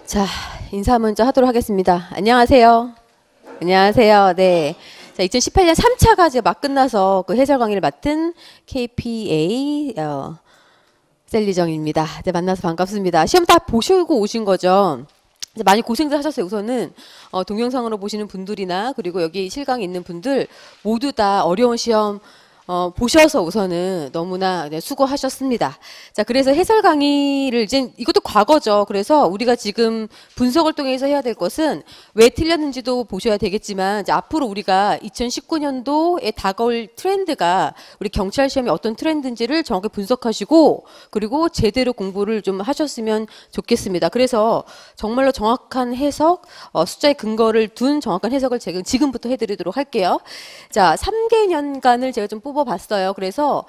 자, 인사 먼저 하도록 하겠습니다. 안녕하세요. 안녕하세요. 네. 자, 2018년 3차가 이제 막 끝나서 그 해설 강의를 맡은 KPA 셀리정입니다. 네, 만나서 반갑습니다. 시험 다 보시고 오신 거죠? 이제 많이 고생들 하셨어요. 우선은 동영상으로 보시는 분들이나 그리고 여기 실강에 있는 분들 모두 다 어려운 시험 보셔서 우선은 너무나 수고하셨습니다. 자, 그래서 해설 강의를 이제 이것도 과거죠. 그래서 우리가 지금 분석을 통해서 해야 될 것은 왜 틀렸는지도 보셔야 되겠지만 이제 앞으로 우리가 2019년도에 다가올 트렌드가 우리 경찰 시험이 어떤 트렌드인지를 정확히 분석하시고 그리고 제대로 공부를 좀 하셨으면 좋겠습니다. 그래서 정말로 정확한 해석, 숫자의 근거를 둔 정확한 해석을 제가 지금부터 해드리도록 할게요. 자, 3개년간을 제가 좀 뽑아봤어요. 그래서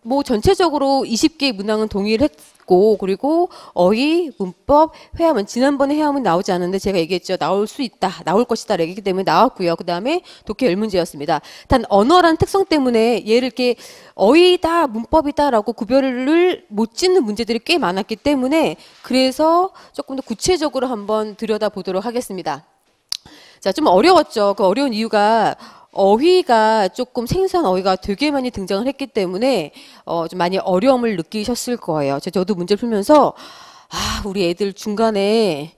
뭐 전체적으로 20개의 문항은 동의를 했고 그리고 어휘, 문법, 회화문 지난번에 회화문 나오지 않았는데 제가 얘기했죠. 나올 수 있다, 나올 것이다 얘기기 때문에 나왔고요. 그 다음에 독해 10문제였습니다. 단 언어라는 특성 때문에 얘를 이렇게 어휘다, 문법이다 라고 구별을 못 짓는 문제들이 꽤 많았기 때문에 그래서 조금 더 구체적으로 한번 들여다보도록 하겠습니다. 자, 좀 어려웠죠. 그 어려운 이유가 어휘가 조금 생소한 어휘가 되게 많이 등장을 했기 때문에 좀 많이 어려움을 느끼셨을 거예요. 저도 문제를 풀면서 우리 애들 중간에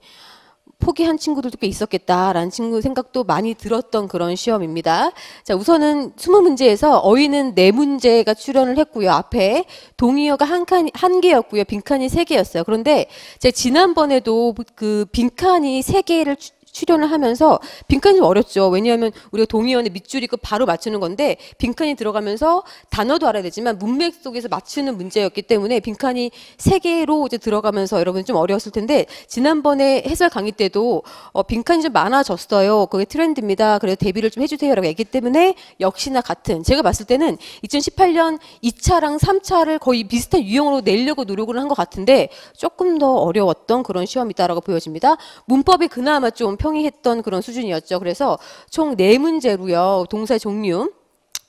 포기한 친구들도 꽤 있었겠다라는 생각도 많이 들었던 그런 시험입니다. 자, 우선은 20문제에서 어휘는 4문제가 출연을 했고요. 앞에 동의어가 한 개였고요. 빈칸이 3개였어요. 그런데 제가 지난번에도 그 빈칸이 3개를 출연을 하면서 빈칸이 좀 어렵죠. 왜냐하면 우리가 동의어는 밑줄이 바로 맞추는 건데 빈칸이 들어가면서 단어도 알아야 되지만 문맥 속에서 맞추는 문제였기 때문에 빈칸이 3개로 이제 들어가면서 여러분 좀 어려웠을 텐데 지난번에 해설 강의 때도 빈칸이 좀 많아졌어요. 그게 트렌드입니다. 그래서 대비를 좀 해주세요라고 얘기했기 때문에 역시나 같은 제가 봤을 때는 2018년 2차랑 3차를 거의 비슷한 유형으로 내려고 노력을 한 것 같은데 조금 더 어려웠던 그런 시험이다라고 보여집니다. 문법이 그나마 좀 평이했던 그런 수준이었죠. 그래서 총 4문제로요. 동사의 종류,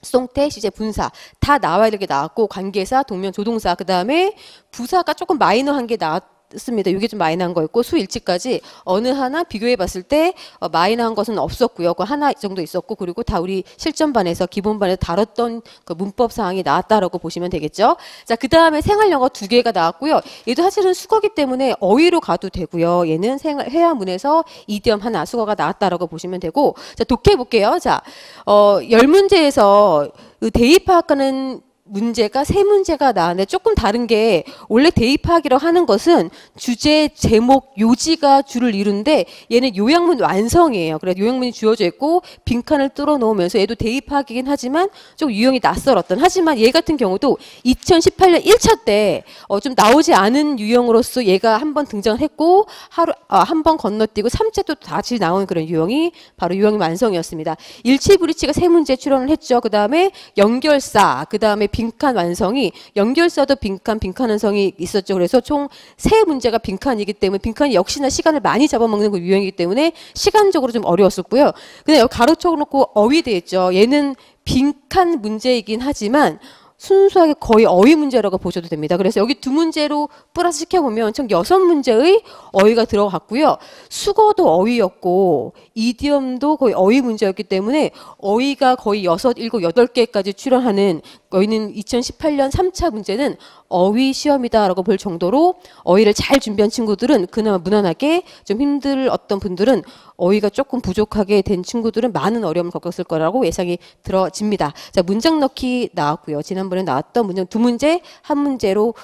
수동태, 시제, 분사 다 나와야 될 게 나왔고 관계사, 동명, 조동사 그 다음에 부사가 조금 마이너한 게 나왔습니다. 이게 좀 마이너한 거였고 수일치까지 어느 하나 비교해 봤을 때 마이너한 것은 없었고요. 그 하나 정도 있었고 그리고 다 우리 실전반에서 기본반에서 다뤘던 그 문법 사항이 나왔다라고 보시면 되겠죠. 자, 그 다음에 생활영어 2개가 나왔고요. 얘도 사실은 수거기 때문에 어휘로 가도 되고요. 얘는 회화문에서 이디엄 하나 수거가 나왔다라고 보시면 되고 자, 독해 볼게요. 자, 10문제에서 대입파악하는 문제가 3문제가 나왔는데 조금 다른 게 원래 대입하기로 하는 것은 주제, 제목, 요지가 주를 이루는데 얘는 요약문 완성이에요. 그래서 요약문이 주어져 있고 빈칸을 뚫어 놓으면서 얘도 대입하기긴 하지만 좀 유형이 낯설었던 하지만 얘 같은 경우도 2018년 1차 때 좀 나오지 않은 유형으로서 얘가 한번 등장을 했고 한 번 건너뛰고 3차 또 다시 나온 그런 유형이 바로 유형이 완성이었습니다. 일치불이치가 3문제 출연을 했죠. 그 다음에 연결사, 그 다음에 빈칸 완성이 연결사도 빈칸 완성이 있었죠. 그래서 총 3문제가 빈칸이기 때문에 빈칸이 역시나 시간을 많이 잡아먹는 그 유형이기 때문에 시간적으로 좀 어려웠었고요. 근데 여기 가로쳐 놓고 어휘 돼 있죠. 얘는 빈칸 문제이긴 하지만 순수하게 거의 어휘 문제라고 보셔도 됩니다. 그래서 여기 2문제로 플러스 시켜보면 총 6문제의 어휘가 들어갔고요. 수거도 어휘였고 이디엄도 거의 어휘 문제였기 때문에 어휘가 거의 6, 7, 8개까지 출연하는 어휘는 2018년 3차 문제는 어휘 시험이다라고 볼 정도로 어휘를 잘 준비한 친구들은 그나마 무난하게 좀 힘들 어떤 분들은 어휘가 조금 부족하게 된 친구들은 많은 어려움을 겪었을 거라고 예상이 들어집니다. 자, 문장 넣기 나왔고요. 지난번에 나왔던 문장 2문제, 1문제로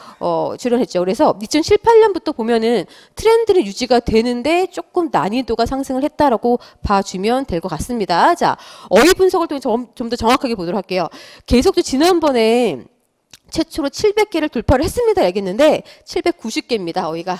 출연했죠. 그래서 2018년부터 보면은 트렌드는 유지가 되는데 조금 난이도가 상승을 했다라고 봐주면 될 것 같습니다. 자, 어휘 분석을 통해 좀 더 정확하게 보도록 할게요. 계속 지난번에 최초로 700개를 돌파를 했습니다 얘기했는데 790개입니다. 어휘가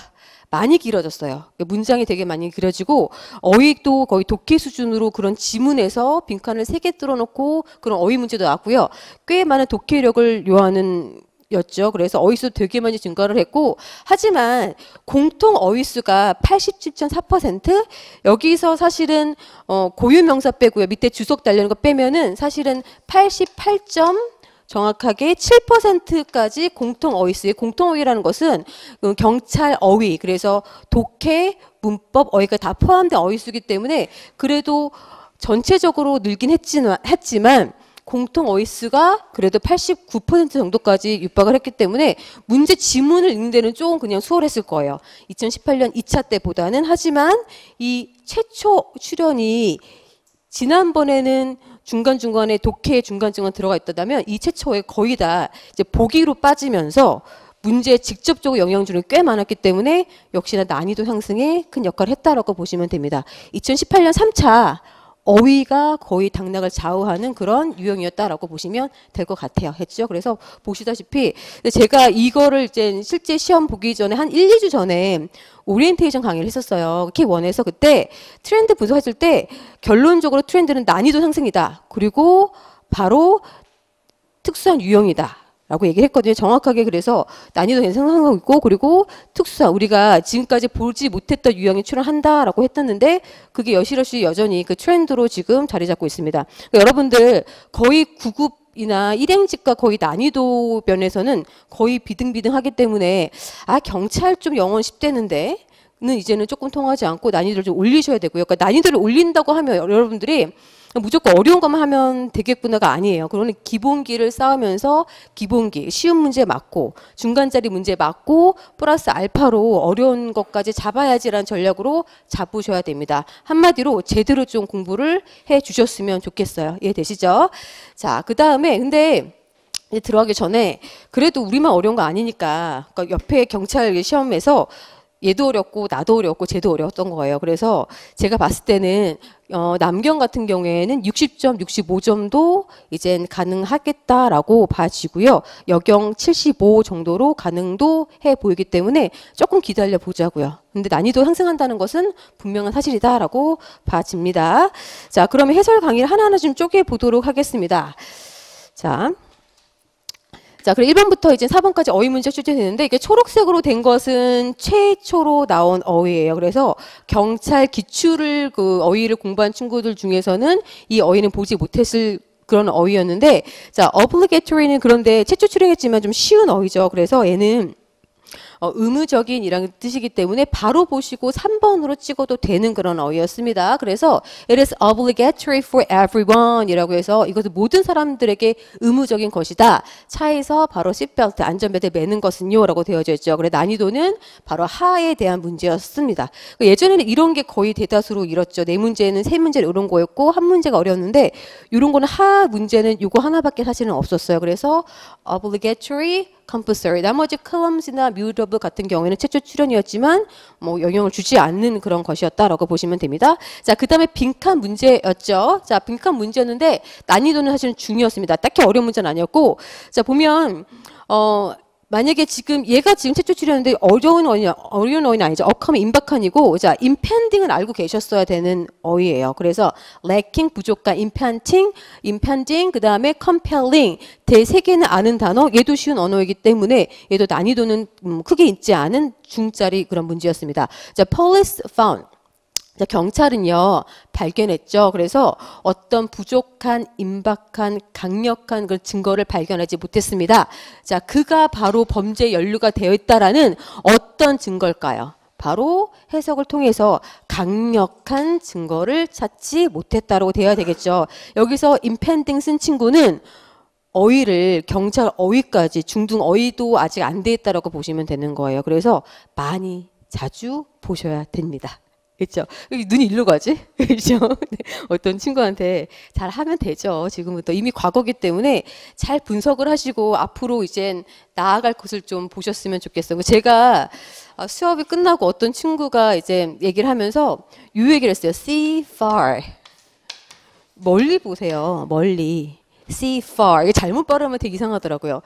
많이 길어졌어요. 문장이 되게 많이 길어지고 어휘도 거의 독해 수준으로 그런 지문에서 빈칸을 3개 뚫어놓고 그런 어휘 문제도 나왔고요. 꽤 많은 독해력을 요하는 였죠. 그래서 어휘수 되게 많이 증가를 했고 하지만 공통 어휘수가 87.4% 여기서 사실은 고유명사 빼고요. 밑에 주석 달려있는 거 빼면은 사실은 88점 정확하게 7%까지 공통 어휘 쓰요. 공통 어휘라는 것은 경찰 어휘, 그래서 독해, 문법, 어휘가 다 포함된 어휘 수기 때문에 그래도 전체적으로 늘긴 했지만 공통 어휘 수가 그래도 89% 정도까지 육박을 했기 때문에 문제 지문을 읽는 데는 조금 그냥 수월했을 거예요. 2018년 2차 때보다는. 하지만 이 최초 출연이 지난번에는 중간중간에 독해 중간중간 들어가 있다면 이 최초에 거의 다 이제 보기로 빠지면서 문제에 직접적으로 영향 주는 꽤 많았기 때문에 역시나 난이도 상승에 큰 역할을 했다라고 보시면 됩니다. 2018년 3차 어휘가 거의 당락을 좌우하는 그런 유형이었다라고 보시면 될 것 같아요. 했죠? 그래서 보시다시피 제가 이거를 이제 실제 시험 보기 전에 한 1, 2주 전에 오리엔테이션 강의를 했었어요. K1에서 그때 트렌드 분석했을 때 결론적으로 트렌드는 난이도 상승이다. 그리고 바로 특수한 유형이다. 라고 얘기를 했거든요. 정확하게. 그래서 난이도 계속 상승하고 있고, 그리고 특수한, 우리가 지금까지 보지 못했던 유형이 출현한다라고 했었는데 그게 여실없이 여전히 그 트렌드로 지금 자리 잡고 있습니다. 그러니까 여러분들 거의 9급이나 1행직과 거의 난이도 면에서는 거의 비등비등하기 때문에 경찰 좀 영어는 10대는데 는 이제는 조금 통하지 않고 난이도를 좀 올리셔야 되고요. 그러니까 난이도를 올린다고 하면 여러분들이 무조건 어려운 것만 하면 되겠구나가 아니에요. 그러니 기본기를 쌓으면서 기본기, 쉬운 문제 맞고 중간짜리 문제 맞고 플러스 알파로 어려운 것까지 잡아야지라는 전략으로 잡으셔야 됩니다. 한마디로 제대로 좀 공부를 해 주셨으면 좋겠어요. 이해되시죠? 자, 그 다음에 근데 이제 들어가기 전에 그래도 우리만 어려운 거 아니니까 그러니까 옆에 경찰 시험에서 얘도 어렵고 나도 어렵고 쟤도 어려웠던 거예요. 그래서 제가 봤을 때는 남경 같은 경우에는 60점, 65점도 이젠 가능하겠다라고 봐지고요. 여경 75 정도로 가능도 해 보이기 때문에 조금 기다려 보자고요. 근데 난이도 상승한다는 것은 분명한 사실이다라고 봐집니다. 자, 그러면 해설 강의를 하나하나 좀 쪼개 보도록 하겠습니다. 자, 그리고 1번부터 이제 4번까지 어휘 문제 출제되는데 이게 초록색으로 된 것은 최초로 나온 어휘예요. 그래서 경찰 기출을 그 어휘를 공부한 친구들 중에서는 이 어휘는 보지 못했을 그런 어휘였는데, 자, obligatory는 그런데 최초 출연했지만 좀 쉬운 어휘죠. 그래서 얘는 의무적인 이라는 뜻이기 때문에 바로 보시고 3번으로 찍어도 되는 그런 어휘였습니다. 그래서 it is obligatory for everyone 이라고 해서 이것은 모든 사람들에게 의무적인 것이다. 차에서 바로 시트벨트, 안전벨트 매는 것은요 라고 되어져 있죠. 그래서 난이도는 바로 하에 대한 문제였습니다. 예전에는 이런 게 거의 대다수로 이뤘죠. 네 문제는 세 문제를 이런 거였고 한 문제가 어려웠는데 이런 거는 하 문제는 요거 하나밖에 사실은 없었어요. 그래서 obligatory, compulsory. 나머지 clumsy나 mutable 같은 경우에는 최초 출연이었지만 뭐 영향을 주지 않는 그런 것이었다라고 보시면 됩니다. 자, 그 다음에 빈칸 문제였죠. 자, 빈칸 문제였는데 난이도는 사실은 중이었습니다. 딱히 어려운 문제는 아니었고, 자, 보면 만약에 지금 얘가 지금 최초 출연인데 어려운 어휘는 아니죠. 어컴은 임박한이고, 자, impending은 알고 계셨어야 되는 어휘예요. 그래서 lacking 부족한, impending, 그 다음에 compelling 세 개는 아는 단어. 얘도 쉬운 언어이기 때문에 얘도 난이도는 크게 있지 않은 중짜리 그런 문제였습니다. 자, police found. 자, 경찰은요 발견했죠. 그래서 어떤 부족한, 임박한, 강력한 그런 증거를 발견하지 못했습니다. 자, 그가 바로 범죄에 연루가 되어 있다라는 어떤 증거일까요? 바로 해석을 통해서 강력한 증거를 찾지 못했다라고 되어야 되겠죠. 여기서 impending 쓴 친구는 어휘를 경찰 어휘까지 중등 어휘도 아직 안 돼 있다라고 보시면 되는 거예요. 그래서 많이 자주 보셔야 됩니다. 그렇죠? 눈이 일로 가지? 그렇죠? 어떤 친구한테 잘 하면 되죠. 지금부터 이미 과거기 때문에 잘 분석을 하시고 앞으로 이젠 나아갈 것을 좀 보셨으면 좋겠어요. 제가 수업이 끝나고 어떤 친구가 이제 얘기를 하면서 이 얘기를 했어요. See far. 멀리 보세요. 멀리. See far. 이게 잘못 발음하면 되게 이상하더라고요.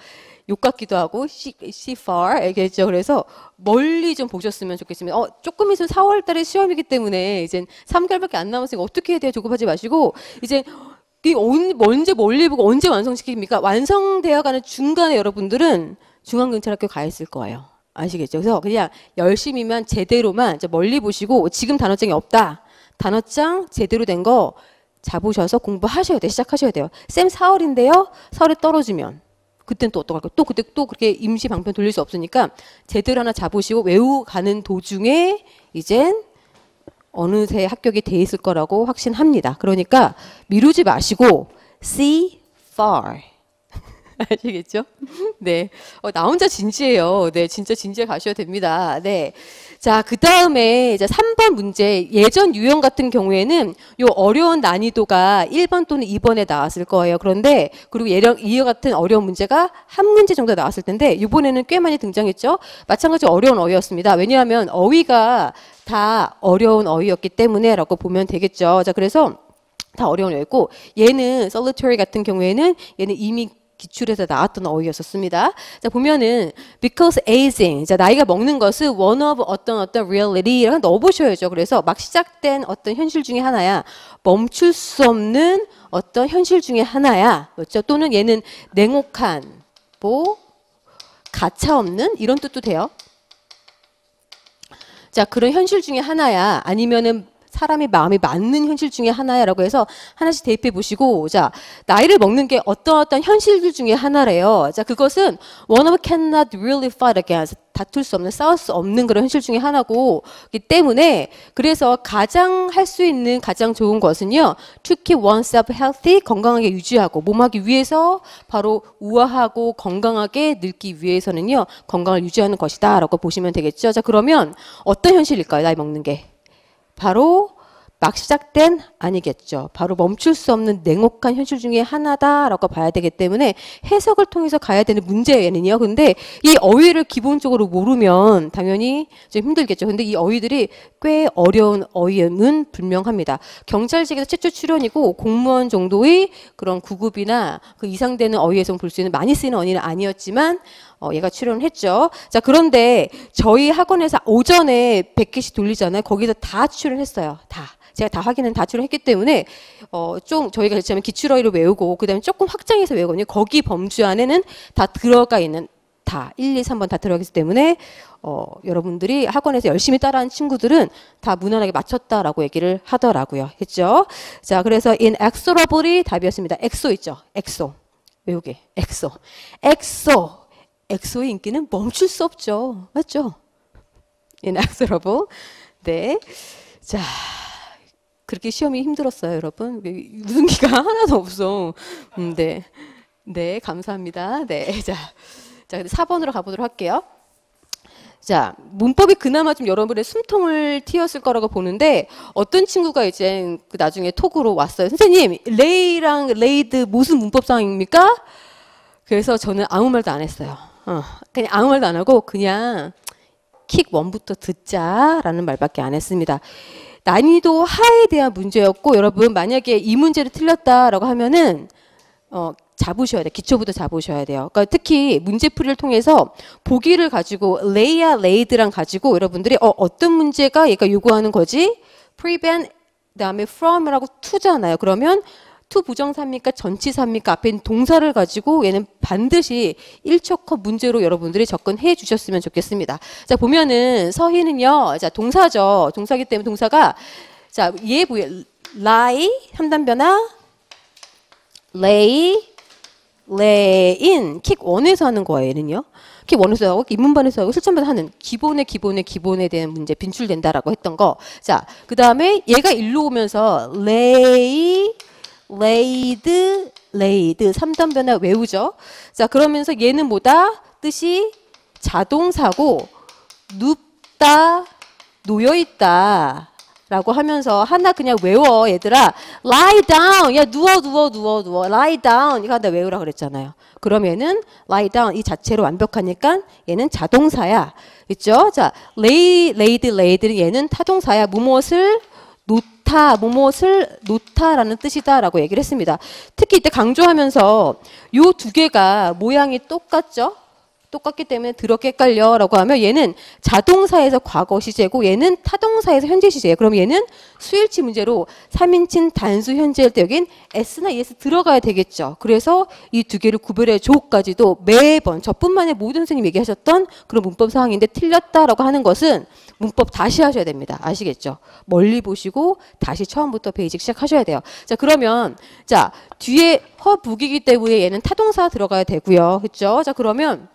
욕 같기도 하고 see far 얘기했죠. 그래서 멀리 좀 보셨으면 좋겠습니다. 조금 있으면 4월 달에 시험이기 때문에 이제 3개월밖에 안 남았으니까 어떻게 해야 돼요? 조급하지 마시고 이제 언제 멀리 보고 언제 완성시킵니까? 완성되어 가는 중간에 여러분들은 중앙경찰학교 가 있을 거예요. 아시겠죠? 그래서 그냥 열심히만 제대로만 이제 멀리 보시고 지금 단어장이 없다. 단어장 제대로 된 거 잡으셔서 공부하셔야 돼요. 시작하셔야 돼요. 쌤 4월인데요. 4월에 떨어지면 그땐 또 어떡할까? 또 그때 또 그렇게 임시 방편 돌릴 수 없으니까 제대로 하나 잡으시고 외우가는 도중에 이젠 어느새 합격이 돼 있을 거라고 확신합니다. 그러니까 미루지 마시고 see far. 아시겠죠? 네. 나 혼자 진지해요. 네. 진짜 진지해 가셔야 됩니다. 네. 자, 그 다음에 이제 3번 문제. 예전 유형 같은 경우에는 요 어려운 난이도가 1번 또는 2번에 나왔을 거예요. 그런데, 그리고 이와 같은 어려운 문제가 한 문제 정도 나왔을 텐데, 이번에는 꽤 많이 등장했죠? 마찬가지로 어려운 어휘였습니다. 왜냐하면 어휘가 다 어려운 어휘였기 때문에 라고 보면 되겠죠. 자, 그래서 다 어려운 어휘고, 얘는 solitary 같은 경우에는 얘는 이미 기출에서 나왔던 어휘였었습니다. 자, 보면은 because aging, 자, 나이가 먹는 것은 one of 어떤 reality라고 넣어보셔야죠. 그래서 막 시작된 어떤 현실 중에 하나야. 멈출 수 없는 어떤 현실 중에 하나야. 그렇죠? 또는 얘는 냉혹한, 뭐 가차 없는 이런 뜻도 돼요. 자, 그런 현실 중에 하나야. 아니면은 사람의 마음이 맞는 현실 중에 하나야라고 해서 하나씩 대입해 보시고, 자, 나이를 먹는 게 어떤 현실들 중에 하나래요. 자, 그것은 one of cannot really fight against, 다툴 수 없는, 싸울 수 없는 그런 현실 중에 하나고, 기 때문에 그래서 가장 할 수 있는 가장 좋은 것은요, to keep oneself healthy, 건강하게 유지하고 몸하기 위해서 바로 우아하고 건강하게 늙기 위해서는요, 건강을 유지하는 것이다라고 보시면 되겠죠. 자, 그러면 어떤 현실일까요? 나이 먹는 게. 바로 막 시작된 아니겠죠. 바로 멈출 수 없는 냉혹한 현실 중에 하나다라고 봐야 되기 때문에 해석을 통해서 가야 되는 문제예는요. 근데 이 어휘를 기본적으로 모르면 당연히 좀 힘들겠죠. 근데 이 어휘들이 꽤 어려운 어휘는 분명합니다. 경찰직에서 최초 출연이고 공무원 정도의 그런 구급이나 그 이상 되는 어휘에서 볼 수 있는 많이 쓰이는 어휘는 아니었지만 얘가 출연을 했죠. 자, 그런데 저희 학원에서 오전에 100개씩 돌리잖아요. 거기서 다 출연했어요. 다. 제가 다 확인은 다 출연했기 때문에 좀 저희가 그렇다면 기출어휘를 외우고 그다음에 조금 확장해서 외우거든요. 거기 범주 안에는 다 들어가 있는 다 1, 2, 3번 다 들어가 있기 때문에 여러분들이 학원에서 열심히 따라한 친구들은 다 무난하게 맞췄다라고 얘기를 하더라고요. 했죠? 자, 그래서 inexorable이 답이었습니다. 엑소 있죠? 엑소. 외우게. 엑소. 엑소. 엑소의 인기는 멈출 수 없죠. 맞죠? inexorable. 네. 자, 그렇게 시험이 힘들었어요, 여러분. 웃음기가 하나도 없어. 네. 네, 감사합니다. 네. 자, 4번으로 가보도록 할게요. 자, 문법이 그나마 좀 여러분의 숨통을 틔웠을 거라고 보는데, 어떤 친구가 이제 그 나중에 톡으로 왔어요. 선생님, 레이랑 레이드 무슨 문법상입니까? 그래서 저는 아무 말도 안 했어요. 그냥 아무 말도 안 하고 그냥 킥 1부터 듣자라는 말밖에 안 했습니다. 난이도 하에 대한 문제였고, 여러분 만약에 이 문제를 틀렸다라고 하면은 잡으셔야 돼요. 기초부터 잡으셔야 돼요. 그러니까 특히 문제풀이를 통해서 보기를 가지고 레이야 레이드랑 가지고 여러분들이 어떤 문제가 얘가 요구하는 거지? prevent 그다음에 from이라고 to잖아요. 그러면 to 부정사입니까? 전치사입니까? 앞에 있는 동사를 가지고 얘는 반드시 1초컷 문제로 여러분들이 접근해 주셨으면 좋겠습니다. 자, 보면은 서희는요. 자, 동사죠. 동사기 때문에 동사가 자, 얘 보여. lie 3단 변화 lay in 킥 1에서 하는 거예요. 얘는요. 킥 1에서 하고 입문반에서 하고 실전반에서 하는 기본에 대한 문제 빈출된다라고 했던 거. 자, 그 다음에 얘가 일로 오면서 lay laid 3단 변화 외우죠. 자, 그러면서 얘는 뭐다? 뜻이 자동사고 눕다, 놓여있다 라고 하면서 하나 그냥 외워. 얘들아 lie down, 야 누워 lie down 이거 하나 외우라 그랬잖아요. 그러면은 lie down 이 자체로 완벽하니까 얘는 자동사야. 있죠? 자, laid는 얘는 타동사야. 무엇을 놓다라는 뜻이다라고 얘기를 했습니다. 특히 이때 강조하면서 요 두 개가 모양이 똑같죠? 똑같기 때문에 더럽게 헷갈려라고 하면 얘는 자동사에서 과거 시제고 얘는 타동사에서 현재 시제예요. 그럼 얘는 수일치 문제로 3인칭 단수 현재일 때 여긴 s나 es 들어가야 되겠죠. 그래서 이 두 개를 구별해 줘까지도 매번 저뿐만의 모든 선생님 얘기하셨던 그런 문법 상황인데 틀렸다라고 하는 것은 문법 다시 하셔야 됩니다. 아시겠죠? 멀리 보시고 다시 처음부터 베이직 시작하셔야 돼요. 자, 그러면 자, 뒤에 허북이기 때문에 얘는 타동사 들어가야 되고요. 그렇죠? 자, 그러면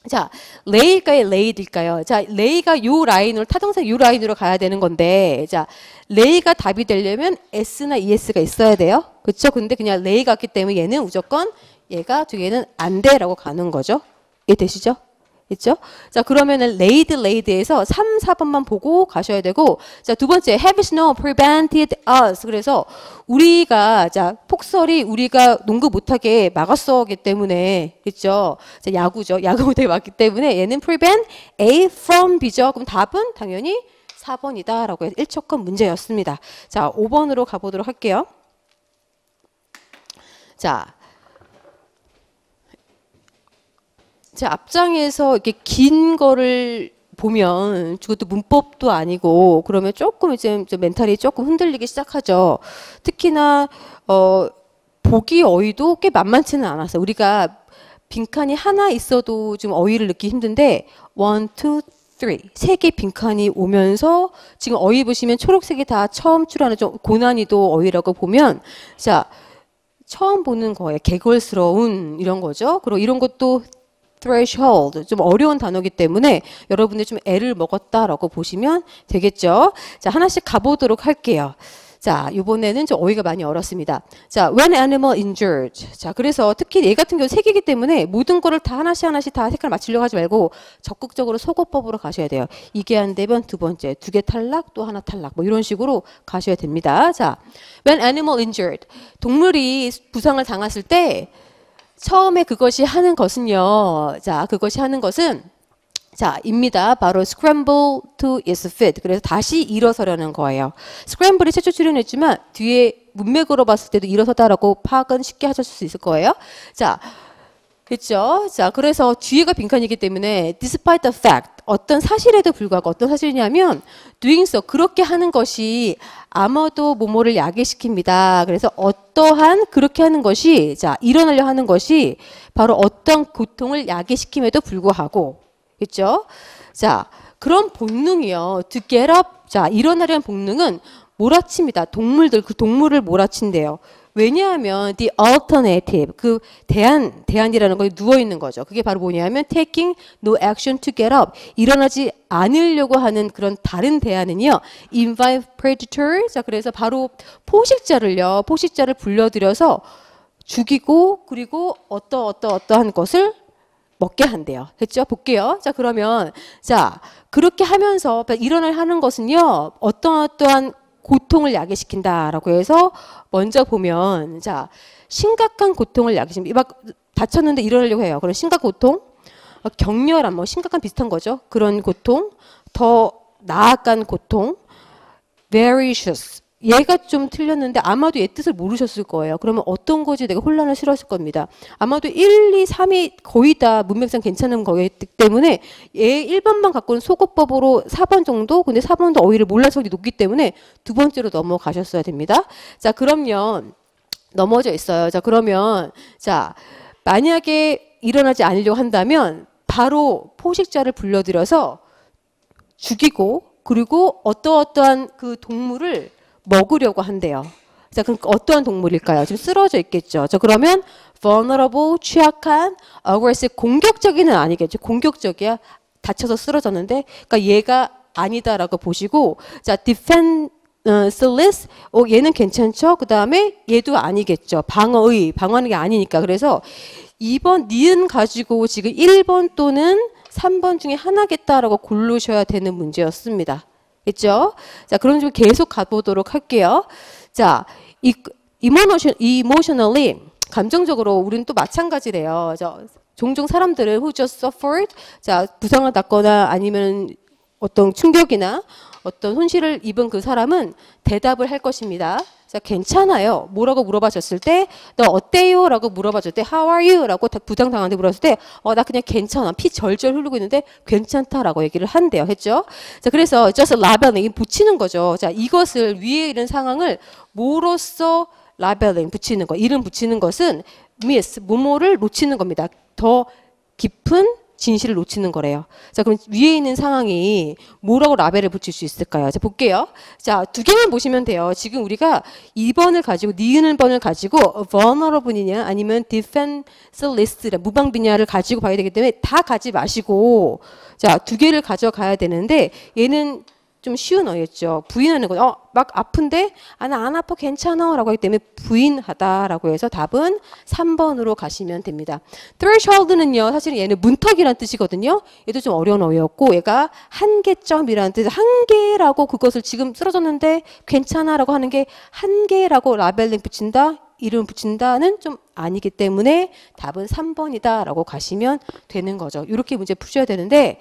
자, lay일까요? lay일까요? 자, lay가 요 라인으로 타동사 요 라인으로 가야 되는 건데 자, lay가 답이 되려면 s나 es가 있어야 돼요. 그렇죠? 근데 그냥 lay 같기 때문에 얘는 무조건 얘가 뒤에는 안 돼라고 가는 거죠. 이해되시죠? 있죠? 자, 그러면은 laid에서 3, 4번만 보고 가셔야 되고 자, 두 번째 have snow prevented us. 그래서 우리가 자, 폭설이 우리가 농구 못하게 막았어기 때문에 있죠? 자, 야구죠. 야구 못하게 막기 때문에 얘는 prevent A from B죠. 그럼 답은 당연히 4번이다라고 해서 1초권 문제였습니다. 자, 5번으로 가보도록 할게요. 자, 제 앞장에서 이렇게 긴 거를 보면 그것도 문법도 아니고 그러면 조금 이제 멘탈이 조금 흔들리기 시작하죠. 특히나 보기 어휘도 꽤 만만치는 않았어요. 우리가 빈칸이 하나 있어도 좀 어휘를 넣기 힘든데 1, 2, 3 세 개 빈칸이 오면서 지금 어휘 보시면 초록색이 다 처음 출하는 좀 고난이도 어휘라고 보면 자 처음 보는 거예요. 개걸스러운 이런 거죠. 그리고 이런 것도 threshold 좀 어려운 단어이기 때문에 여러분들 좀 애를 먹었다라고 보시면 되겠죠. 자, 하나씩 가보도록 할게요. 자, 이번에는 좀 어휘가 많이 어렵습니다. 자, when animal injured. 자, 그래서 특히 얘 같은 경우 세 개이기 때문에 모든 거를 다 하나씩 다 색깔 맞추려고 하지 말고 적극적으로 속어법으로 가셔야 돼요. 이게 안 되면 두 번째, 두 개 탈락, 또 하나 탈락. 뭐 이런 식으로 가셔야 됩니다. 자, when animal injured. 동물이 부상을 당했을 때 처음에 그것이 하는 것은요. 자, 그것이 하는 것은 자, 입니다. 바로 scramble to its feet. 그래서 다시 일어서려는 거예요. scramble이 최초 출연했지만 뒤에 문맥으로 봤을 때도 일어서다라고 파악은 쉽게 하실 수 있을 거예요. 자, 그렇죠? 자, 그래서 뒤에가 빈칸이기 때문에 despite the fact 어떤 사실에도 불구하고 어떤 사실이냐면 doing so 그렇게 하는 것이 아마도 뭐뭐를 야기시킵니다. 그래서 어떠한 그렇게 하는 것이 자 일어나려 하는 것이 바로 어떤 고통을 야기시킴에도 불구하고 그렇죠? 자 그런 본능이요. to get up 자 일어나려는 본능은 몰아칩니다. 동물들 그 동물을 몰아친대요. 왜냐하면 the alternative 그 대안이라는 거 누워 있는 거죠. 그게 바로 뭐냐면 taking no action to get up 일어나지 않으려고 하는 그런 다른 대안은요. invite predator 자 그래서 바로 포식자를 불러들여서 죽이고 그리고 어떠한 것을 먹게 한대요. 됐죠? 볼게요. 자 그러면 자 그렇게 하면서 일어나야 하는 것은요. 어떠한 고통을 야기시킨다라고 해서 먼저 보면 자 심각한 고통을 야기시킵니다. 막 다쳤는데 일어나려고 해요. 그런 심각한 고통, 격렬한 뭐 심각한 비슷한 거죠. 그런 고통, 더 나아간 고통, varicious. 얘가 좀 틀렸는데 아마도 얘 뜻을 모르셨을 거예요. 그러면 어떤 거지 내가 혼란을 싫었을 겁니다. 아마도 1, 2, 3이 거의 다 문맥상 괜찮은 거였기 때문에 얘 1번만 갖고는 소거법으로 4번 정도 근데 4번도 어휘를 몰라서 높기 때문에 두 번째로 넘어가셨어야 됩니다. 자 그러면 넘어져 있어요. 자 그러면 자 만약에 일어나지 않으려고 한다면 바로 포식자를 불러들여서 죽이고 그리고 어떠한 그 동물을 먹으려고 한대요. 자, 그럼 어떠한 동물일까요? 지금 쓰러져 있겠죠. 자, 그러면 vulnerable, 취약한, aggressive, 공격적이는 아니겠죠. 공격적이야. 다쳐서 쓰러졌는데, 그러니까 얘가 아니다라고 보시고, 자, defenseless, 얘는 괜찮죠. 그 다음에 얘도 아니겠죠. 방어하는 게 아니니까. 그래서 2번 니은 가지고 지금 1번 또는 3번 중에 하나겠다라고 고르셔야 되는 문제였습니다. 있죠? 자, 그럼 좀 계속 가보도록 할게요. 자, emotionally, 감정적으로 우리는 또 마찬가지래요. 종종 사람들은 who just suffered, 자, 부상을 받거나 아니면 어떤 충격이나 어떤 손실을 입은 그 사람은 대답을 할 것입니다. 자, 괜찮아요. 뭐라고 물어봐줬을 때, 너 어때요? 라고 물어봐줬을 때, how are you? 라고 부상당한테 물었을 때, 나 그냥 괜찮아. 피 절절 흐르고 있는데 괜찮다라고 얘기를 한대요. 했죠? 자, 그래서 just labeling, 붙이는 거죠. 자, 이것을 위에 있는 상황을 뭐로써 labeling, 붙이는 거, 이름 붙이는 것은 miss, 뭐뭐를 놓치는 겁니다. 더 깊은 진실을 놓치는 거래요. 자, 그럼 위에 있는 상황이 뭐라고 라벨을 붙일 수 있을까요? 자, 볼게요. 자, 두 개만 보시면 돼요. 지금 우리가 2번을 가지고, 니은 번을 가지고 vulnerable이냐 아니면 defenseless, 무방비냐를 가지고 봐야 되기 때문에 다 가지 마시고, 자, 두 개를 가져가야 되는데 얘는 좀 쉬운 어였죠. 부인하는 거. 막 아픈데 나 안 아파 괜찮아 라고 하기 때문에 부인하다라고 해서 답은 3번으로 가시면 됩니다. threshold는요. 사실은 얘는 문턱이라는 뜻이거든요. 얘도 좀 어려운 어였고 얘가 한계점이라는 뜻. 한계라고 그것을 지금 쓰러졌는데 괜찮아 라고 하는 게 한계라고 라벨링 붙인다. 이름 붙인다는 좀 아니기 때문에 답은 3번이다 라고 가시면 되는 거죠. 이렇게 문제 푸셔야 되는데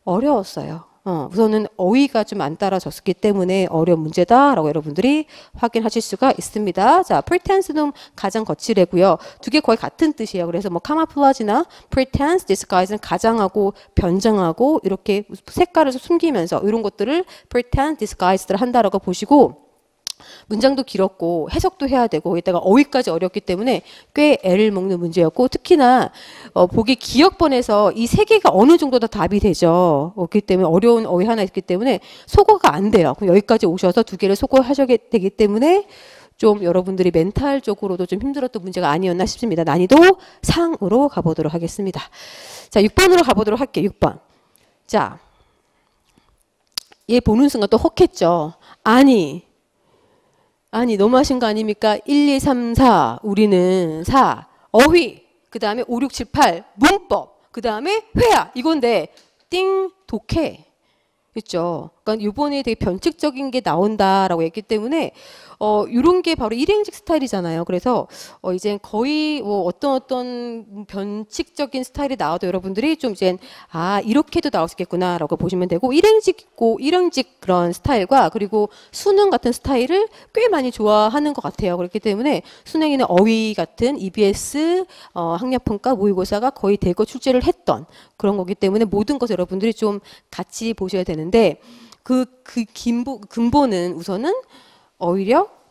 어려웠어요. 우선은 어휘가 좀 안 따라졌기 때문에 어려운 문제다라고 여러분들이 확인하실 수가 있습니다. 자, pretense는 가장 거칠고요. 두 개 거의 같은 뜻이에요. 그래서 뭐 camouflage나 pretense, disguise는 가장하고 변장하고 이렇게 색깔을 숨기면서 이런 것들을 pretense, disguise를 한다라고 보시고 문장도 길었고 해석도 해야 되고 이따가 어휘까지 어렵기 때문에 꽤 애를 먹는 문제였고 특히나 보기 기억번에서 이 세 개가 어느 정도 다 답이 되죠. 그렇기 때문에 어려운 어휘 하나 있기 때문에 소거가 안 돼요. 그럼 여기까지 오셔서 두 개를 소거하셔야 되기 때문에 좀 여러분들이 멘탈적으로도 좀 힘들었던 문제가 아니었나 싶습니다. 난이도 상으로 가보도록 하겠습니다. 자, 6번으로 가보도록 할게요. 6번. 자, 얘 보는 순간 또 혹했죠. 아니 너무하신 거 아닙니까? 1, 2, 3, 4 우리는 4 어휘 그 다음에 5, 6, 7, 8 문법 그 다음에 회화 이건데 띵 독해 그렇죠? 그러니까 이번에 되게 변칙적인 게 나온다라고 했기 때문에 이런 게 바로 일행직 스타일이잖아요. 그래서 이제 거의 뭐 어떤 변칙적인 스타일이 나와도 여러분들이 좀 이제 이렇게도 나올 수 있겠구나라고 보시면 되고 일행직 있고 일행직 그런 스타일과 그리고 수능 같은 스타일을 꽤 많이 좋아하는 것 같아요. 그렇기 때문에 수능이나 어휘 같은 EBS 학력평가 모의고사가 거의 대거 출제를 했던 그런 거기 때문에 모든 것을 여러분들이 좀 같이 보셔야 되는데 그 근본은 우선은 어휘력,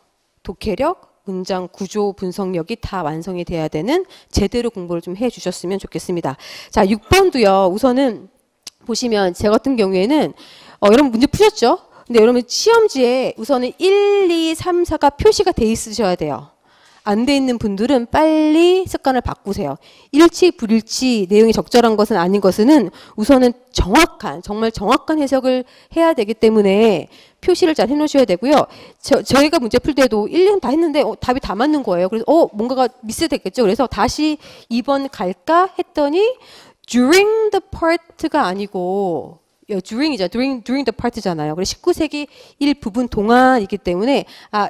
독해력, 문장 구조 분석력이 다 완성이 돼야 되는 제대로 공부를 좀 해주셨으면 좋겠습니다. 자, 6번도요. 우선은 보시면 제 같은 경우에는 여러분 문제 푸셨죠? 근데 여러분 시험지에 우선은 1, 2, 3, 4가 표시가 돼 있으셔야 돼요. 안 돼 있는 분들은 빨리 습관을 바꾸세요. 일치, 불일치, 내용이 적절한 것은 아닌 것은 우선은 정말 정확한 해석을 해야 되기 때문에 표시를 잘 해놓으셔야 되고요. 저희가 문제 풀 때도 1, 2다 했는데 답이 다 맞는 거예요. 그래서 뭔가가 미스됐겠죠. 그래서 다시 2번 갈까 했더니 during the part가 아니고 during이죠. during the part잖아요. 그래서 19세기 일부분 동안이기 때문에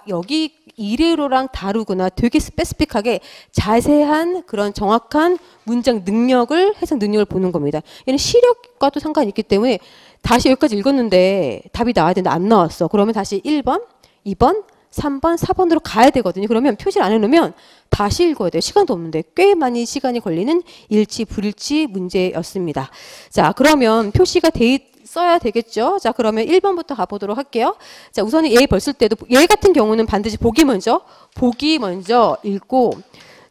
여기 이래로랑 다르구나. 되게 스페시픽하게 자세한 그런 정확한 문장 능력을 해석 능력을 보는 겁니다. 얘는 시력과도 상관이 있기 때문에 다시 여기까지 읽었는데 답이 나와야 되는데 안 나왔어. 그러면 다시 1번, 2번, 3번, 4번으로 가야 되거든요. 그러면 표시를 안 해놓으면 다시 읽어야 돼요. 시간도 없는데 꽤 많이 시간이 걸리는 일치, 불일치 문제였습니다. 자, 그러면 표시가 써야 되겠죠. 자, 그러면 1번부터 가보도록 할게요. 자, 우선은 얘 벌쓸 때도 얘 같은 경우는 반드시 보기 먼저 읽고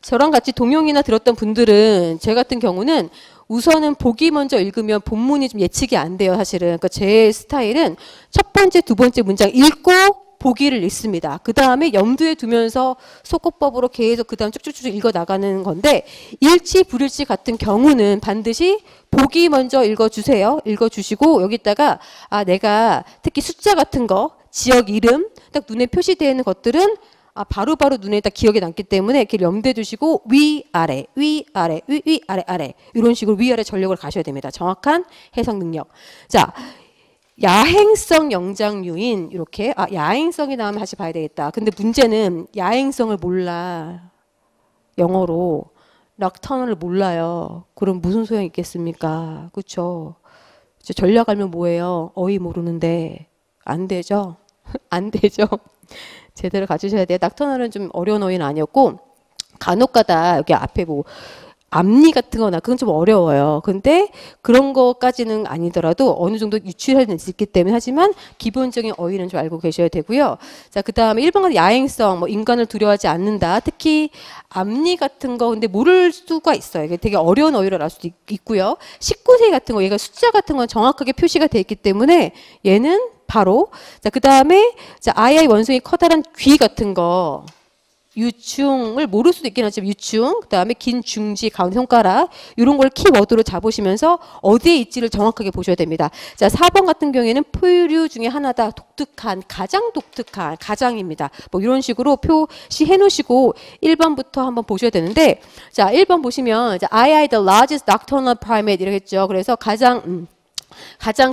저랑 같이 동영이나 들었던 분들은 제 같은 경우는 우선은 보기 먼저 읽으면 본문이 좀 예측이 안 돼요. 사실은. 그러니까 제 스타일은 첫 번째, 두 번째 문장 읽고 보기를 읽습니다. 그 다음에 염두에 두면서 소거법으로 계속 그 다음 쭉쭉쭉 읽어 나가는 건데 일치, 불일치 같은 경우는 반드시 보기 먼저 읽어주세요. 읽어주시고 여기다가 내가 특히 숫자 같은 거, 지역 이름 딱 눈에 표시되어 있는 것들은 바로바로 눈에 딱 기억에 남기 때문에 이렇게 염두에 두시고 위아래, 위아래, 위아래, 아래 이런 식으로 위아래 전력을 가셔야 됩니다. 정확한 해석 능력. 자, 야행성 영장류인 이렇게 야행성이 나오면 다시 봐야 되겠다. 근데 문제는 야행성을 몰라. 영어로 락터널을 몰라요. 그럼 무슨 소용이 있겠습니까? 그렇죠? 전략 알면 뭐예요? 어휘 모르는데 안 되죠? 안 되죠? 제대로 가주셔야 돼요. 락터널은 좀 어려운 어휘는 아니었고 간혹가다 여기 앞에 앞니 같은 거나 그건 좀 어려워요. 근데 그런 것까지는 아니더라도 어느 정도 유추할 수 있기 때문에 하지만 기본적인 어휘는 좀 알고 계셔야 되고요. 자, 그 다음에 1번 야행성, 뭐 인간을 두려워하지 않는다. 특히 앞니 같은 거 근데 모를 수가 있어요. 이게 되게 어려운 어휘를 알 수도 있고요. 19세 같은 거 얘가 숫자 같은 건 정확하게 표시가 돼 있기 때문에 얘는 바로 자, 그 다음에 자, 아이아이 원숭이 커다란 귀 같은 거 유충을 모를 수도 있긴 하지만 유충, 그 다음에 긴 중지, 가운데 손가락 이런 걸 키워드로 잡으시면서 어디에 있지를 정확하게 보셔야 됩니다. 자, 4번 같은 경우에는 포유류 중에 하나다. 독특한, 가장 독특한, 가장입니다. 뭐 이런 식으로 표시해 놓으시고 1번부터 한번 보셔야 되는데 자, 1번 보시면 자, II the largest nocturnal primate 이러겠죠. 그래서 가장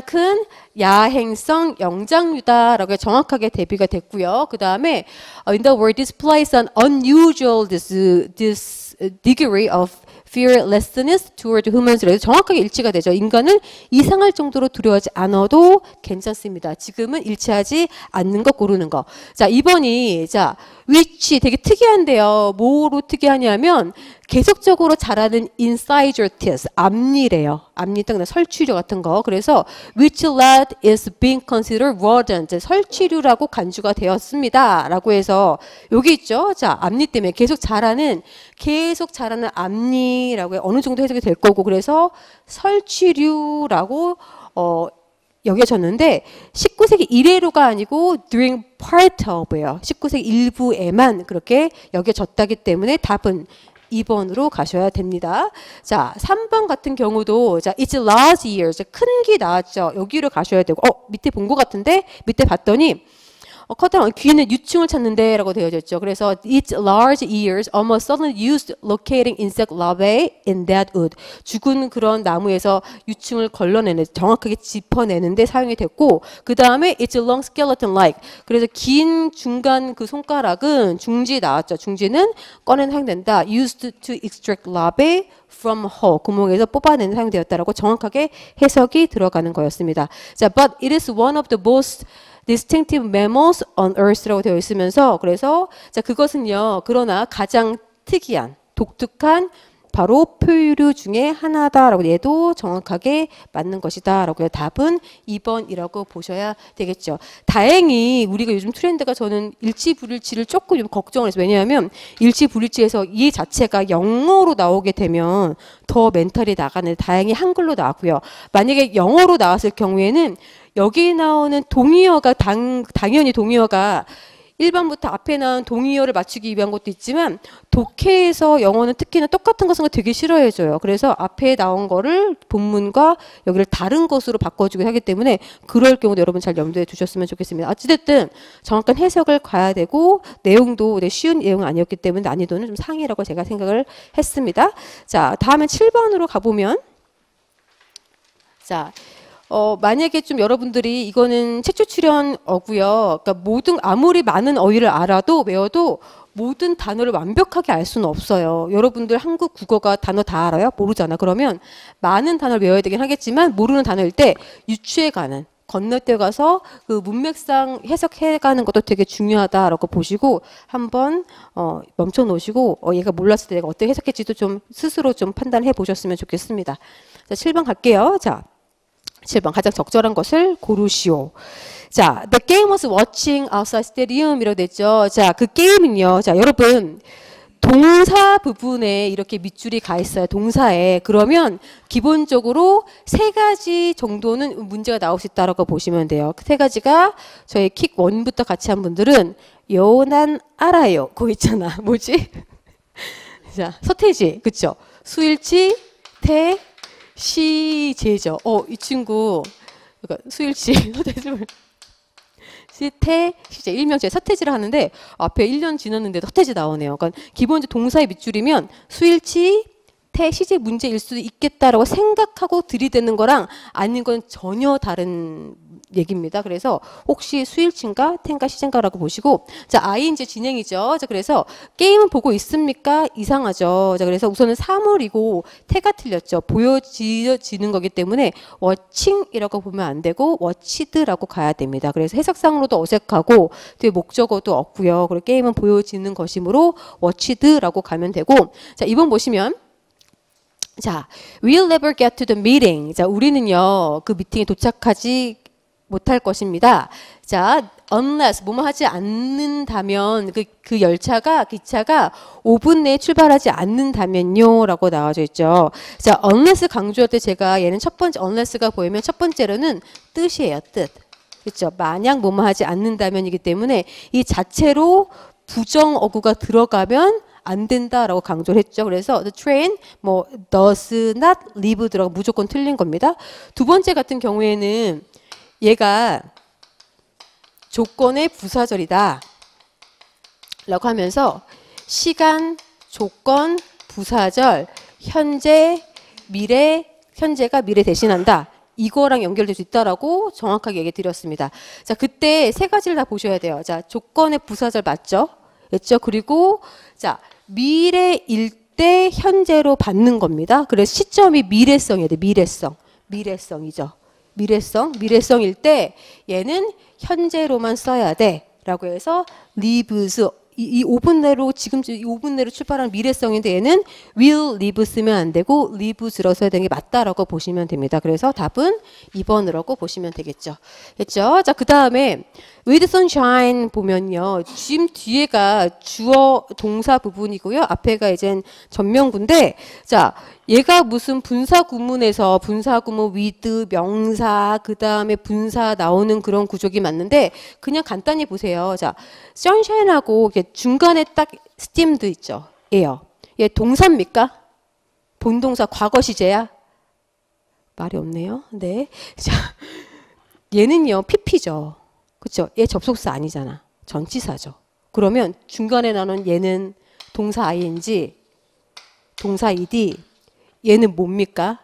큰 야행성 영장류다라고 정확하게 대비가 됐고요. 그 다음에 in the world displays an unusual this degree of fearlessness toward humans. 그래서 정확하게 일치가 되죠. 인간을 이상할 정도로 두려워하지 않아도 괜찮습니다. 지금은 일치하지 않는 거 고르는 거. 자, 2번이 자 which 되게 특이한데요. 뭐로 특이하냐면 계속적으로 자라는 incisor teeth, 앞니래요. 앞니 딱 설치류 같은 거. 그래서 which lad is being considered rodent, 설치류라고 간주가 되었습니다. 라고 해서 여기 있죠. 자, 앞니 때문에 계속 자라는 앞니라고 어느 정도 해석이 될 거고 그래서 설치류라고 여겨졌는데 19세기 이래로가 아니고 during part of예요. 19세기 일부에만 그렇게 여겨졌다기 때문에 답은 2번으로 가셔야 됩니다. 자, 3번 같은 경우도 자, it's large ears. 큰 귀 나왔죠. 여기로 가셔야 되고 밑에 본 것 같은데 밑에 봤더니 커다란 귀는 유충을 찾는데 라고 되어져 있죠. 그래서 its large ears almost certainly used locating insect larvae in that wood. 죽은 그런 나무에서 유충을 걸러내는 정확하게 짚어내는데 사용이 됐고 그 다음에 its long skeleton like. 그래서 긴 중간 그 손가락은 중지 나왔죠. 중지는 꺼내는 사용된다. used to extract larvae from hole. 구멍에서 뽑아내는 사용되었다라고 정확하게 해석이 들어가는 거였습니다. 자, but it is one of the most distinctive mammals on earth라고 되어 있으면서 그래서 자 그것은요 그러나 가장 특이한 독특한 바로 포유류 중에 하나다라고 얘도 정확하게 맞는 것이다라고요. 답은 2번이라고 보셔야 되겠죠. 다행히 우리가 요즘 트렌드가 저는 일치불일치를 조금 좀 걱정을 해서 왜냐하면 일치불일치에서 이 자체가 영어로 나오게 되면 더 멘탈이 나가는데 다행히 한글로 나왔고요. 만약에 영어로 나왔을 경우에는 여기 나오는 동의어가 당연히 동의어가 1번부터 앞에 나온 동의어를 맞추기 위한 것도 있지만 독해에서 영어는 특히나 똑같은 것은 되게 싫어해줘요. 그래서 앞에 나온 거를 본문과 여기를 다른 것으로 바꿔주고 하기 때문에 그럴 경우도 여러분 잘 염두에 두셨으면 좋겠습니다. 어찌됐든 정확한 해석을 가야 되고 내용도 쉬운 내용은 아니었기 때문에 난이도는 좀 상이라고 제가 생각을 했습니다. 자, 다음은 7번으로 가보면 자 만약에 좀 여러분들이 이거는 책조 출연어고요. 그러니까 아무리 많은 어휘를 알아도 외워도 모든 단어를 완벽하게 알 수는 없어요. 여러분들 한국 국어가 단어 다 알아요? 모르잖아. 그러면 많은 단어를 외워야 되긴 하겠지만 모르는 단어일 때 유추해가는 건너뛰어 가서 그 문맥상 해석해가는 것도 되게 중요하다라고 보시고 한번 멈춰 놓으시고 얘가 몰랐을 때 내가 어떻게 해석했지도 좀 스스로 좀 판단해 보셨으면 좋겠습니다. 자, 7번 갈게요. 자. 7번 가장 적절한 것을 고르시오. 자, the game was watching outside stadium 이라고 됐죠. 자, 그 게임은요. 자, 여러분 동사 부분에 이렇게 밑줄이 가 있어요. 동사에. 그러면 기본적으로 3가지 정도는 문제가 나올 수 있다고 보시면 돼요. 3가지가 저희 킥 1부터 같이 한 분들은 난 알아요. 그거 있잖아. 뭐지? 자, 서태지. 그쵸? 수일치, 시제죠. 이 친구 그러니까 수일치 시제 일명제 서태지를 하는데 앞에 1년 지났는데도 서태지 나오네요. 그러니까 기본적으로 동사의 밑줄이면 수일치 시제 문제일 수도 있겠다라고 생각하고 들이대는 거랑 아닌 건 전혀 다른 얘기입니다. 그래서 혹시 수일치인가 텐가 시제인가라고 보시고 자 ING 진행이죠. 자 그래서 게임은 보고 있습니까? 이상하죠. 자 그래서 우선은 사물이고 태가 틀렸죠. 보여지는 거기 때문에 워칭이라고 보면 안 되고 워치드라고 가야 됩니다. 그래서 해석상으로도 어색하고 뒤에 목적어도 없고요. 그리고 게임은 보여지는 것이므로 워치드라고 가면 되고 자 2번 보시면 자, we'll never get to the meeting. 자, 우리는요, 그 미팅에 도착하지 못할 것입니다. 자, unless, 뭐뭐 하지 않는다면, 그 열차가, 기차가 5분 내에 출발하지 않는다면요, 라고 나와져 있죠. 자, unless 강조할 때 제가 얘는 첫 번째, unless가 보이면 첫 번째로는 뜻이에요, 뜻. 그렇죠? 만약 뭐뭐 하지 않는다면이기 때문에 이 자체로 부정 어구가 들어가면 안 된다라고 강조를 했죠. 그래서 the train 뭐 does not leave 들어가 무조건 틀린 겁니다. 두 번째 같은 경우에는 얘가 조건의 부사절이다 라고 하면서 시간, 조건, 부사절, 현재, 미래, 현재가 미래 대신한다. 이거랑 연결될 수 있다라고 정확하게 얘기 드렸습니다. 자, 그때 세 가지를 다 보셔야 돼요. 자, 조건의 부사절 맞죠? 그렇죠? 그리고 자, 미래일 때 현재로 받는 겁니다. 그래서 시점이 미래성이어야 돼. 미래성이죠. 미래성일 때 얘는 현재로만 써야 돼. 라고 해서 lives 이 5분 내로 지금 이 5분 내로 출발하는 미래성인데 얘는 will live 쓰면 안 되고 lives로 써야 되는 게 맞다라고 보시면 됩니다. 그래서 답은 2번이라고 보시면 되겠죠. 됐죠? 자, 그다음에 with sunshine 보면요. 지금 뒤에가 주어 동사 부분이고요. 앞에가 이젠 전명구인데 자, 얘가 무슨 분사 구문에서 분사 구문 with 명사 그다음에 분사 나오는 그런 구조기 맞는데 그냥 간단히 보세요. 자, sunshine하고 중간에 딱 steam도 있죠. 얘요. 얘 동사입니까? 본동사 과거 시제야? 말이 없네요. 네. 자, 얘는요. PP죠. 그렇죠? 얘 접속사 아니잖아. 전치사죠. 그러면 중간에 나눈 얘는 동사 ing, 동사 ed, 얘는 뭡니까?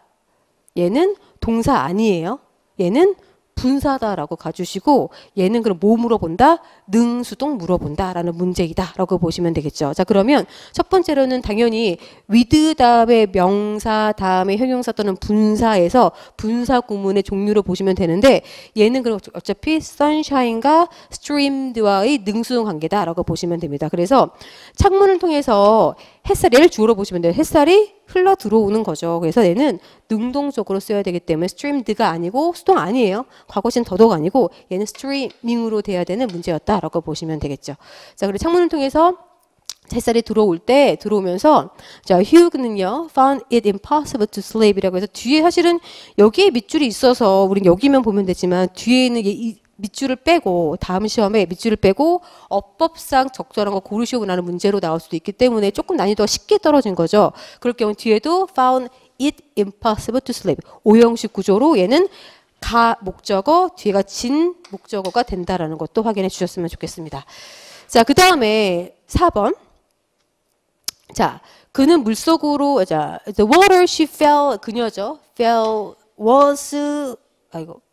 얘는 동사 아니에요. 얘는 분사다라고 가주시고 얘는 그럼 뭐 물어본다? 능수동 물어본다라는 문제이다라고 보시면 되겠죠. 자, 그러면 첫 번째로는 당연히 with 다음에 명사 다음에 형용사 또는 분사에서 분사 구문의 종류로 보시면 되는데 얘는 그럼 어차피 sunshine과 streamed와의 능수동 관계다라고 보시면 됩니다. 그래서 창문을 통해서 햇살이 얘를 주어로 보시면 돼요. 햇살이 흘러 들어오는 거죠. 그래서 얘는 능동적으로 써야 되기 때문에 streamed가 아니고 수동 아니에요. 과거신 더더욱 아니고 얘는 streaming으로 돼야 되는 문제였다라고 보시면 되겠죠. 자, 그리고 창문을 통해서 햇살이 들어오면서 자, Hugh는요 found it impossible to sleep이라고 해서 뒤에 사실은 여기에 밑줄이 있어서 우린 여기만 보면 되지만 뒤에 있는 이 밑줄을 빼고 다음 시험에 밑줄을 빼고 어법상 적절한 거 고르시고 나는 문제로 나올 수도 있기 때문에 조금 난이도가 쉽게 떨어진 거죠. 그럴 경우 뒤에도 found it impossible to sleep. 오형식 구조로 얘는 가 목적어 뒤에가 진 목적어가 된다라는 것도 확인해 주셨으면 좋겠습니다. 자, 그 다음에 4번. 자, 그는 물속으로 자, the water she fell 그녀죠. fell was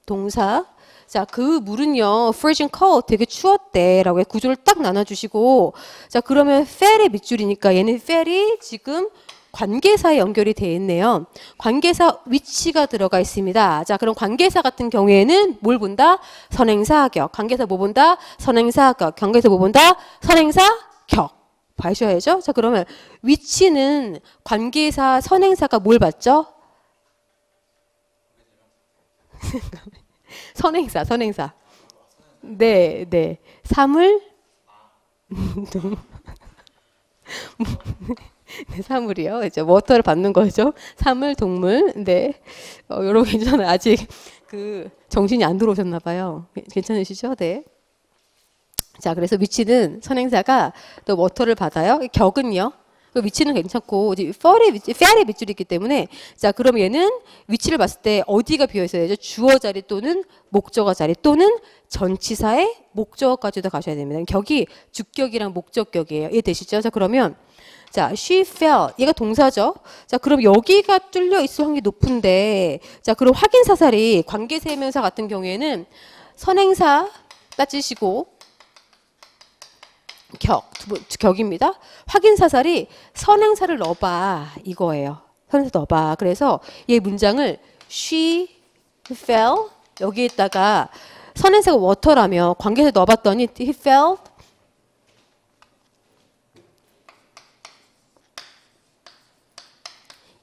동사. 자, 그 물은요, freezing cold, 되게 추웠대. 라고 구조를 딱 나눠주시고, 자, 그러면 fell의 밑줄이니까 얘는 fell이 지금 관계사에 연결이 되어 있네요. 관계사 위치가 들어가 있습니다. 자, 그럼 관계사 같은 경우에는 뭘 본다? 선행사격. 관계사 뭐 본다? 선행사격. 관계사 뭐 본다? 선행사격. 봐주셔야죠. 자, 그러면 위치는 관계사, 선행사가 뭘 받죠? 선행사. 네. 사물? 네, 사물이요. 이제 워터를 받는 거죠. 사물, 동물. 네. 여러분 괜찮아요. 아직 그 정신이 안 들어오셨나 봐요. 괜찮으시죠? 네. 자, 그래서 위치는 선행사가 또 워터를 받아요. 격은요. 그 위치는 괜찮고 이제 fell의 밑줄이 있기 때문에 자, 그럼 얘는 위치를 봤을 때 어디가 비어 있어야 되죠? 주어 자리 또는 목적어 자리 또는 전치사의 목적어까지도 가셔야 됩니다. 격이 주격이랑 목적격이에요. 이해되시죠? 자, 그러면 자, she fell. 얘가 동사죠. 자, 그럼 여기가 뚫려 있을 확률이 높은데 자, 그럼 확인 사살이 관계세명사 같은 경우에는 선행사 따지시고 격입니다. 확인 사살이 선행사를 넣어봐 이거예요. 선행사 넣어봐. 그래서 이 문장을 she fell 여기에다가 선행사가 water라며 관계사 넣어봤더니 he fell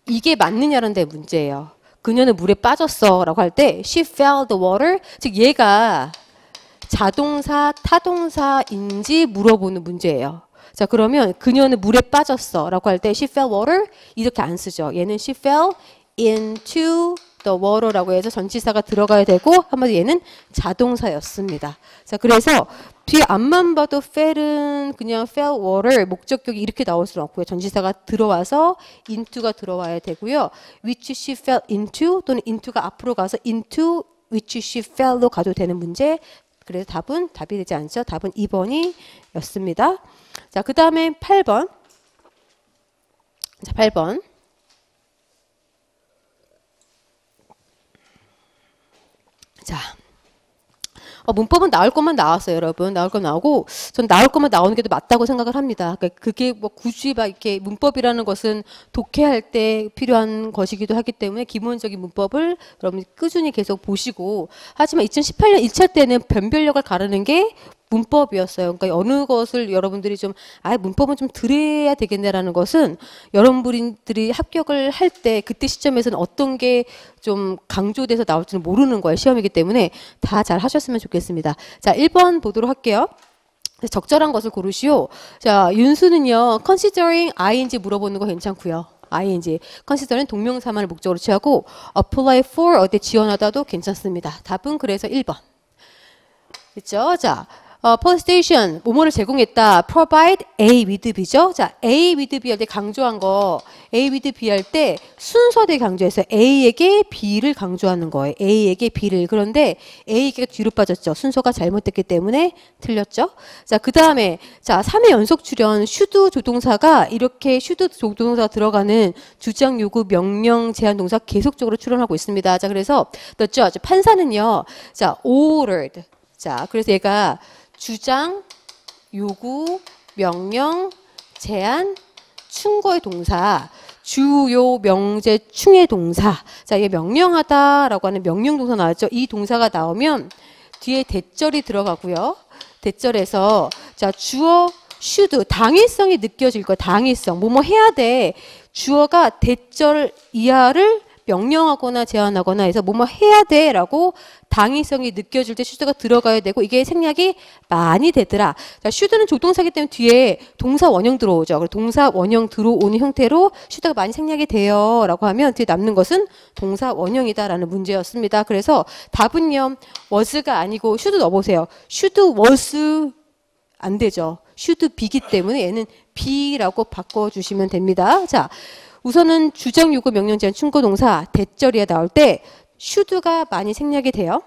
이게 맞느냐는 데 문제예요. 그녀는 물에 빠졌어 라고 할 때 she fell the water, 즉 얘가 자동사, 타동사인지 물어보는 문제예요. 자, 그러면 그녀는 물에 빠졌어 라고 할 때 she fell water 이렇게 안 쓰죠. 얘는 she fell into the water라고 해서 전치사가 들어가야 되고 한마디로 얘는 자동사였습니다. 자, 그래서 뒤에 앞만 봐도 fell은 그냥 fell water 목적격이 이렇게 나올 수는 없고요. 전치사가 들어와서 into가 들어와야 되고요. which she fell into 또는 into가 앞으로 가서 into which she fell로 가도 되는 문제. 그래서 답이 되지 않죠. 답은 2번이 였습니다. 자, 그 다음에 8번. 자, 8번. 자, 문법은 나올 것만 나왔어요, 여러분. 나올 것 나오고, 전 나올 것만 나오는 게 더 맞다고 생각을 합니다. 그러니까 그게 뭐 굳이 막 이렇게 문법이라는 것은 독해할 때 필요한 것이기도 하기 때문에 기본적인 문법을 여러분 꾸준히 계속 보시고, 하지만 2018년 1차 때는 변별력을 가르는 게 문법이었어요. 그러니까 어느 것을 여러분들이 좀, 문법은 좀 들어야 되겠네라는 것은 여러분들이 합격을 할 때 그때 시점에서는 어떤 게 좀 강조돼서 나올지는 모르는 거예요. 시험이기 때문에 다 잘 하셨으면 좋겠습니다. 자, 1번 보도록 할게요. 적절한 것을 고르시오. 자, 윤수는요, considering ing 물어보는 거 괜찮고요. ing. consider는 동명사만을 목적으로 취하고 apply for 어디 지원하다도 괜찮습니다. 답은 그래서 1번. 그렇죠? 자, persuasion 뭐뭐를 제공했다. provide A with B죠. 자, A with B 할 때 강조한 거 A with B 할 때 순서 되게 강조했어요. A에게 B를 강조하는 거예요. A에게 B를. 그런데 A에게 뒤로 빠졌죠. 순서가 잘못됐기 때문에 틀렸죠. 자, 그 다음에 자, 3회 연속 출연 should 조동사가 이렇게 should 조동사가 들어가는 주장 요구 명령 제한 동사 계속적으로 출연하고 있습니다. 자, 그래서 the judge 판사는요. 자, ordered. 자, 그래서 얘가 주장, 요구, 명령, 제한, 충고의 동사, 주요, 명제, 충의 동사. 자, 이게 명령하다라고 하는 명령 동사 나왔죠. 이 동사가 나오면 뒤에 대절이 들어가고요. 대절에서 자, 주어, should, 당위성이 느껴질 거예요. 당위성. 뭐뭐 해야 돼. 주어가 대절 이하를 명령하거나 제한하거나 해서 뭐뭐 해야 돼 라고 당위성이 느껴질 때 should가 들어가야 되고 이게 생략이 많이 되더라. 자, should는 조동사기 때문에 뒤에 동사 원형 들어오죠. 그리고 동사 원형 들어오는 형태로 should가 많이 생략이 돼요 라고 하면 뒤에 남는 것은 동사 원형이다 라는 문제였습니다. 그래서 답은요, was가 아니고 should 넣어보세요. should was 안 되죠. should be기 때문에 얘는 be라고 바꿔주시면 됩니다. 자, 우선은 주장, 요구, 명령, 제한, 충고 동사 대절이에 나올 때 should가 많이 생략이 돼요.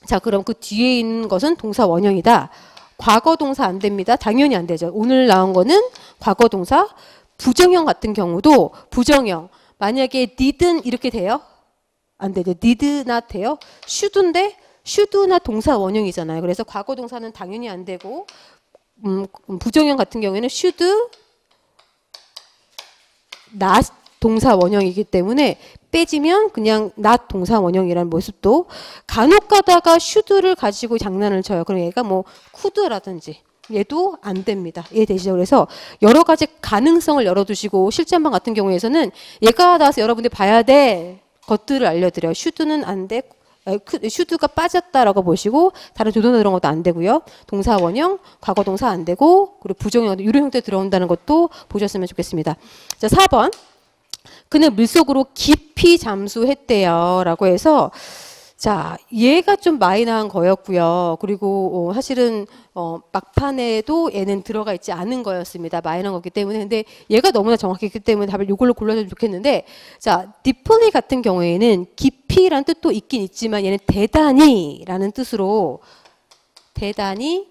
자, 그럼 그 뒤에 있는 것은 동사 원형이다. 과거 동사 안 됩니다. 당연히 안 되죠. 오늘 나온 거는 과거 동사. 부정형 같은 경우도 부정형. 만약에 didn't 이렇게 돼요? 안 되죠. did not 돼요? should인데 should not 동사 원형이잖아요. 그래서 과거 동사는 당연히 안 되고 부정형 같은 경우에는 should not 동사 원형이기 때문에 빼지면 그냥 not 동사 원형이라는 모습도 간혹 가다가 should를 가지고 장난을 쳐요. 그럼 얘가 뭐 could라든지 얘도 안 됩니다. 이해되시죠? 그래서 여러 가지 가능성을 열어두시고 실전반 같은 경우에서는 얘가 나와서 여러분들이 봐야 될 것들을 알려드려요. should는 안 돼. should가 빠졌다라고 보시고 다른 조동사 이런 것도 안 되고요. 동사 원형, 과거 동사 안 되고 그리고 부정형, 유료 형태 들어온다는 것도 보셨으면 좋겠습니다. 자, 4번. 그는 물속으로 깊이 잠수했대요 라고 해서 자, 얘가 좀 마이너한 거였고요. 그리고 사실은 막판에도 얘는 들어가 있지 않은 거였습니다. 마이너한 거기 때문에. 근데 얘가 너무나 정확했기 때문에 답을 이걸로 골라주면 좋겠는데 자, deeply 같은 경우에는 깊이라는 뜻도 있긴 있지만 얘는 대단히라는 뜻으로 대단히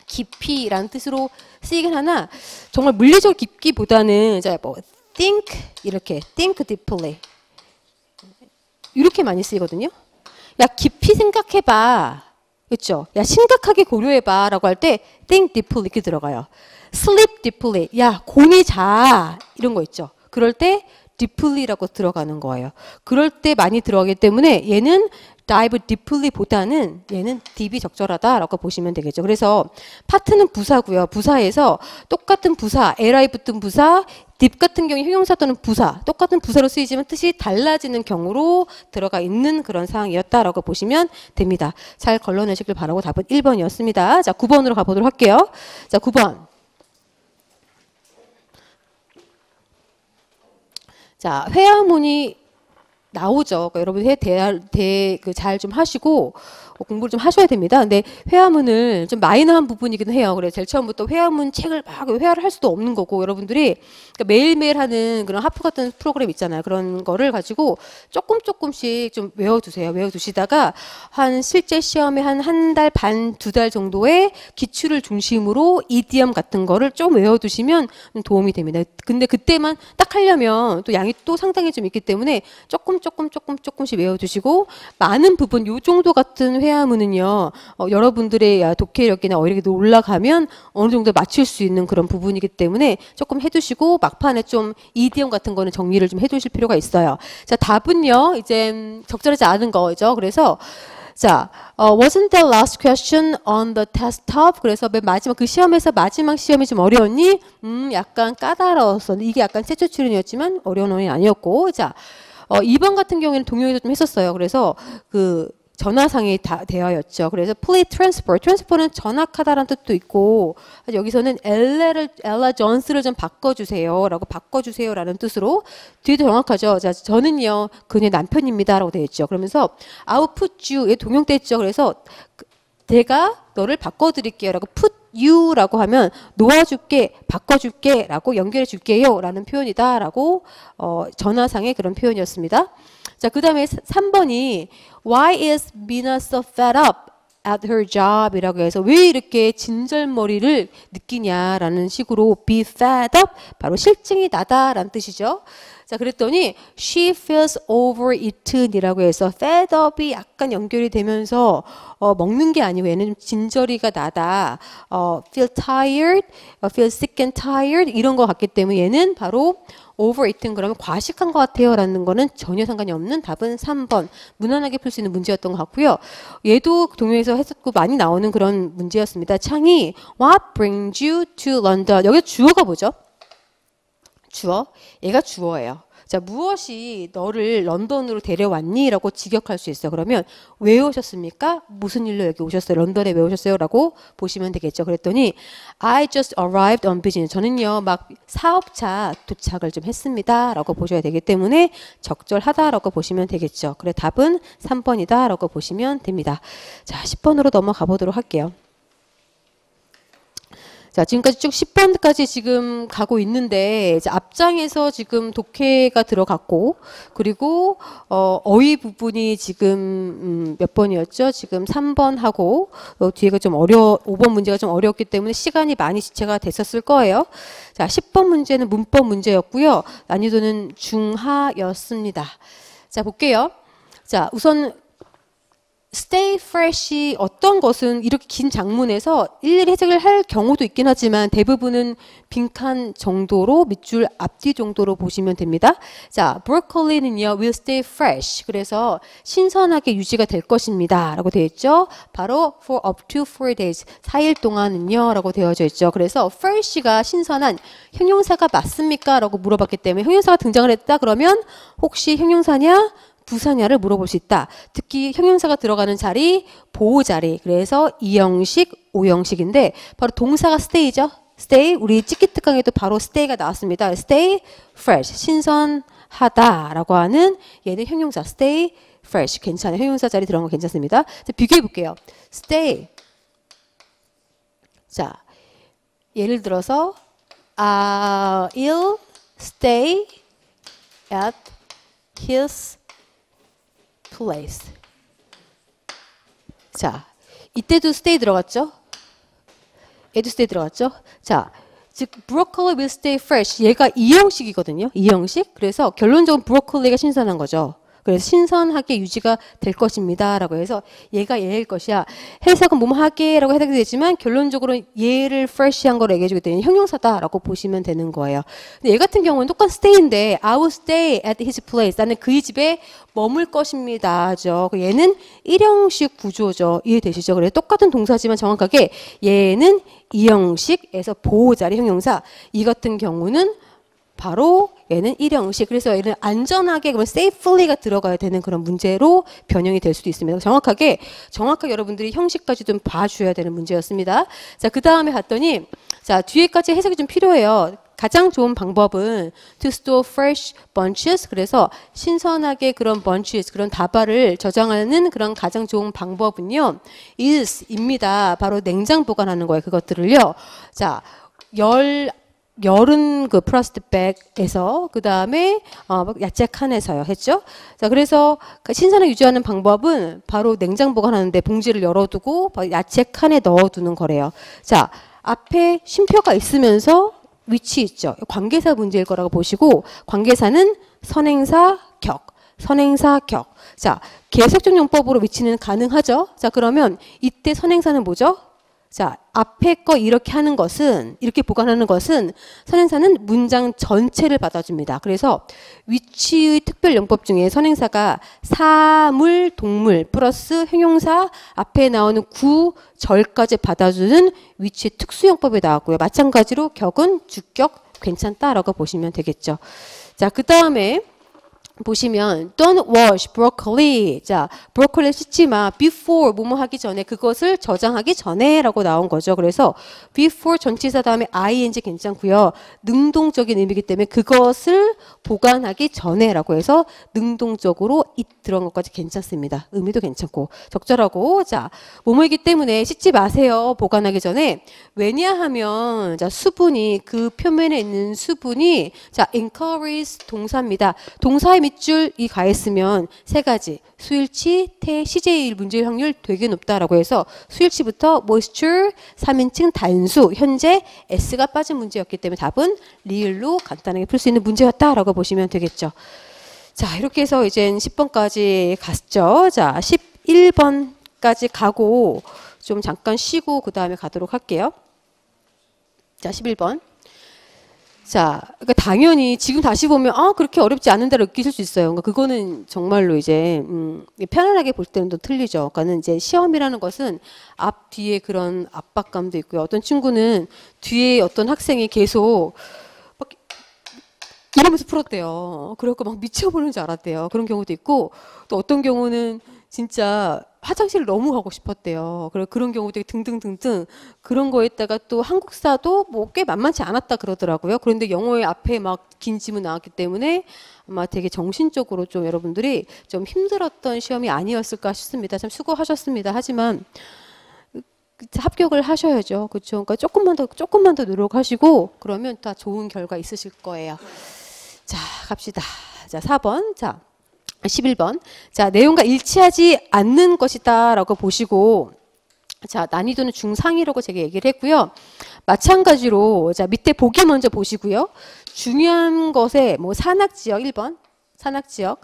깊이라는 뜻으로 쓰이긴 하나 정말 물리적 깊기보다는 자, 뭐 think 이렇게 think deeply 이렇게 많이 쓰이거든요. 야, 깊이 생각해봐. 그렇죠? 야, 심각하게 고려해봐. 라고 할 때 think deeply 이렇게 들어가요. sleep deeply. 야, 곤히 자. 이런 거 있죠. 그럴 때 deeply라고 들어가는 거예요. 그럴 때 많이 들어가기 때문에 얘는 dive deeply 보다는 얘는 deep이 적절하다라고 보시면 되겠죠. 그래서 파트는 부사고요. 부사에서 똑같은 부사, li 붙은 부사, deep 같은 경우에 형용사 또는 부사, 똑같은 부사로 쓰이지만 뜻이 달라지는 경우로 들어가 있는 그런 상황이었다라고 보시면 됩니다. 잘 걸러내시길 바라고 답은 1번이었습니다. 자, 9번으로 가보도록 할게요. 자, 9번. 자, 회화문이 나오죠. 그러니까 여러분 잘 좀 하시고 공부를 좀 하셔야 됩니다. 근데 회화문을 좀 마이너한 부분이기도 해요. 그래서 제일 처음부터 회화문 책을 막 회화를 할 수도 없는 거고 여러분들이 그러니까 매일매일 하는 그런 하프 같은 프로그램 있잖아요. 그런 거를 가지고 조금씩 좀 외워두세요. 외워두시다가 한 실제 시험에 한 달 반, 2달 정도의 기출을 중심으로 이디엄 같은 거를 좀 외워두시면 도움이 됩니다. 근데 그때만 딱 하려면 또 양이 또 상당히 좀 있기 때문에 조금씩 외워두시고 많은 부분 요 정도 같은 회화문은요. 여러분들의 독해력이나 어휘력이 올라가면 어느 정도 맞출 수 있는 그런 부분이기 때문에 조금 해두시고 막판에 좀 이디엄 같은 거는 정리를 좀 해두실 필요가 있어요. 자, 답은요. 이제 적절하지 않은 거죠. 그래서 자, wasn't the last question on the test top? 그래서 맨 마지막 그 시험에서 마지막 시험이 좀 어려웠니? 약간 까다로웠어. 이게 약간 최초 출연이었지만 어려운 원이 아니었고, 자, 2번 같은 경우에는 동영에서 좀 했었어요. 그래서 그 전화상의 대화였죠. 그래서 play transfer. transfer는 전학하다라는 뜻도 있고 여기서는 엘라 존스를 좀 바꿔주세요. 라고 바꿔주세요라는 뜻으로 뒤도 정확하죠. 자, 저는요 그녀의 남편입니다. 라고 되어 있죠. 그러면서 I'll put you. 얘 동용대 있죠. 그래서 내가 너를 바꿔드릴게요. 라고 put you 라고 하면 놓아줄게, 바꿔줄게 라고 연결해줄게요. 라는 표현이다. 라고 전화상의 그런 표현이었습니다. 자, 그 다음에 3번이 Why is Mina so fed up at her job? 이라고 해서 왜 이렇게 진절머리를 느끼냐라는 식으로 be fed up, 바로 실증이 나다라는 뜻이죠. 자, 그랬더니 she feels overeaten 이라고 해서 fed up이 약간 연결이 되면서 먹는 게 아니고 얘는 좀 진저리가 나다. feel tired, feel sick and tired 이런 것 같기 때문에 얘는 바로 overeaten 그러면 과식한 것 같아요 라는 거는 전혀 상관이 없는 답은 3번. 무난하게 풀 수 있는 문제였던 것 같고요. 얘도 동요에서 했었고 많이 나오는 그런 문제였습니다. 창이 What brings you to London? 여기 주어가 뭐죠? 주어? 얘가 주어예요. 자, 무엇이 너를 런던으로 데려왔니? 라고 직역할 수 있어요. 그러면 왜 오셨습니까? 무슨 일로 여기 오셨어요? 런던에 왜 오셨어요? 라고 보시면 되겠죠. 그랬더니 I just arrived on business. 저는요 막 사업차 도착을 좀 했습니다. 라고 보셔야 되기 때문에 적절하다라고 보시면 되겠죠. 그래 답은 3번이다 라고 보시면 됩니다. 자, 10번으로 넘어가 보도록 할게요. 자, 지금까지 쭉 10번까지 지금 가고 있는데 이제 앞장에서 지금 독해가 들어갔고 그리고 어휘 부분이 지금 몇 번이었죠? 지금 3번 하고 뒤에가 좀 5번 문제가 좀 어려웠기 때문에 시간이 많이 지체가 됐었을 거예요. 자, 10번 문제는 문법 문제였고요. 난이도는 중하였습니다. 자, 볼게요. 자, 우선 stay fresh이 어떤 것은 이렇게 긴 장문에서 일일이 해석을 할 경우도 있긴 하지만 대부분은 빈칸 정도로 밑줄 앞뒤 정도로 보시면 됩니다. 자, broccoli는요 will stay fresh. 그래서 신선하게 유지가 될 것입니다. 라고 되어 있죠. 바로 for up to 4 days. 4일 동안은요. 라고 되어져 있죠. 그래서 fresh가 신선한 형용사가 맞습니까? 라고 물어봤기 때문에 형용사가 등장을 했다. 그러면 혹시 형용사냐? 부사냐를 물어볼 수 있다. 특히 형용사가 들어가는 자리, 보호 자리. 그래서 2형식, 5형식인데 바로 동사가 stay죠. stay. 우리 찍기특강에도 바로 stay가 나왔습니다. stay fresh. 신선하다라고 하는 얘는 형용사 stay fresh. 괜찮아요. 형용사 자리 들어간 거 괜찮습니다. 자, 비교해 볼게요. stay. 자, 예를 들어서 I'll stay at his place. 자, 이때도 stay 들어갔죠? 얘도 stay 들어갔죠? 자, 즉 broccoli will stay fresh. 얘가 2형식이거든요. 2형식. 그래서 결론적으로 브로콜리가 신선한 거죠. 그래서 신선하게 유지가 될 것입니다. 라고 해서 얘가 얘일 것이야. 해석은 뭐하게 라고 해석이 되지만 결론적으로 얘를 fresh한 걸 얘기해주기 때문에 형용사다라고 보시면 되는 거예요. 근데 얘 같은 경우는 똑같은 stay인데 I will stay at his place. 나는 그의 집에 머물 것입니다. 죠. 얘는 일형식 구조죠. 이해되시죠? 그래서 똑같은 동사지만 정확하게 얘는 이형식에서 보호자리 형용사. 이 같은 경우는 바로 얘는 일형식. 그래서 얘는 안전하게 그러면 safely가 들어가야 되는 그런 문제로 변형이 될 수도 있습니다. 정확하게 여러분들이 형식까지 좀 봐줘야 되는 문제였습니다. 자, 그 다음에 봤더니 자, 뒤에까지 해석이 좀 필요해요. 가장 좋은 방법은 to store fresh bunches. 그래서 신선하게 그런 bunches, 그런 다발을 저장하는 그런 가장 좋은 방법은요. is입니다. 바로 냉장 보관하는 거예요. 그것들을요. 자, 열은 그 플라스틱 백에서 그 다음에 야채 칸에서요 했죠. 자, 그래서 신선을 유지하는 방법은 바로 냉장 보관하는데 봉지를 열어두고 야채 칸에 넣어두는 거래요. 자, 앞에 쉼표가 있으면서 위치 있죠. 관계사 문제일 거라고 보시고 관계사는 선행사 격. 자, 계속적 용법으로 위치는 가능하죠. 자, 그러면 이때 선행사는 뭐죠? 자, 앞에 거 이렇게 하는 것은, 이렇게 보관하는 것은 선행사는 문장 전체를 받아줍니다. 그래서 위치의 특별 용법 중에 선행사가 사물, 동물 플러스 형용사 앞에 나오는 구절까지 받아주는 위치 특수 용법이 나왔고요. 마찬가지로 격은 주격 괜찮다라고 보시면 되겠죠. 자, 그 다음에 보시면 don't wash broccoli. 자, 브로콜리 씻지 마. before 뭐뭐 하기 전에 그것을 저장하기 전에라고 나온 거죠. 그래서 before 전치사 다음에 ing 괜찮고요. 능동적인 의미이기 때문에 그것을 보관하기 전에라고 해서 능동적으로 it 들어간 것까지 괜찮습니다. 의미도 괜찮고 적절하고 자, 뭐뭐이기 때문에 씻지 마세요. 보관하기 전에 왜냐하면 자, 수분이 그 표면에 있는 수분이 자, encourage 동사입니다. 동사의 밑줄이 가했으면 세 가지 수일치, 태, 시제일 문제의 확률 되게 높다라고 해서 수일치부터 moisture, 3인칭 단수, 현재 s가 빠진 문제였기 때문에 답은 리을로 간단하게 풀 수 있는 문제였다라고 보시면 되겠죠. 자, 이렇게 해서 이제 10번까지 갔죠. 자, 11번까지 가고 좀 잠깐 쉬고 그 다음에 가도록 할게요. 자, 11번. 자, 그러니까 당연히 지금 다시 보면 그렇게 어렵지 않은다고 느끼실 수 있어요. 그러니까 그거는 정말로 이제 편안하게 볼 때는 또 틀리죠. 그러니까는 이제 시험이라는 것은 앞 뒤에 그런 압박감도 있고요. 어떤 친구는 뒤에 어떤 학생이 계속 막 이러면서 풀었대요. 그래갖고 막 미쳐보는 줄 알았대요. 그런 경우도 있고 또 어떤 경우는 진짜 화장실 너무 가고 싶었대요. 그런 경우도 등등등등 그런 거에다가 또 한국사도 뭐 꽤 만만치 않았다 그러더라고요. 그런데 영어의 앞에 막 긴 지문 나왔기 때문에 아마 되게 정신적으로 좀 여러분들이 좀 힘들었던 시험이 아니었을까 싶습니다. 참 수고하셨습니다. 하지만 합격을 하셔야죠. 그렇죠? 그러니까 조금만 더 노력하시고 그러면 다 좋은 결과 있으실 거예요. 자, 갑시다. 자, 4번. 자, 11번. 자, 내용과 일치하지 않는 것이다 라고 보시고 자, 난이도는 중상이라고 제가 얘기를 했고요. 마찬가지로 자, 밑에 보기 먼저 보시고요. 중요한 것에 뭐 산악지역 1번 산악지역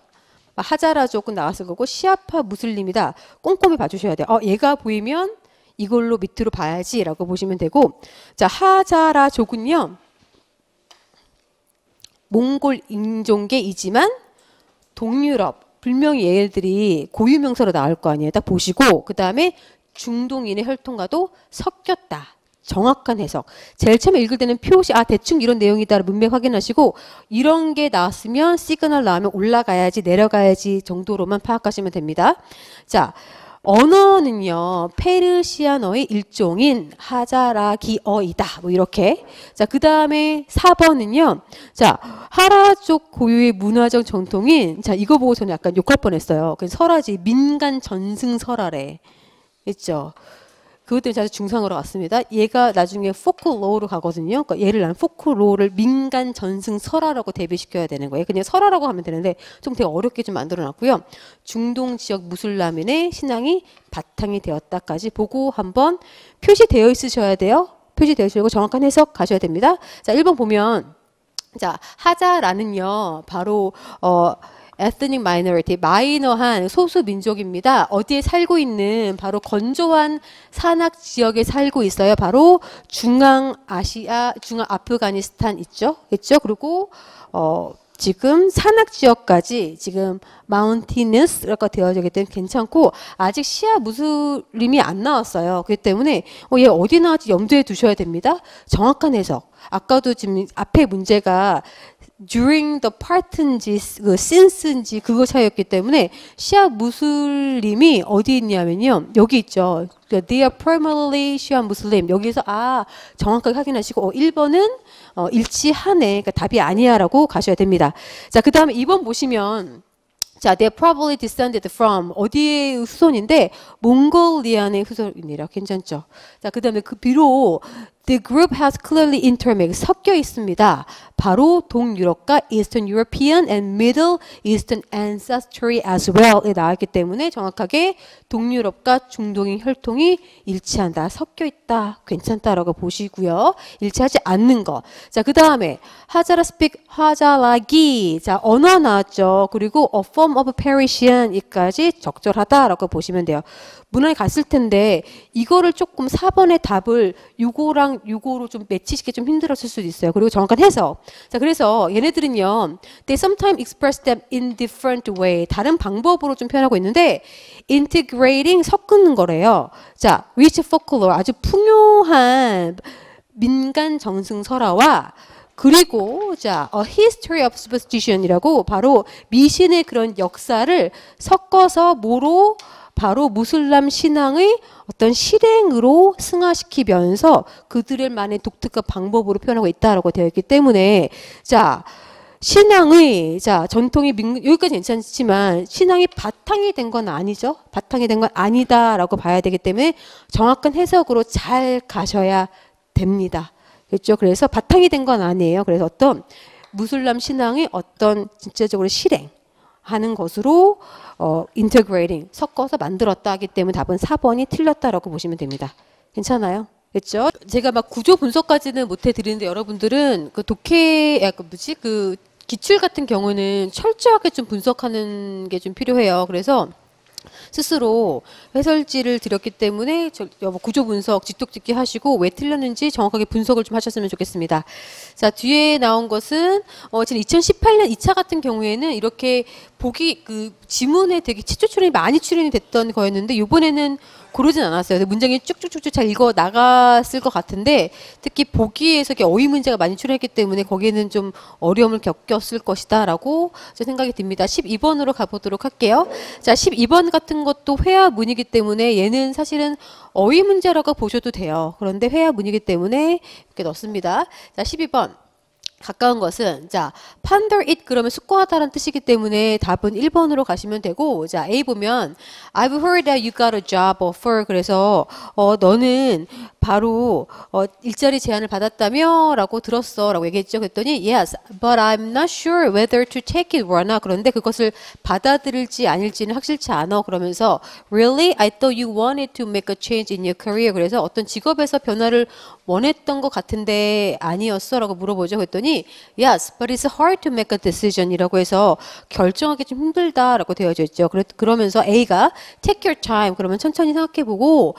하자라 조금 나왔을 거고 시아파 무슬림이다. 꼼꼼히 봐주셔야 돼요. 얘가 보이면 이걸로 밑으로 봐야지 라고 보시면 되고 자, 하자라족은요 몽골 인종계이지만 동유럽 분명히 얘들이 고유명사로 나올 거 아니에요. 딱 보시고 그 다음에 중동인의 혈통과도 섞였다. 정확한 해석. 제일 처음에 읽을 때는 표시 대충 이런 내용이다 문맥 확인하시고 이런 게 나왔으면 시그널 나오면 올라가야지 내려가야지 정도로만 파악하시면 됩니다. 자, 언어는요 페르시아어의 일종인 하자라기어이다. 뭐 이렇게. 자, 그 다음에 4번은요. 자, 하라족 고유의 문화적 전통인 자, 이거 보고 저는 약간 욕할 뻔했어요. 그 설화지 민간 전승 설화래. 있죠. 그것 때문에 자주 중상으로 갔습니다. 얘가 나중에 포클로어로 가거든요. 그러니까 얘를 난 포클로어를 민간 전승 설화라고 대비시켜야 되는 거예요. 그냥 설화라고 하면 되는데 좀 되게 어렵게 좀 만들어 놨고요. 중동 지역 무슬람인의 신앙이 바탕이 되었다까지 보고 한번 표시되어 있으셔야 돼요. 표시되어 있으시고 정확한 해석 가셔야 됩니다. 자, 1번 보면 자, 하자라는요. 바로 ethnic minority, 마이너한 소수 민족입니다. 어디에 살고 있는 바로 건조한 산악 지역에 살고 있어요. 바로 중앙아시아, 중앙아프가니스탄 있죠? 그렇죠? 그리고 지금 산악 지역까지 지금 마운티너스라고 되어져 있기 때문에 괜찮고 아직 시아 무슬림이 안 나왔어요. 그렇기 때문에 얘 어디 나왔지 염두에 두셔야 됩니다. 정확한 해석. 아까도 지금 앞에 문제가 during the part인지 그 since인지 그거 차이였기 때문에 시아 무슬림이 어디 있냐면요. 여기 있죠. They are primarily Shia Muslim. 여기서 정확하게 확인하시고 1번은 일치하네. 그러니까 답이 아니야라고 가셔야 됩니다. 자, 그 다음에 2번 보시면 자, they are probably descended from 어디의 후손인데 몽골리안의 후손이라 괜찮죠. 자, 그 다음에 그 비록 the group has clearly intermixed 섞여 있습니다. 바로 동유럽과 Eastern European and Middle Eastern ancestry as well에 나왔기 때문에 정확하게 동유럽과 중동의 혈통이 일치한다. 섞여 있다. 괜찮다라고 보시고요. 일치하지 않는 거. 자, 그 다음에 하자라 speak 하자라기. 자, 언어 나왔죠. 그리고 a form of Persian 이까지 적절하다라고 보시면 돼요. 문항에 갔을 텐데 이거를 조금 4번의 답을 요거랑 요거로 좀 매치시기 좀 힘들었을 수도 있어요. 그리고 정확한 해석. 자, 그래서 얘네들은요. They sometimes express them in different way. 다른 방법으로 좀 표현하고 있는데 integrating 섞는 거래요. 자, rich folklore 아주 풍요한 민간 정승 설화와 그리고 자, a history of superstition이라고 바로 미신의 그런 역사를 섞어서 뭐로 바로 무슬람 신앙의 어떤 실행으로 승화시키면서 그들만의 독특한 방법으로 표현하고 있다라고 되어 있기 때문에 자, 신앙의 자, 전통이 여기까지 괜찮지만 신앙이 바탕이 된 건 아니죠. 바탕이 된 건 아니다라고 봐야 되기 때문에 정확한 해석으로 잘 가셔야 됩니다. 그렇죠? 그래서 바탕이 된 건 아니에요. 그래서 어떤 무슬람 신앙의 어떤 진짜적으로 실행하는 것으로 integrating 섞어서 만들었다 하기 때문에 답은 4번이 틀렸다라고 보시면 됩니다. 괜찮아요? 그렇죠? 제가 막 구조 분석까지는 못 해드리는데 여러분들은 그 독해 그 기출 같은 경우는 철저하게 좀 분석하는 게 좀 필요해요. 그래서 스스로 해설지를 드렸기 때문에 구조 분석 직독 듣기 하시고 왜 틀렸는지 정확하게 분석을 좀 하셨으면 좋겠습니다. 자, 뒤에 나온 것은 지금 2018년 2차 같은 경우에는 이렇게 보기 그 지문에 되게 치초 출연이 많이 출연이 됐던 거였는데 이번에는 고르진 않았어요. 문장이 쭉쭉쭉쭉 잘 읽어 나갔을 것 같은데 특히 보기에서 어휘 문제가 많이 출연했기 때문에 거기에는 좀 어려움을 겪었을 것이다라고 생각이 듭니다. 12번으로 가보도록 할게요. 자, 12번 같은 것도 회화문이기 때문에 얘는 사실은 어휘 문제라고 보셔도 돼요. 그런데 회화문이기 때문에 이렇게 넣습니다. 자, 12번. 가까운 것은 자 ponder it 그러면 숙고하다라는 뜻이기 때문에 답은 1번으로 가시면 되고 자 A 보면 I've heard that you got a job offer 그래서 너는 바로 일자리 제안을 받았다며 라고 들었어 라고 얘기했죠. 그랬더니 yes but I'm not sure whether to take it or not 그런데 그것을 받아들일지 아닐지는 확실치 않아 그러면서 really I thought you wanted to make a change in your career 그래서 어떤 직업에서 변화를 원했던 것 같은데 아니었어 라고 물어보죠. 그랬더니 yes, but it's hard to make a decision 이라고 해서 결정하기 좀 힘들다라고 되어져 있죠. 그러면서 A가 take your time 그러면 천천히 생각해보고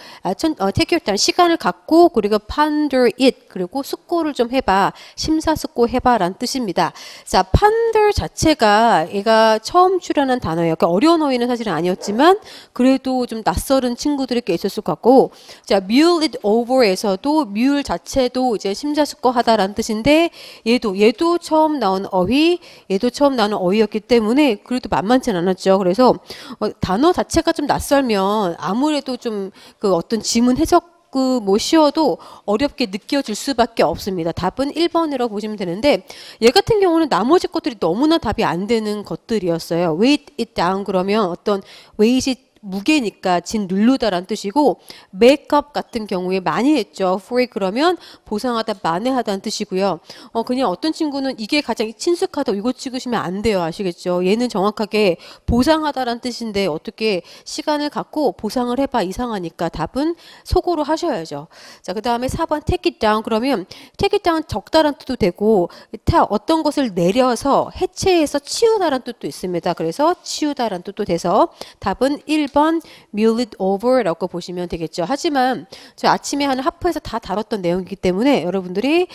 take your time 시간을 갖고 그리고 ponder it 그리고 숙고를 좀 해봐 심사숙고 해봐 라는 뜻입니다. 자, ponder 자체가 얘가 처음 출연한 단어예요. 그러니까 어려운 어휘는 사실은 아니었지만 그래도 좀 낯설은 친구들이 꽤 있었을 것 같고 자, mull it over에서도 mull 자체도 이제 심사숙고 하다라는 뜻인데 얘도 처음 나온 어휘, 얘도 처음 나온 어휘였기 때문에 그래도 만만치 않았죠. 그래서 단어 자체가 좀 낯설면 아무래도 좀 그 어떤 지문 해석 뭐 쉬어도 어렵게 느껴질 수밖에 없습니다. 답은 1번이라고 보시면 되는데 얘 같은 경우는 나머지 것들이 너무나 답이 안 되는 것들이었어요. weight it down 그러면 어떤 무게니까 짓누르다라는 뜻이고 make up 같은 경우에 많이 했죠. for 그러면 보상하다, 만회하다는 뜻이고요. 그냥 어떤 친구는 이게 가장 친숙하다 이거 찍으시면 안 돼요. 아시겠죠? 얘는 정확하게 보상하다라는 뜻인데 어떻게 시간을 갖고 보상을 해봐 이상하니까 답은 속어로 하셔야죠. 자, 그 다음에 4번 take it down 그러면 take it down 적다라는 뜻도 되고 어떤 것을 내려서 해체해서 치우다라는 뜻도 있습니다. 그래서 치우다라는 뜻도 돼서 답은 1번 mull it over라고 보시면 되겠죠. 하지만 저 아침에 하는 하프에서 다 다뤘던 내용이기 때문에 여러분들이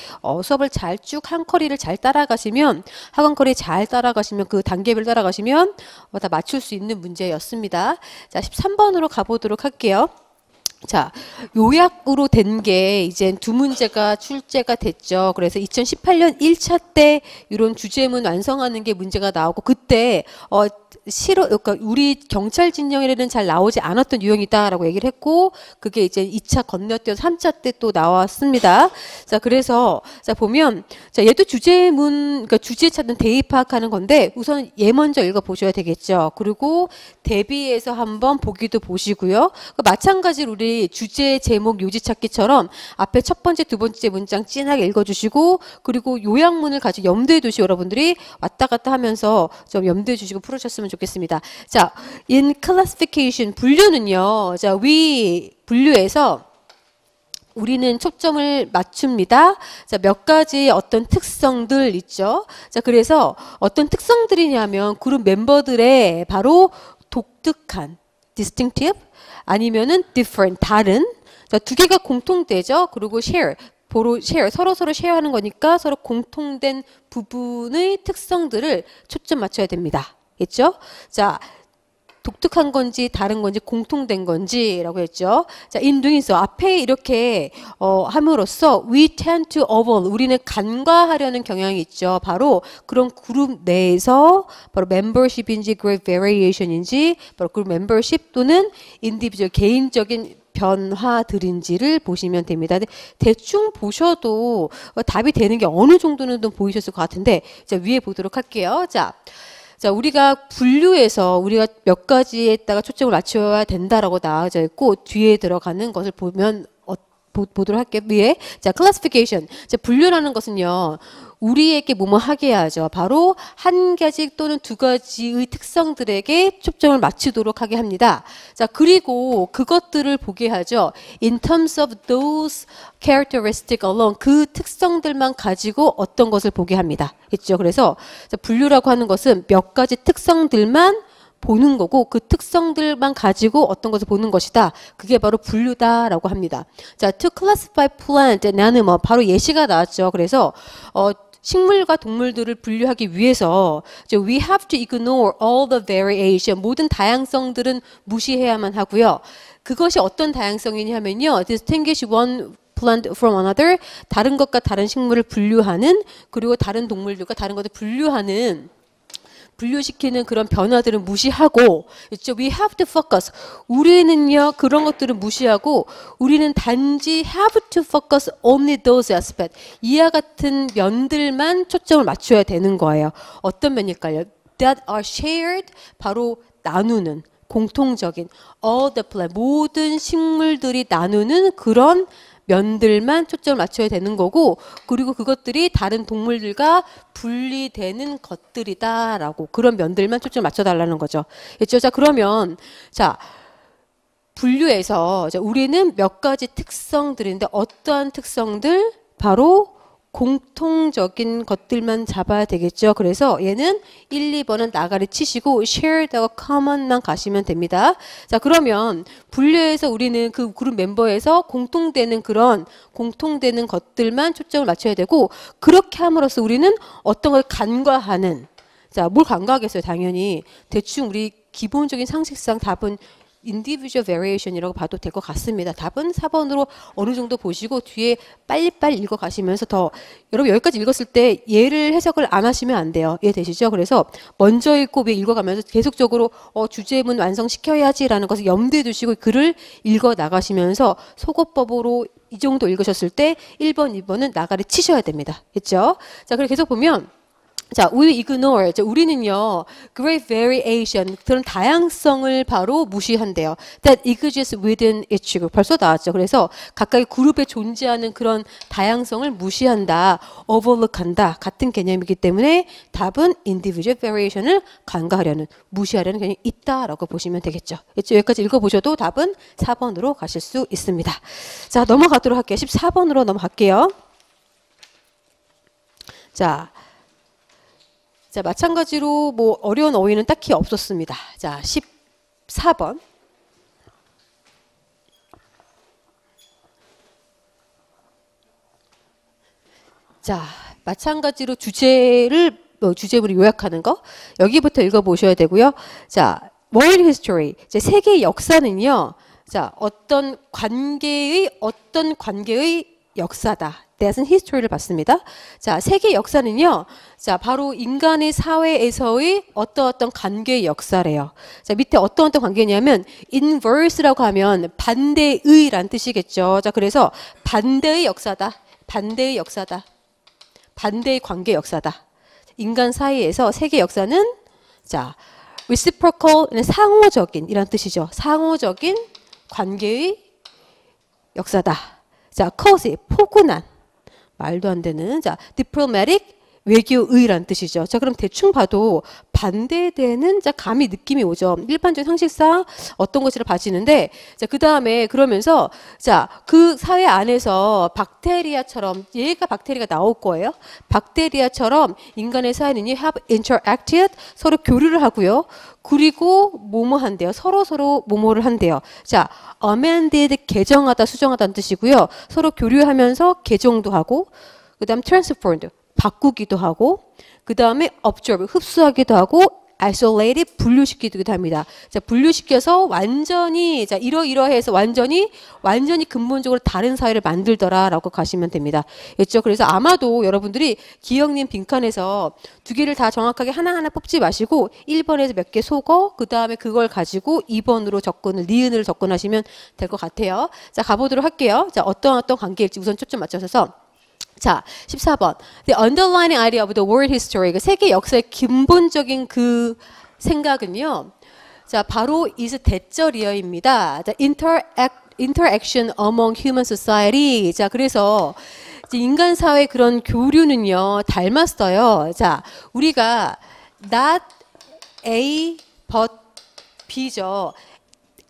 수업을 잘 쭉 한 커리를 잘 따라가시면 학원 커리 잘 따라가시면 그 단계별 따라가시면 다 맞출 수 있는 문제였습니다. 자, 13번으로 가보도록 할게요. 자, 요약으로 된 게 이제 두 문제가 출제가 됐죠. 그래서 2018년 1차 때 이런 주제문 완성하는 게 문제가 나오고 그때 그러니까 우리 경찰 진영에는 잘 나오지 않았던 유형이다라고 얘기를 했고 그게 이제 2차 건너뛰어서 3차 때 또 나왔습니다. 자, 그래서 자 보면 자 얘도 주제문 그러니까 주제 찾는 대입 파악하는 건데 우선 얘 먼저 읽어 보셔야 되겠죠. 그리고 대비해서 한번 보기도 보시고요. 마찬가지로 우리 주제 제목 요지 찾기처럼 앞에 첫 번째 두 번째 문장 진하게 읽어 주시고 그리고 요약문을 가지고 염두에 두시고 여러분들이 왔다 갔다 하면서 좀 염두에 주시고 풀으셨으면 좋겠습니다. 자, in classification 분류는요. 자, 분류에서 우리는 초점을 맞춥니다. 자, 몇 가지 어떤 특성들 있죠. 자, 그래서 어떤 특성들이냐면 그룹 멤버들의 바로 독특한 distinctive 아니면은 different 다른 자, 두 개가 공통되죠. 그리고 share 서로 쉐어하는 거니까 서로 공통된 부분의 특성들을 초점 맞춰야 됩니다. 있죠? 자, 독특한 건지 다른 건지 공통된 건지라고 했죠. 자, in doing so 앞에 이렇게 함으로써 we tend to overall 우리는 간과하려는 경향이 있죠. 바로 그런 그룹 내에서 바로 membership인지 group variation인지 바로 그룹 membership 또는 individual 개인적인 변화들인지를 보시면 됩니다. 대충 보셔도 답이 되는 게 어느 정도는 좀 보이셨을 것 같은데 자, 위에 보도록 할게요. 자, 우리가 분류해서 우리가 몇 가지에다가 초점을 맞춰야 된다라고 나와져 있고 뒤에 들어가는 것을 보면 보도록 할게요. 위에 자, classification. 자, 분류라는 것은요. 우리에게 뭐뭐 하게 하죠. 바로 한 가지 또는 두 가지의 특성들에게 초점을 맞추도록 하게 합니다. 자, 그리고 그것들을 보게 하죠. In terms of those characteristics alone 그 특성들만 가지고 어떤 것을 보게 합니다. 있죠. 그래서 자, 분류라고 하는 것은 몇 가지 특성들만 보는 거고 그 특성들만 가지고 어떤 것을 보는 것이다. 그게 바로 분류다라고 합니다. 자, to classify plant and animal 바로 예시가 나왔죠. 그래서 식물과 동물들을 분류하기 위해서 we have to ignore all the variation 모든 다양성들은 무시해야만 하고요. 그것이 어떤 다양성이냐면요. distinguish one plant from another 다른 것과 다른 식물을 분류하는 그리고 다른 동물들과 다른 것을 분류시키는 그런 변화들은 무시하고 있죠. We have to focus. 우리는요 그런 것들은 무시하고 우리는 단지 have to focus only those aspects. 이와 같은 면들만 초점을 맞춰야 되는 거예요. 어떤 면일까요? That are shared 바로 나누는 공통적인 all the plant 모든 식물들이 나누는 그런 면들만 초점을 맞춰야 되는 거고 그리고 그것들이 다른 동물들과 분리되는 것들이다라고 그런 면들만 초점을 맞춰달라는 거죠. 그렇죠? 자, 그러면 자 분류해서 자, 우리는 몇 가지 특성들인데 어떠한 특성들? 바로 공통적인 것들만 잡아야 되겠죠. 그래서 얘는 1, 2번은 나가리 치시고 shared하고 common만 가시면 됩니다. 자, 그러면 분류해서 우리는 그 그룹 멤버에서 공통되는 것들만 초점을 맞춰야 되고 그렇게 함으로써 우리는 어떤 걸 간과하는 자, 뭘 간과하겠어요? 당연히 대충 우리 기본적인 상식상 답은 individual variation이라고 봐도 될 것 같습니다. 답은 4번으로 어느 정도 보시고 뒤에 빨리빨리 읽어가시면서 더 여러분 여기까지 읽었을 때 얘를 해석을 안 하시면 안 돼요. 이해되시죠? 그래서 먼저 읽고 위에 읽어가면서 계속적으로 주제문 완성시켜야지라는 것을 염두에 두시고 글을 읽어나가시면서 속어법으로 이 정도 읽으셨을 때 1번, 2번은 나가리 치셔야 됩니다. 그렇죠? 자, 그리고 계속 보면 자, we ignore. 자, 우리는요, great variation, 그런 다양성을 바로 무시한대요. That exists within each group. 벌써 나왔죠. 그래서 각각의 그룹에 존재하는 그런 다양성을 무시한다, overlook한다, 같은 개념이기 때문에 답은 individual variation을 간과하려는, 무시하려는 개념이 있다라고 보시면 되겠죠. 여기까지 읽어보셔도 답은 4번으로 가실 수 있습니다. 자, 넘어가도록 할게요. 14번으로 넘어갈게요. 자, 마찬가지로 뭐 어려운 어휘는 딱히 없었습니다. 자, 14번. 자, 마찬가지로 주제를 요약하는 거. 여기부터 읽어보셔야 되고요. 자, world history. 이제 세계 역사는요. 자, 어떤 관계의 역사다. That's history를 봤습니다. 자, 세계 역사는요. 자, 바로 인간의 사회에서의 어떤 관계의 역사래요. 자, 밑에 어떤 관계냐면 inverse라고 하면 반대의란 뜻이겠죠. 자, 그래서 반대의 역사다. 반대의 역사다. 반대의 관계 역사다. 인간 사이에서 세계 역사는 자, reciprocal, 상호적인 이란 뜻이죠. 상호적인 관계의 역사다. 자, cause, 포근한. 말도 안 되는. 자, diplomatic, 외교의란 뜻이죠. 자, 그럼 대충 봐도 반대되는 자, 감이 느낌이 오죠. 일반적인 상식상 어떤 것이라 봐지는데, 자, 그 다음에 그러면서, 자, 그 사회 안에서 박테리아처럼, 얘가 박테리아가 나올 거예요. 박테리아처럼 인간의 사회는 have interacted, 서로 교류를 하고요. 그리고 뭐뭐 한대요. 서로 뭐뭐를 한대요. 자, amended, 개정하다, 수정하다는 뜻이고요. 서로 교류하면서 개정도 하고, 그 다음 transformed, 바꾸기도 하고, 그 다음에 absorb, 흡수하기도 하고, isolated, 분류시키기도 합니다. 자, 분류시켜서 완전히, 자, 이러이러해서 완전히 근본적으로 다른 사회를 만들더라라고 가시면 됩니다. 그렇죠? 그래서 아마도 여러분들이 기억님 빈칸에서 두 개를 다 정확하게 하나하나 뽑지 마시고 1번에서 몇 개 속어, 그 다음에 그걸 가지고 2번으로 니은을 접근하시면 될 것 같아요. 자, 가보도록 할게요. 자, 어떤 관계일지 우선 초점 맞춰서. 자, 14번. The underlying idea of the world history. 그 세계 역사의 근본적인 그 생각은요. 자, 바로 is 대절이어입니다. The interaction among human society. 자, 그래서 인간 사회 그런 교류는요. 닮았어요. 자, 우리가 not A but B죠.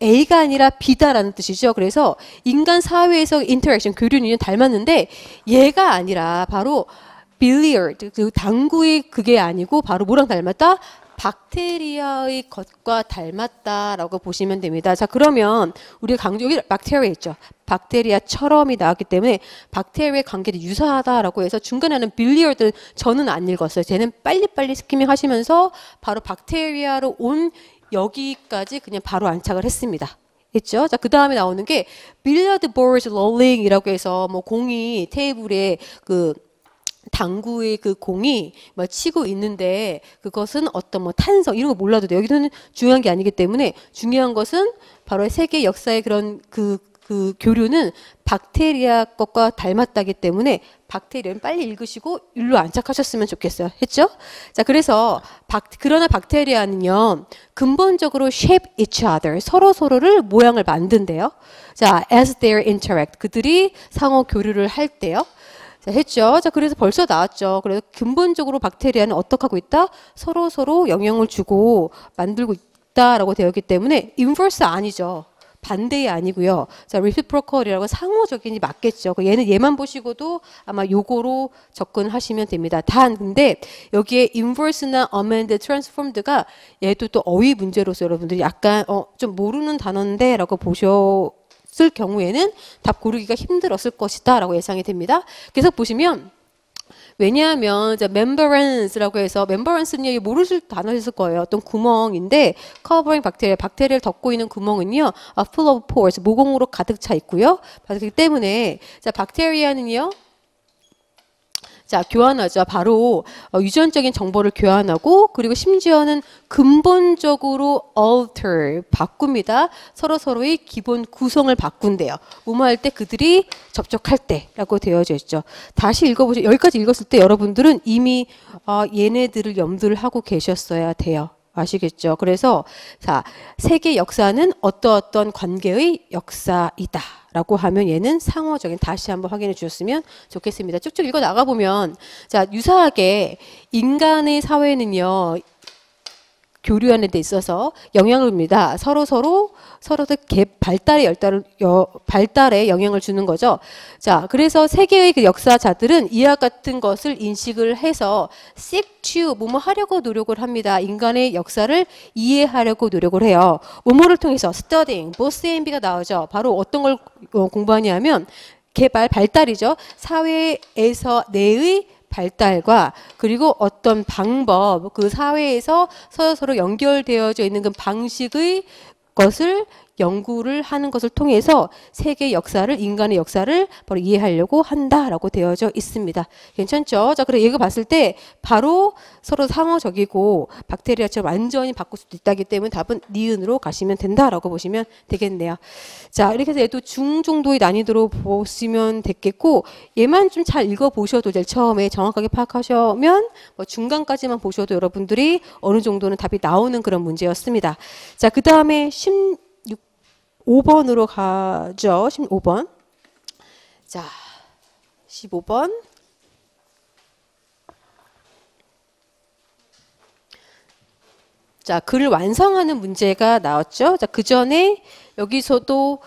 A가 아니라 B다라는 뜻이죠. 그래서 인간 사회에서 인터랙션, 교류는 닮았는데 얘가 아니라 바로 빌리어드, 그 당구의 그게 아니고 바로 뭐랑 닮았다? 박테리아의 것과 닮았다라고 보시면 됩니다. 자, 그러면 우리가 여기 박테리아 있죠. 박테리아처럼이 나왔기 때문에 박테리아의 관계도 유사하다라고 해서 중간에는 빌리어드 저는 안 읽었어요. 쟤는 빨리빨리 스키밍 하시면서 바로 박테리아로 온 여기까지 그냥 바로 안착을 했습니다. 있죠? 자, 그 다음에 나오는 게 billiard balls rolling이라고 해서 뭐 공이 테이블에 그 당구의 그 공이 뭐 치고 있는데 그것은 어떤 뭐 탄성 이런 거 몰라도 돼요. 여기서는 중요한 게 아니기 때문에 중요한 것은 바로 세계 역사의 그런 그 교류는 박테리아 것과 닮았다기 때문에 박테리아는 빨리 읽으시고 일로 안착하셨으면 좋겠어요. 했죠? 자, 그래서 그러나 박테리아는요. 근본적으로 shape each other. 서로를 모양을 만든대요. 자, as they interact. 그들이 상호 교류를 할 때요. 자, 했죠? 자, 그래서 벌써 나왔죠. 그래서 근본적으로 박테리아는 어떻게 하고 있다? 서로 영향을 주고 만들고 있다라고 되어 있기 때문에 inverse 아니죠. 반대이 아니고요. 자, reciprocal이라고 상호적인이 맞겠죠. 얘만 보시고도 아마 요거로 접근하시면 됩니다. 근데 여기에 inverse나 amend, transformed가 얘도 또 어휘 문제로서 여러분들이 약간 좀 모르는 단어인데 라고 보셨을 경우에는 답 고르기가 힘들었을 것이다 라고 예상이 됩니다. 계속 보시면 왜냐하면 이제 membranes라고 해서 membranes는 모르실 단어였을 거예요. 어떤 구멍인데 covering 박테리아를 덮고 있는 구멍은요, full of pores, 모공으로 가득 차 있고요. 그렇기 때문에 자 박테리아는요, 자, 교환하죠. 바로 유전적인 정보를 교환하고 그리고 심지어는 근본적으로 alter, 바꿉니다. 서로서로의 기본 구성을 바꾼대요. 뭐뭐 할 때 그들이 접촉할 때라고 되어져 있죠. 다시 읽어보세요. 여기까지 읽었을 때 여러분들은 이미 얘네들을 염두를 하고 계셨어야 돼요. 아시겠죠? 그래서 자, 세계 역사는 어떤 관계의 역사이다 라고 하면 얘는 상호적인, 다시 한번 확인해 주셨으면 좋겠습니다. 쭉쭉 읽어 나가 보면 자, 유사하게 인간의 사회는요, 교류하는 데 있어서 영향을 줍니다. 서로들 발달에 영향을 주는 거죠. 자, 그래서 세계의 그 역사자들은 이와 같은 것을 인식을 해서 seek to 뭐뭐 하려고 노력을 합니다. 인간의 역사를 이해하려고 노력을 해요. 뭐뭐를 통해서 studying, both B가 나오죠. 바로 어떤 걸 공부하냐면 발달이죠. 사회에서 내의 발달과 그리고 어떤 방법, 그 사회에서 서로 연결되어져 있는 그 방식의 것을 연구를 하는 것을 통해서 세계 역사를, 인간의 역사를 바로 이해하려고 한다라고 되어져 있습니다. 괜찮죠? 자, 그래 얘가 봤을 때 바로 서로 상호적이고 박테리아처럼 완전히 바꿀 수도 있다기 때문에 답은 니은으로 가시면 된다라고 보시면 되겠네요. 자, 이렇게 해서 얘도 중 정도의 난이도로 보시면 됐겠고, 얘만 좀 잘 읽어보셔도 제일 처음에 정확하게 파악하시면 뭐 중간까지만 보셔도 여러분들이 어느 정도는 답이 나오는 그런 문제였습니다. 자, 그 다음에 15번으로 가죠. 15번. 자, 15번. 자, 글을 완성하는 문제가 나왔죠. 자, 그 전에 여기서도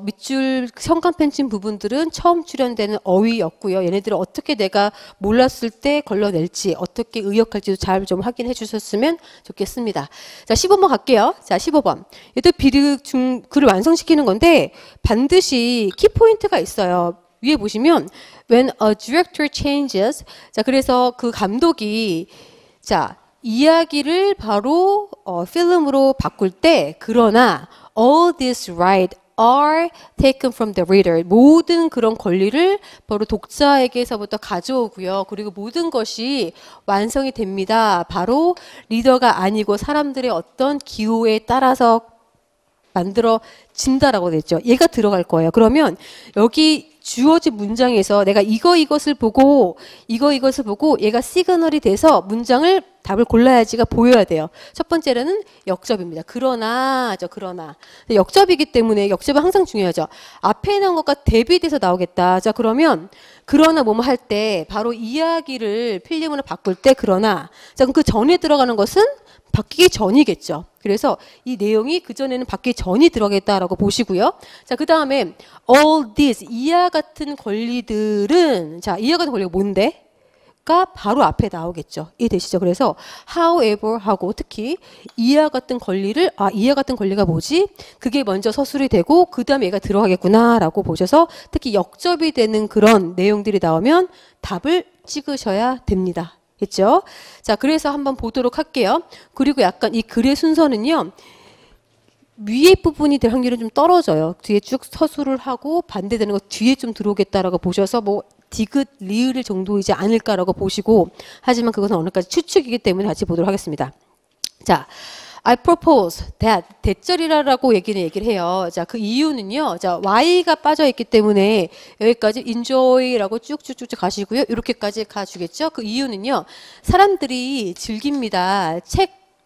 밑줄 현관 친 부분들은 처음 출연되는 어휘였고요. 얘네들을 어떻게 내가 몰랐을 때 걸러낼지, 어떻게 의역할지도 잘 좀 확인해 주셨으면 좋겠습니다. 자, 15번 갈게요. 자, 15번. 얘도 글을 완성시키는 건데 반드시 키포인트가 있어요. 위에 보시면 when a director changes, 자, 그래서 그 감독이 자, 이야기를 바로 필름으로 바꿀 때, 그러나 all these rights are taken from the reader. 모든 그런 권리를 바로 독자에게서부터 가져오고요. 그리고 모든 것이 완성이 됩니다. 바로 리더가 아니고 사람들의 어떤 기호에 따라서 만들어진다라고 됐죠. 얘가 들어갈 거예요. 그러면 여기 주어진 문장에서 내가 이것을 보고 얘가 시그널이 돼서 문장을 답을 골라야지가 보여야 돼요. 첫 번째는 역접입니다. 그러나죠. 그러나. 역접이기 때문에 역접은 항상 중요하죠. 앞에 나온 것과 대비돼서 나오겠다. 자, 그러면 그러나 뭐뭐 할 때 바로 이야기를 필름으로 바꿀 때 그러나. 자, 그럼 그 전에 들어가는 것은 바뀌기 전이겠죠. 그래서 이 내용이 그전에는 바뀌기 전이 들어가겠다라고 보시고요. 자, 그 다음에 all these, 이와 같은 권리들은, 자, 이와 같은 권리가 뭔데? 가 바로 앞에 나오겠죠. 이해되시죠? 그래서 however 하고 특히 이와 같은 권리를, 이와 같은 권리가 뭐지? 그게 먼저 서술이 되고 그 다음에 얘가 들어가겠구나 라고 보셔서 특히 역접이 되는 그런 내용들이 나오면 답을 찍으셔야 됩니다. 했죠? 자, 그래서 한번 보도록 할게요. 그리고 약간 이 글의 순서는요, 위에 부분이 될 확률은 좀 떨어져요. 뒤에 쭉 서술을 하고 반대되는 거 뒤에 좀 들어오겠다라고 보셔서 뭐 디귿, 리을 정도이지 않을까라고 보시고, 하지만 그것은 어느까지 추측이기 때문에 같이 보도록 하겠습니다. 자, I propose that 대절이라고 얘기를 해요. 자, 그 이유는요. 자, Y가 빠져 있기 때문에 여기까지 enjoy라고 쭉쭉쭉 가시고요. 이렇게까지 가주겠죠. 그 이유는요. 사람들이 즐깁니다.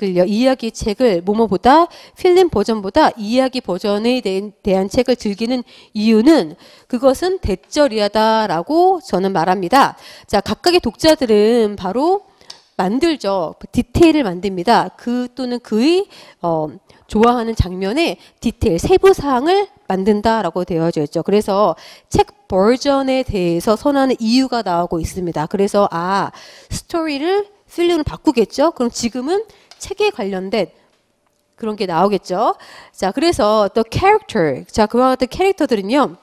이야기 책을 뭐뭐보다 필름 버전보다 이야기 버전에 대한 책을 즐기는 이유는 그것은 대절이하다라고 저는 말합니다. 자, 각각의 독자들은 바로 만들죠. 디테일을 만듭니다. 그 또는 그의 좋아하는 장면의 디테일, 세부 사항을 만든다라고 되어져 있죠. 그래서 책 버전에 대해서 선호하는 이유가 나오고 있습니다. 그래서 스토리를 필름으로 바꾸겠죠. 그럼 지금은 책에 관련된 그런 게 나오겠죠. 자, 그래서 the character, 자, 그와 같은 캐릭터들은요,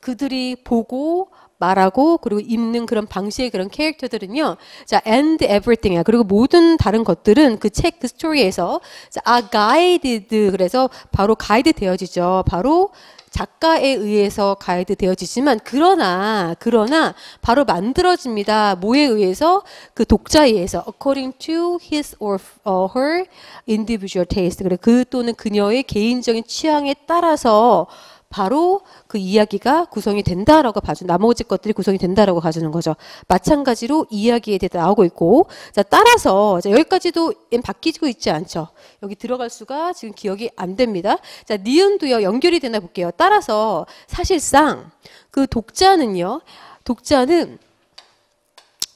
그들이 보고 말하고 그리고 읽는 그런 방식의 그런 캐릭터들은요, 자, and everything이야. 그리고 모든 다른 것들은 그 책, 그 스토리에서 자, guided, 그래서 바로 가이드 되어지죠. 바로 작가에 의해서 가이드 되어지지만 그러나 바로 만들어집니다. 뭐에 의해서? 그 독자에 의해서 according to his or her individual taste. 그래 그 또는 그녀의 개인적인 취향에 따라서 바로 그 이야기가 구성이 된다라고 봐주는 나머지 것들이 구성이 된다라고 봐주는 거죠. 마찬가지로 이야기에 대해 나오고 있고 자 따라서 자, 여기까지도 바뀌고 있지 않죠. 여기 들어갈 수가 지금 기억이 안 됩니다. 자 니은도요 연결이 되나 볼게요. 따라서 사실상 그 독자는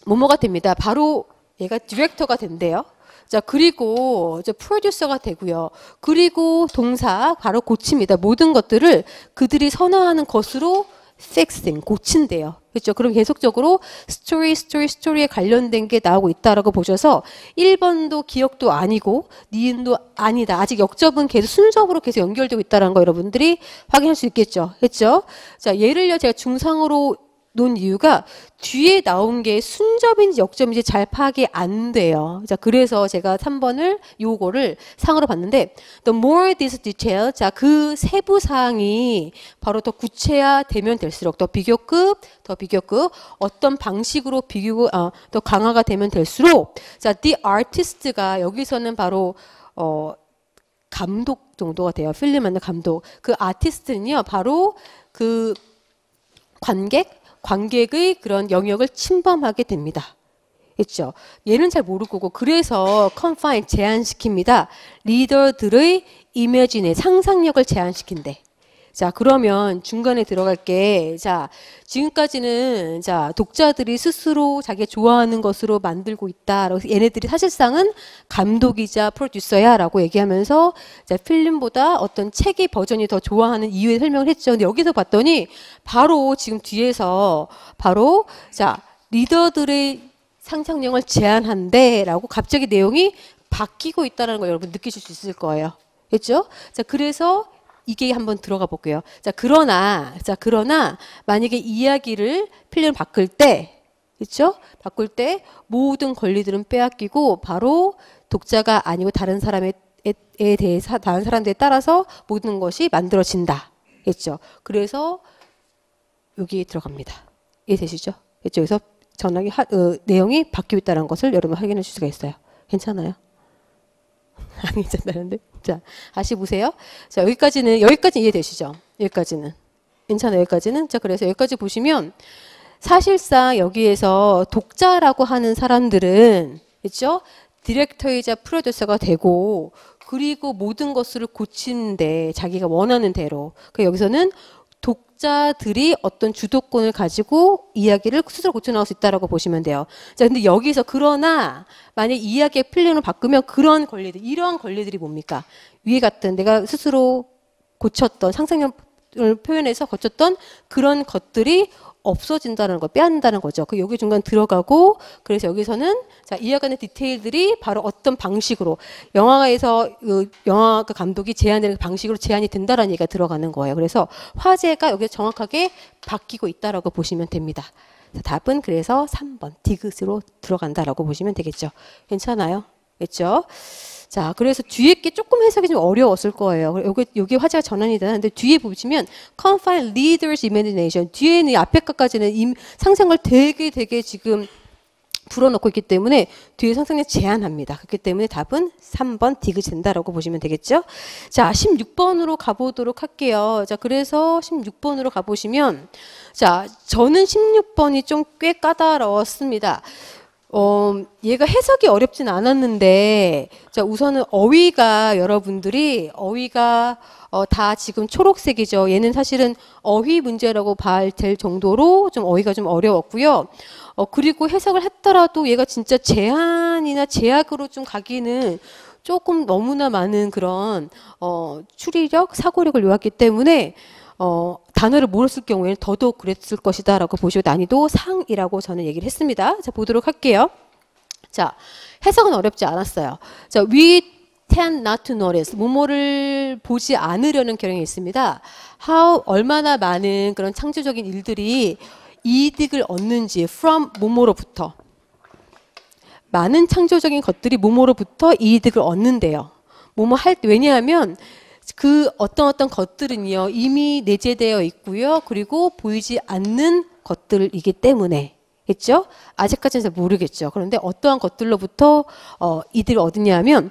뭐뭐가 됩니다. 바로 얘가 디렉터가 된대요. 자 그리고 이제 프로듀서가 되고요. 그리고 동사 바로 고칩니다. 모든 것들을 그들이 선호하는 것으로 fixing 고친대요. 그렇죠? 그럼 계속적으로 스토리에 관련된 게 나오고 있다라고 보셔서 1번도 기억도 아니고 니은도 아니다. 아직 역접은 계속 순접으로 계속 연결되고 있다는 거 여러분들이 확인할 수 있겠죠. 그렇죠? 자 예를요 제가 중상으로 놓은 이유가 뒤에 나온 게 순접인지 역접인지 잘 파악이 안 돼요. 자, 그래서 제가 3번을 요거를 상으로 봤는데 the more this detail 자, 그 세부 사항이 바로 더 구체화되면 될수록 더 비교급 어떤 방식으로 더 강화가 되면 될수록 자, the artist가 여기서는 바로 감독 정도가 돼요. 필름 만든 감독. 그 아티스트는요. 바로 그 관객의 그런 영역을 침범하게 됩니다. 그렇죠? 얘는 잘 모르고 그래서 confine 제한시킵니다. 리더들의 이미지네 상상력을 제한시킨대. 자 그러면 중간에 들어갈게. 자 지금까지는 자 독자들이 스스로 자기가 좋아하는 것으로 만들고 있다. 그래서 얘네들이 사실상은 감독이자 프로듀서야 라고 얘기하면서 자 필름보다 어떤 책의 버전이 더 좋아하는 이유에 설명을 했죠. 근데 여기서 봤더니 바로 지금 뒤에서 바로 자 리더들의 상상력을 제한한대 라고 갑자기 내용이 바뀌고 있다는 걸 여러분 느끼실 수 있을 거예요. 그렇죠? 자 그래서 이게 한번 들어가 볼게요. 자, 그러나 만약에 이야기를 필름을 바꿀 때, 그렇죠? 바꿀 때 모든 권리들은 빼앗기고 바로 독자가 아니고 다른 사람에 대해서 다른 사람들에 따라서 모든 것이 만들어진다. 그렇죠? 그래서 여기 들어갑니다. 이해되시죠? 그렇죠? 그래서 전화기 내용이 바뀌고 있다는 것을 여러분 확인해 줄 수가 있어요. 괜찮아요? 안 괜찮다는데? 자, 다시 보세요. 자, 여기까지 이해되시죠? 여기까지는. 괜찮아요, 여기까지는? 자, 그래서 여기까지 보시면 사실상 여기에서 독자라고 하는 사람들은, 그렇죠? 디렉터이자 프로듀서가 되고, 그리고 모든 것을 고치는데 자기가 원하는 대로. 그 여기서는 독자들이 어떤 주도권을 가지고 이야기를 스스로 고쳐나갈 수 있다라고 보시면 돼요. 자, 근데 여기서 그러나 만약 이야기의 필름을 바꾸면 그런 권리들, 이러한 권리들이 뭡니까? 위에 같은 내가 스스로 고쳤던 상상력을 표현해서 거쳤던 그런 것들이 없어진다는 거, 빼앗는다는 거죠. 그 여기 중간 들어가고 그래서 여기서는 자 이야기하는 디테일들이 바로 어떤 방식으로 영화에서 영화 감독이 제안되는 방식으로 제안이 된다라는 얘기가 들어가는 거예요. 그래서 화제가 여기 정확하게 바뀌고 있다라고 보시면 됩니다. 자, 답은 그래서 3번 디귿으로 들어간다라고 보시면 되겠죠. 괜찮아요? 그렇죠? 자, 그래서 뒤에 게 조금 해석이 좀 어려웠을 거예요. 여기 화제가 전환이 되는데 뒤에 보시면 confine leaders imagination 뒤에는 앞에 것까지는 상상을 되게 지금 불어넣고 있기 때문에 뒤에 상상력 제한합니다. 그렇기 때문에 답은 3번 디귿이 된다라고 보시면 되겠죠. 자, 16번으로 가보도록 할게요. 자, 그래서 16번으로 가보시면 자, 저는 16번이 좀 꽤 까다로웠습니다. 얘가 해석이 어렵진 않았는데, 자, 우선은 여러분들이 어휘가 다 지금 초록색이죠. 얘는 사실은 어휘 문제라고 봐야 될 정도로 좀 어휘가 좀 어려웠고요. 그리고 해석을 했더라도 얘가 진짜 제한이나 제약으로 좀 가기는 조금 너무나 많은 그런 추리력, 사고력을 요했기 때문에 단어를 몰랐을 경우에는 더더욱 그랬을 것이다 라고 보시고 난이도 상이라고 저는 얘기를 했습니다. 자, 보도록 할게요. 자, 해석은 어렵지 않았어요. 자, we tend not to notice. 뭐뭐를 보지 않으려는 경향이 있습니다. 얼마나 많은 그런 창조적인 일들이 이득을 얻는지 from 뭐뭐로부터. 많은 창조적인 것들이 뭐뭐로부터 이득을 얻는데요. 왜냐하면 그 어떤 것들은요 이미 내재되어 있고요. 그리고 보이지 않는 것들이기 때문에 그렇죠? 아직까지는 잘 모르겠죠. 그런데 어떠한 것들로부터 이들을 얻느냐면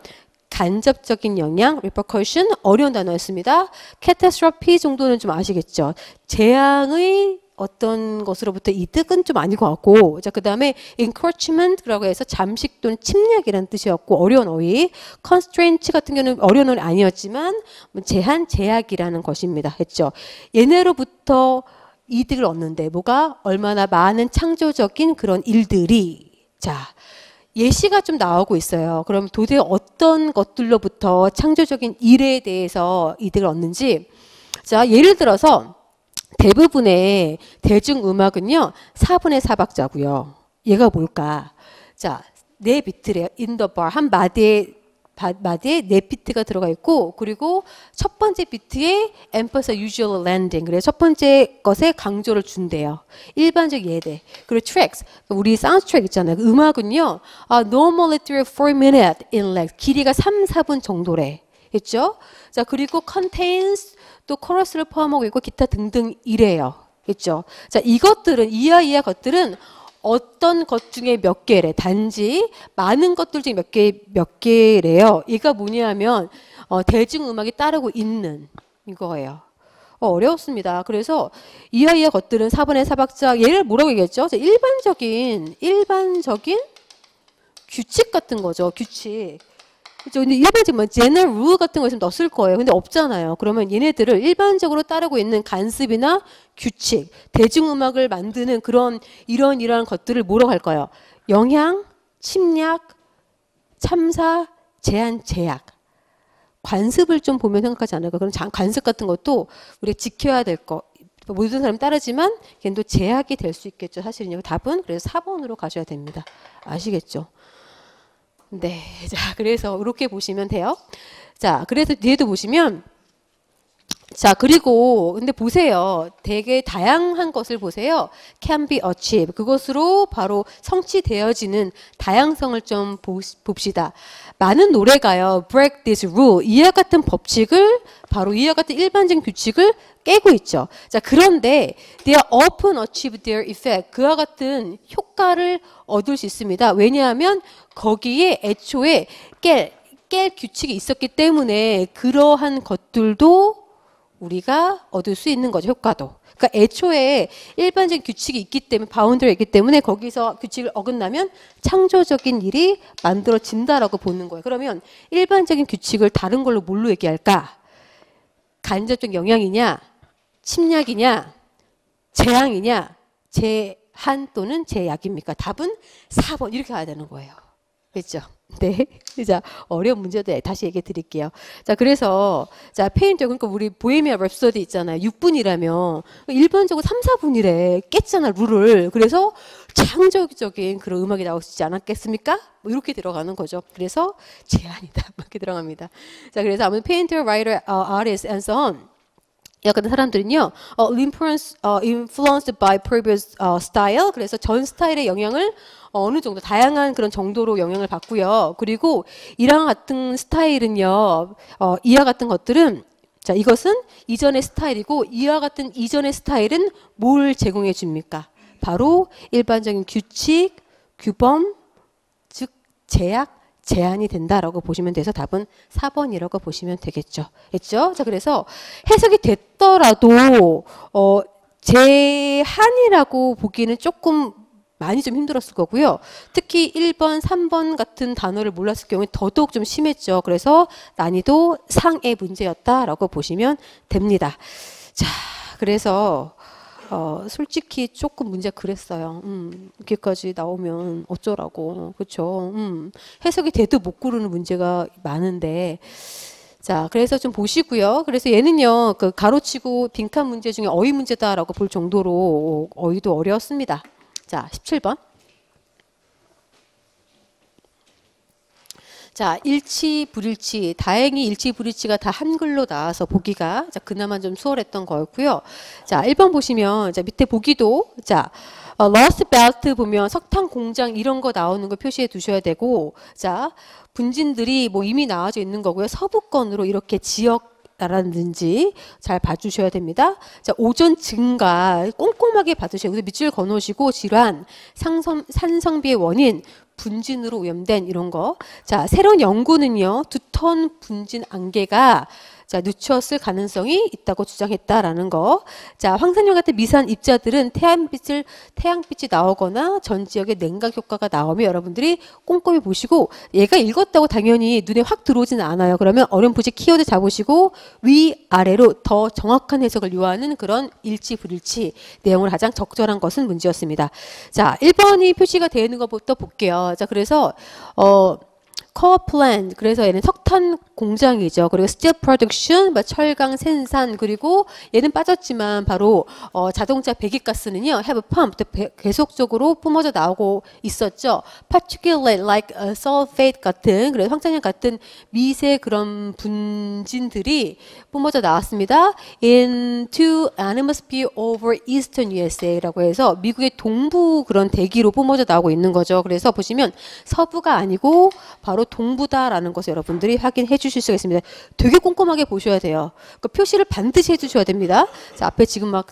간접적인 영향, repercussion 어려운 단어였습니다. catastrophe 정도는 좀 아시겠죠? 재앙의 어떤 것으로부터 이득은 좀 아닌 것 같고, 자, 그 다음에 encroachment라고 해서 잠식 또는 침략이라는 뜻이었고, 어려운 어휘. constraint 같은 경우는 어려운 어휘 아니었지만, 제한, 제약이라는 것입니다. 했죠. 얘네로부터 이득을 얻는데, 뭐가 얼마나 많은 창조적인 그런 일들이, 자, 예시가 좀 나오고 있어요. 그럼 도대체 어떤 것들로부터 창조적인 일에 대해서 이득을 얻는지, 자, 예를 들어서, 대부분의 대중음악은요 4분의 4박자고요. 얘가 뭘까? 자, 네 비트래요. in the bar 한 마디에 네 비트가 들어가 있고 그리고 첫 번째 비트에 emphasis usual landing 그래서 첫 번째 것에 강조를 준대요. 일반적 예대. 그리고 tracks 우리 사운드 트랙 있잖아요. 음악은요 normally 3-4 minutes in length 길이가 3-4분 정도래. 했죠? 자, 그리고 contains 또 코러스를 포함하고 있고 기타 등등 이래요. 했죠? 자, 이것들은 이하 것들은 어떤 것 중에 몇 개래. 단지 많은 것들 중에 몇 개래요. 이가 뭐냐면 대중음악이 따르고 있는 이거예요. 어려웠습니다. 그래서 이하 것들은 4분의 4박자 얘를 뭐라고 얘기했죠? 자, 일반적인 규칙 같은 거죠. 규칙. 그렇죠. 근데 일반적인 뭐 general rule 같은 거 있으면 넣었을 거예요. 근데 없잖아요. 그러면 얘네들을 일반적으로 따르고 있는 관습이나 규칙, 대중음악을 만드는 그런 이러한 것들을 뭐라고 할까요? 영향, 침략, 참사, 제한, 제약. 관습을 좀 보면 생각하지 않을까? 그럼 관습 같은 것도 우리가 지켜야 될 거. 모든 사람이 따르지만 걔도 제약이 될 수 있겠죠. 사실은요. 답은 그래서 4번으로 가셔야 됩니다. 아시겠죠? 네. 자, 그래서 이렇게 보시면 돼요. 자, 그래서 뒤에도 보시면 자, 그리고 근데 보세요. 되게 다양한 것을 보세요. can be achieved. 그것으로 바로 성취되어지는 다양성을 좀 봅시다. 많은 노래가요. break this rule. 이와 같은 법칙을 바로 이와 같은 일반적인 규칙을 깨고 있죠. 자, 그런데 they are often achieve their effect. 그와 같은 효과를 얻을 수 있습니다. 왜냐하면 거기에 애초에 깰 규칙이 있었기 때문에 그러한 것들도 우리가 얻을 수 있는 거죠. 효과도. 그러니까 애초에 일반적인 규칙이 있기 때문에 바운더리가 있기 때문에 거기서 규칙을 어긋나면 창조적인 일이 만들어진다라고 보는 거예요. 그러면 일반적인 규칙을 다른 걸로 뭘로 얘기할까? 간접적 영향이냐? 침략이냐? 재앙이냐? 제한 또는 제약입니까? 답은 4번 이렇게 가야 되는 거예요. 그렇죠? 네. 자, 어려운 문제도 다시 얘기해 드릴게요. 자, 그래서, 자, 페인터, 그러니까 우리 보헤미안 랩소디 있잖아요. 6분이라면, 일반적으로 3, 4분이래. 깼잖아, 룰을. 그래서 창조적인 그런 음악이 나오지 않았겠습니까? 뭐 이렇게 들어가는 거죠. 그래서 제한이다. 이렇게 들어갑니다. 자, 그래서 아무튼 페인터, 라이터, 아티스트, and so on. 약간 사람들은요, influenced by previous style. 그래서 전 스타일의 영향을 어느 정도 다양한 그런 정도로 영향을 받고요. 그리고 이랑 같은 스타일은요, 이와 같은 것들은 자 이것은 이전의 스타일이고 이와 같은 이전의 스타일은 뭘 제공해 줍니까? 바로 일반적인 규칙, 규범, 즉 제약, 제한이 된다라고 보시면 돼서 답은 4번이라고 보시면 되겠죠. 했죠? 자, 그래서 해석이 됐더라도 제한이라고 보기에는 조금 많이 좀 힘들었을 거고요. 특히 1번, 3번 같은 단어를 몰랐을 경우에 더더욱 좀 심했죠. 그래서 난이도 상의 문제였다라고 보시면 됩니다. 자, 그래서 솔직히 조금 문제가 그랬어요. 이렇게까지 나오면 어쩌라고. 그렇죠? 해석이 돼도 못 고르는 문제가 많은데 자, 그래서 좀 보시고요. 그래서 얘는요, 그 가로치고 빈칸 문제 중에 어휘 문제다라고 볼 정도로 어휘도 어려웠습니다. 자, 17번. 자, 일치, 불일치. 다행히 일치, 불일치가 다 한글로 나와서 보기가 자, 그나마 좀 수월했던 거였고요. 자, 1번 보시면 자, 밑에 보기도 자, 러스트 벨트 보면 석탄 공장 이런 거 나오는 거 표시해 두셔야 되고 자, 분진들이 뭐 이미 나와져 있는 거고요. 서부권으로 이렇게 지역 라든지 잘 봐주셔야 됩니다. 자, 오존 증가 꼼꼼하게 봐주셔야 돼요. 밑줄 그어놓으시고 질환, 산성비의 원인, 분진으로 오염된 이런 거. 자, 새로운 연구는요. 두턴 분진 안개가 자, 늦췄을 가능성이 있다고 주장했다라는 거. 자, 황산염 같은 미세한 입자들은 태양빛이 나오거나 전 지역에 냉각 효과가 나오면 여러분들이 꼼꼼히 보시고 얘가 읽었다고 당연히 눈에 확 들어오지는 않아요. 그러면 어렴풋이 키워드 잡으시고 위아래로 더 정확한 해석을 요하는 그런 일치 불일치 내용을 가장 적절한 것은 문제였습니다. 자, 1번이 표시가 되어 있는 것부터 볼게요. 자, 그래서 coal plant, 그래서 얘는 석탄 공장이죠. 그리고 steel production, 철강 생산, 그리고 얘는 빠졌지만 바로 자동차 배기가스는요, have pump, 계속적으로 뿜어져 나오고 있었죠. particulate like sulfate 같은, 그래서 황산염 같은 미세 그런 분진들이 뿜어져 나왔습니다. into atmosphere over eastern USA라고 해서 미국의 동부 그런 대기로 뿜어져 나오고 있는 거죠. 그래서 보시면 서부가 아니고 바로 동부다라는 것을 여러분들이 확인해 주실 수가 있습니다. 되게 꼼꼼하게 보셔야 돼요. 그 표시를 반드시 해 주셔야 됩니다. 자, 앞에 지금 막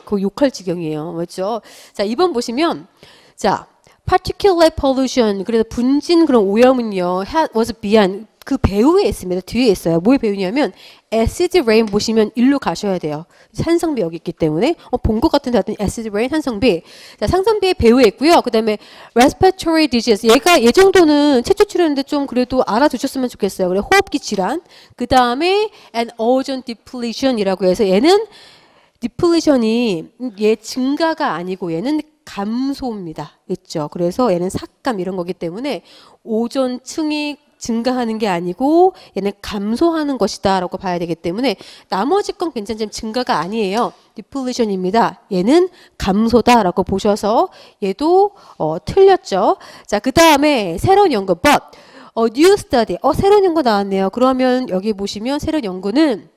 그 욕할 지경이에요. 맞죠? 자, 2번 보시면 자, particulate pollution, 그래서 분진 그런 오염은요, was beyond, 그 배후에 있습니다. 뒤에 있어요. 뭐의 배후냐면 acid rain 보시면 일로 가셔야 돼요. 산성비 여기 있기 때문에 본 것 같은데 하여튼 acid rain, 산성비. 자, 산성비의 배후에 있고요. 그 다음에 respiratory disease, 얘가 얘 정도는 최초 출연인데 좀 그래도 알아두셨으면 좋겠어요. 그래, 호흡기 질환. 그 다음에 and ozone depletion이라고 해서 얘는 depletion이 얘 증가가 아니고 얘는 감소입니다. 있죠. 그래서 얘는 삭감 이런 거기 때문에 오존층이 증가하는 게 아니고 얘는 감소하는 것이다 라고 봐야 되기 때문에 나머지 건 괜찮지만 증가가 아니에요. 디플리션입니다. 얘는 감소다 라고 보셔서 얘도 틀렸죠. 자, 그 다음에 새로운 연구 but new study, 새로운 연구 나왔네요. 그러면 여기 보시면 새로운 연구는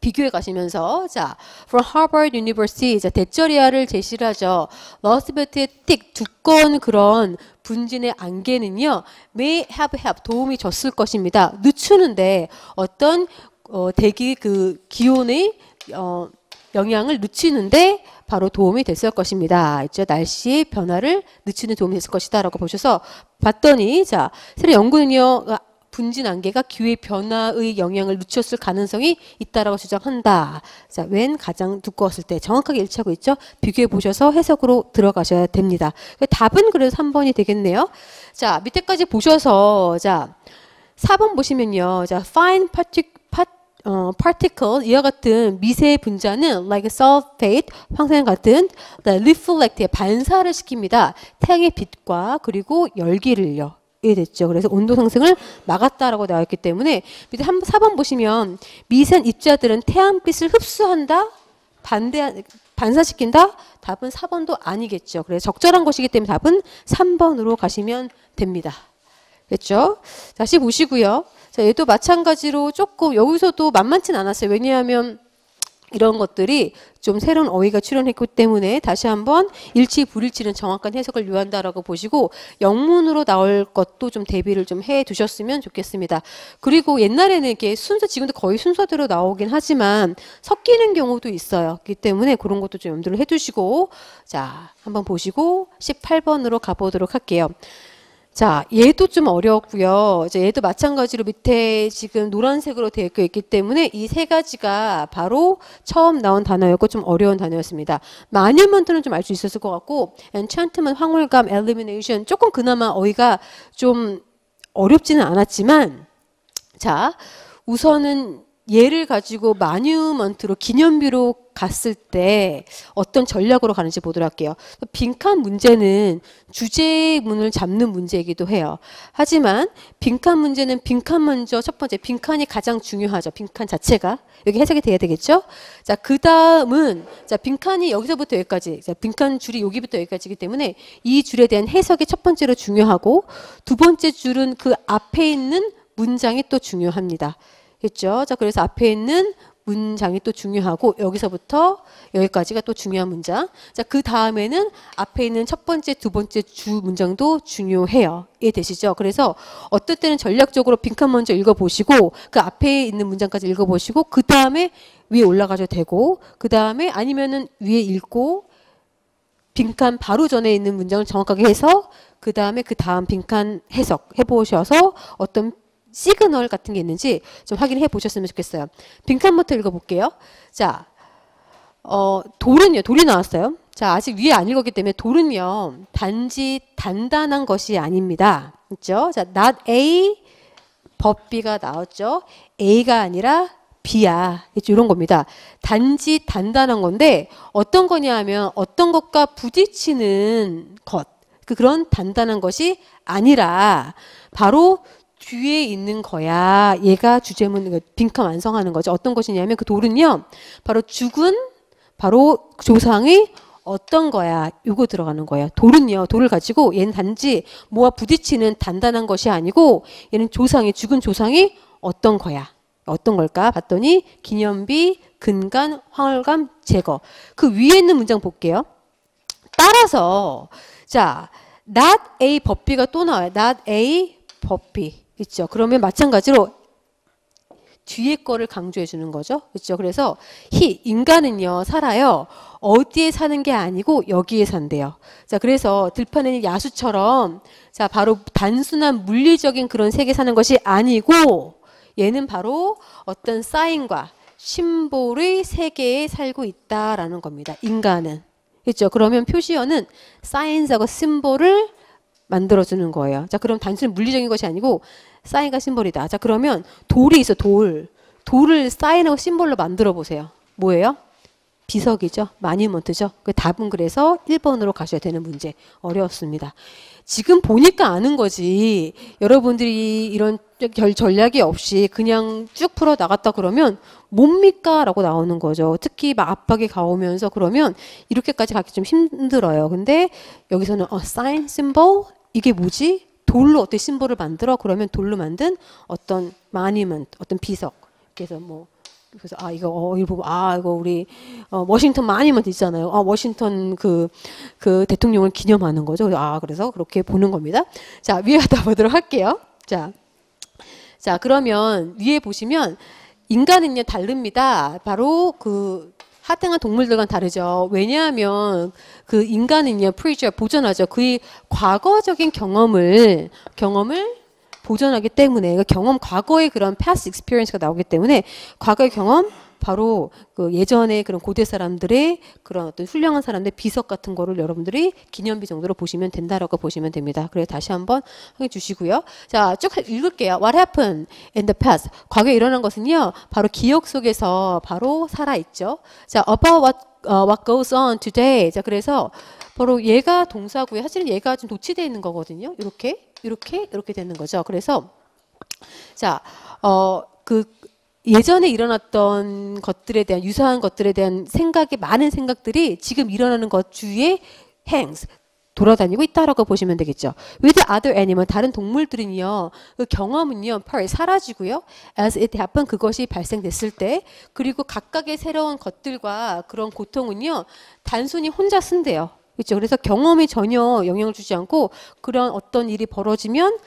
비교해 가시면서 자, from Harvard University, 자, 대쩌리아를 제시를 하죠. 러스벨트의 띡 두꺼운 그런 분진의 안개는요, may have helped, 도움이 줬을 것입니다. 늦추는데 어떤 대기 그 기온의 영향을 늦추는데 바로 도움이 됐을 것입니다. 있죠? 날씨 변화를 늦추는 도움이 됐을 것이다라고 보셔서 봤더니 자, 새로 연구는요. 분진 안개가 기후 변화의 영향을 늦췄을 가능성이 있다라고 주장한다. 자, 웬 가장 두꺼웠을 때 정확하게 일치하고 있죠? 비교해 보셔서 해석으로 들어가셔야 됩니다. 답은 그래서 3번이 되겠네요. 자, 밑에까지 보셔서 자, 4번 보시면요. 자, fine particle 이와 같은 미세 분자는 like sulfate 황산 같은 reflect 반사를 시킵니다. 태양의 빛과 그리고 열기를요. 됐죠. 그래서 온도 상승을 막았다라고 나와 있기 때문에 밑에 4번 보시면 미세한 입자들은 태양빛을 흡수한다? 반사시킨다? 답은 4번도 아니겠죠. 그래서 적절한 것이기 때문에 답은 3번으로 가시면 됩니다. 됐죠? 다시 보시고요. 자, 얘도 마찬가지로 조금 여기서도 만만치는 않았어요. 왜냐하면 이런 것들이 좀 새로운 어휘가 출현했기 때문에 다시 한번 일치 불일치는 정확한 해석을 요한다라고 보시고 영문으로 나올 것도 좀 대비를 좀 해 두셨으면 좋겠습니다. 그리고 옛날에는 이렇게 순서 지금도 거의 순서대로 나오긴 하지만 섞이는 경우도 있어요. 그렇기 때문에 그런 것도 좀 염두를 해 두시고 자, 한번 보시고 18번으로 가보도록 할게요. 자, 얘도 좀 어려웠고요. 이제 얘도 마찬가지로 밑에 지금 노란색으로 되어 있기 때문에 이 세 가지가 바로 처음 나온 단어였고 좀 어려운 단어였습니다. 마뉴먼트는 좀 알 수 있었을 것 같고 enchantment, 황홀감, elimination 조금 그나마 어휘가 좀 어렵지는 않았지만 자, 우선은 얘를 가지고 마뉴먼트로 기념비로 갔을 때 어떤 전략으로 가는지 보도록 할게요. 빈칸 문제는 주제문을 잡는 문제이기도 해요. 하지만 빈칸 문제는 빈칸 먼저 첫 번째 빈칸이 가장 중요하죠. 빈칸 자체가 여기 해석이 돼야 되겠죠. 자, 그 다음은 자, 빈칸이 여기서부터 여기까지 자, 빈칸 줄이 여기부터 여기까지이기 때문에 이 줄에 대한 해석이 첫 번째로 중요하고 두 번째 줄은 그 앞에 있는 문장이 또 중요합니다. 했죠. 자, 그래서 앞에 있는 문장이 또 중요하고 여기서부터 여기까지가 또 중요한 문장. 자, 그 다음에는 앞에 있는 첫 번째, 두 번째 주 문장도 중요해요. 이해되시죠? 그래서 어떨 때는 전략적으로 빈칸 먼저 읽어보시고 그 앞에 있는 문장까지 읽어보시고 그 다음에 위에 올라가셔도 되고 그 다음에 아니면은 위에 읽고 빈칸 바로 전에 있는 문장을 정확하게 해서 그 다음에 그 다음 빈칸 해석 해보셔서 어떤 시그널 같은 게 있는지 좀 확인해 보셨으면 좋겠어요. 빈칸부터 읽어볼게요. 자, 돌은요. 돌이 나왔어요. 자, 아직 위에 안 읽었기 때문에 돌은요. 단지 단단한 것이 아닙니다. 있죠? 자, not A, but B가 나왔죠. A가 아니라 B야. 이런 겁니다. 단지 단단한 건데 어떤 거냐 하면 어떤 것과 부딪히는 것. 그런 단단한 것이 아니라 바로 뒤에 있는 거야. 얘가 주제문 빈칸 완성하는 거죠. 어떤 것이냐면 그 돌은요. 바로 죽은 바로 조상이 어떤 거야. 요거 들어가는 거예요. 돌은요. 돌을 가지고 얘는 단지 뭐와 부딪히는 단단한 것이 아니고 얘는 조상이 죽은 조상이 어떤 거야. 어떤 걸까? 봤더니 기념비, 근간, 황홀감, 제거. 그 위에 있는 문장 볼게요. 따라서 자, not A, but B가 또 나와요. not A, but B. 있죠. 그러면 마찬가지로 뒤에 거를 강조해 주는 거죠. 그렇죠. 그래서 인간은요. 살아요. 어디에 사는 게 아니고 여기에 산대요. 자, 그래서 들판에 야수처럼 자, 바로 단순한 물리적인 그런 세계에 사는 것이 아니고 얘는 바로 어떤 사인과 심볼의 세계에 살고 있다라는 겁니다. 인간은. 그렇죠. 그러면 표시어는 사인하고 심볼을 만들어주는 거예요. 자, 그럼 단순히 물리적인 것이 아니고 사인과 심볼이다. 자, 그러면 돌이 있어, 돌. 돌을 사인하고 심볼로 만들어 보세요. 뭐예요? 비석이죠. 마니먼트죠. 그 답은 그래서 1번으로 가셔야 되는 문제. 어려웠습니다. 지금 보니까 아는 거지. 여러분들이 이런 전략이 없이 그냥 쭉 풀어 나갔다 그러면 뭡니까? 라고 나오는 거죠. 특히 막 압박이 가오면서 그러면 이렇게까지 가기 좀 힘들어요. 근데 여기서는 사인, 심볼 이게 뭐지? 돌로 어떤 심볼을 만들어? 그러면 돌로 만든 어떤 마니먼트, 어떤 비석. 그래서 뭐 그래서 이거 보고 이거 우리 워싱턴 마니먼트 있잖아요. 워싱턴 그 대통령을 기념하는 거죠. 그래서 그렇게 보는 겁니다. 자, 위에 갖다 보도록 할게요. 자, 그러면 위에 보시면 인간은요 다릅니다. 바로 그 하등한 동물들과는 다르죠. 왜냐하면 그 인간은요 preserve 보존하죠. 그의 과거적인 경험을 보존하기 때문에 과거의 그런 past experience가 나오기 때문에 과거의 경험 바로 그 예전에 그런 고대 사람들의 그런 어떤 훌륭한 사람들의 비석 같은 거를 여러분들이 기념비 정도로 보시면 된다라고 보시면 됩니다. 그래서 다시 한번 확인해 주시고요. 자, 쭉 읽을게요. What happened in the past? 과거에 일어난 것은요. 바로 기억 속에서 바로 살아 있죠. 자, about what goes on today. 자, 그래서 바로 얘가 동사고요. 사실은 얘가 좀 도치되어 있는 거거든요. 이렇게 되는 거죠. 그래서 자, 예전에 일어났던 것들에 대한 유사한 것들에 대한 많은 생각들이 지금 일어나는 것 주위에 hangs 돌아다니고 있다라고 보시면 되겠죠. With other animal 다른 동물들은요, 그 경험은요, 사라지고요. As it happened 그것이 발생됐을 때 그리고 각각의 새로운 것들과 그런 고통은요, 단순히 혼자 쓴대요. 그렇죠. 그래서 경험이 전혀 영향을 주지 않고 그런 어떤 일이 벌어지면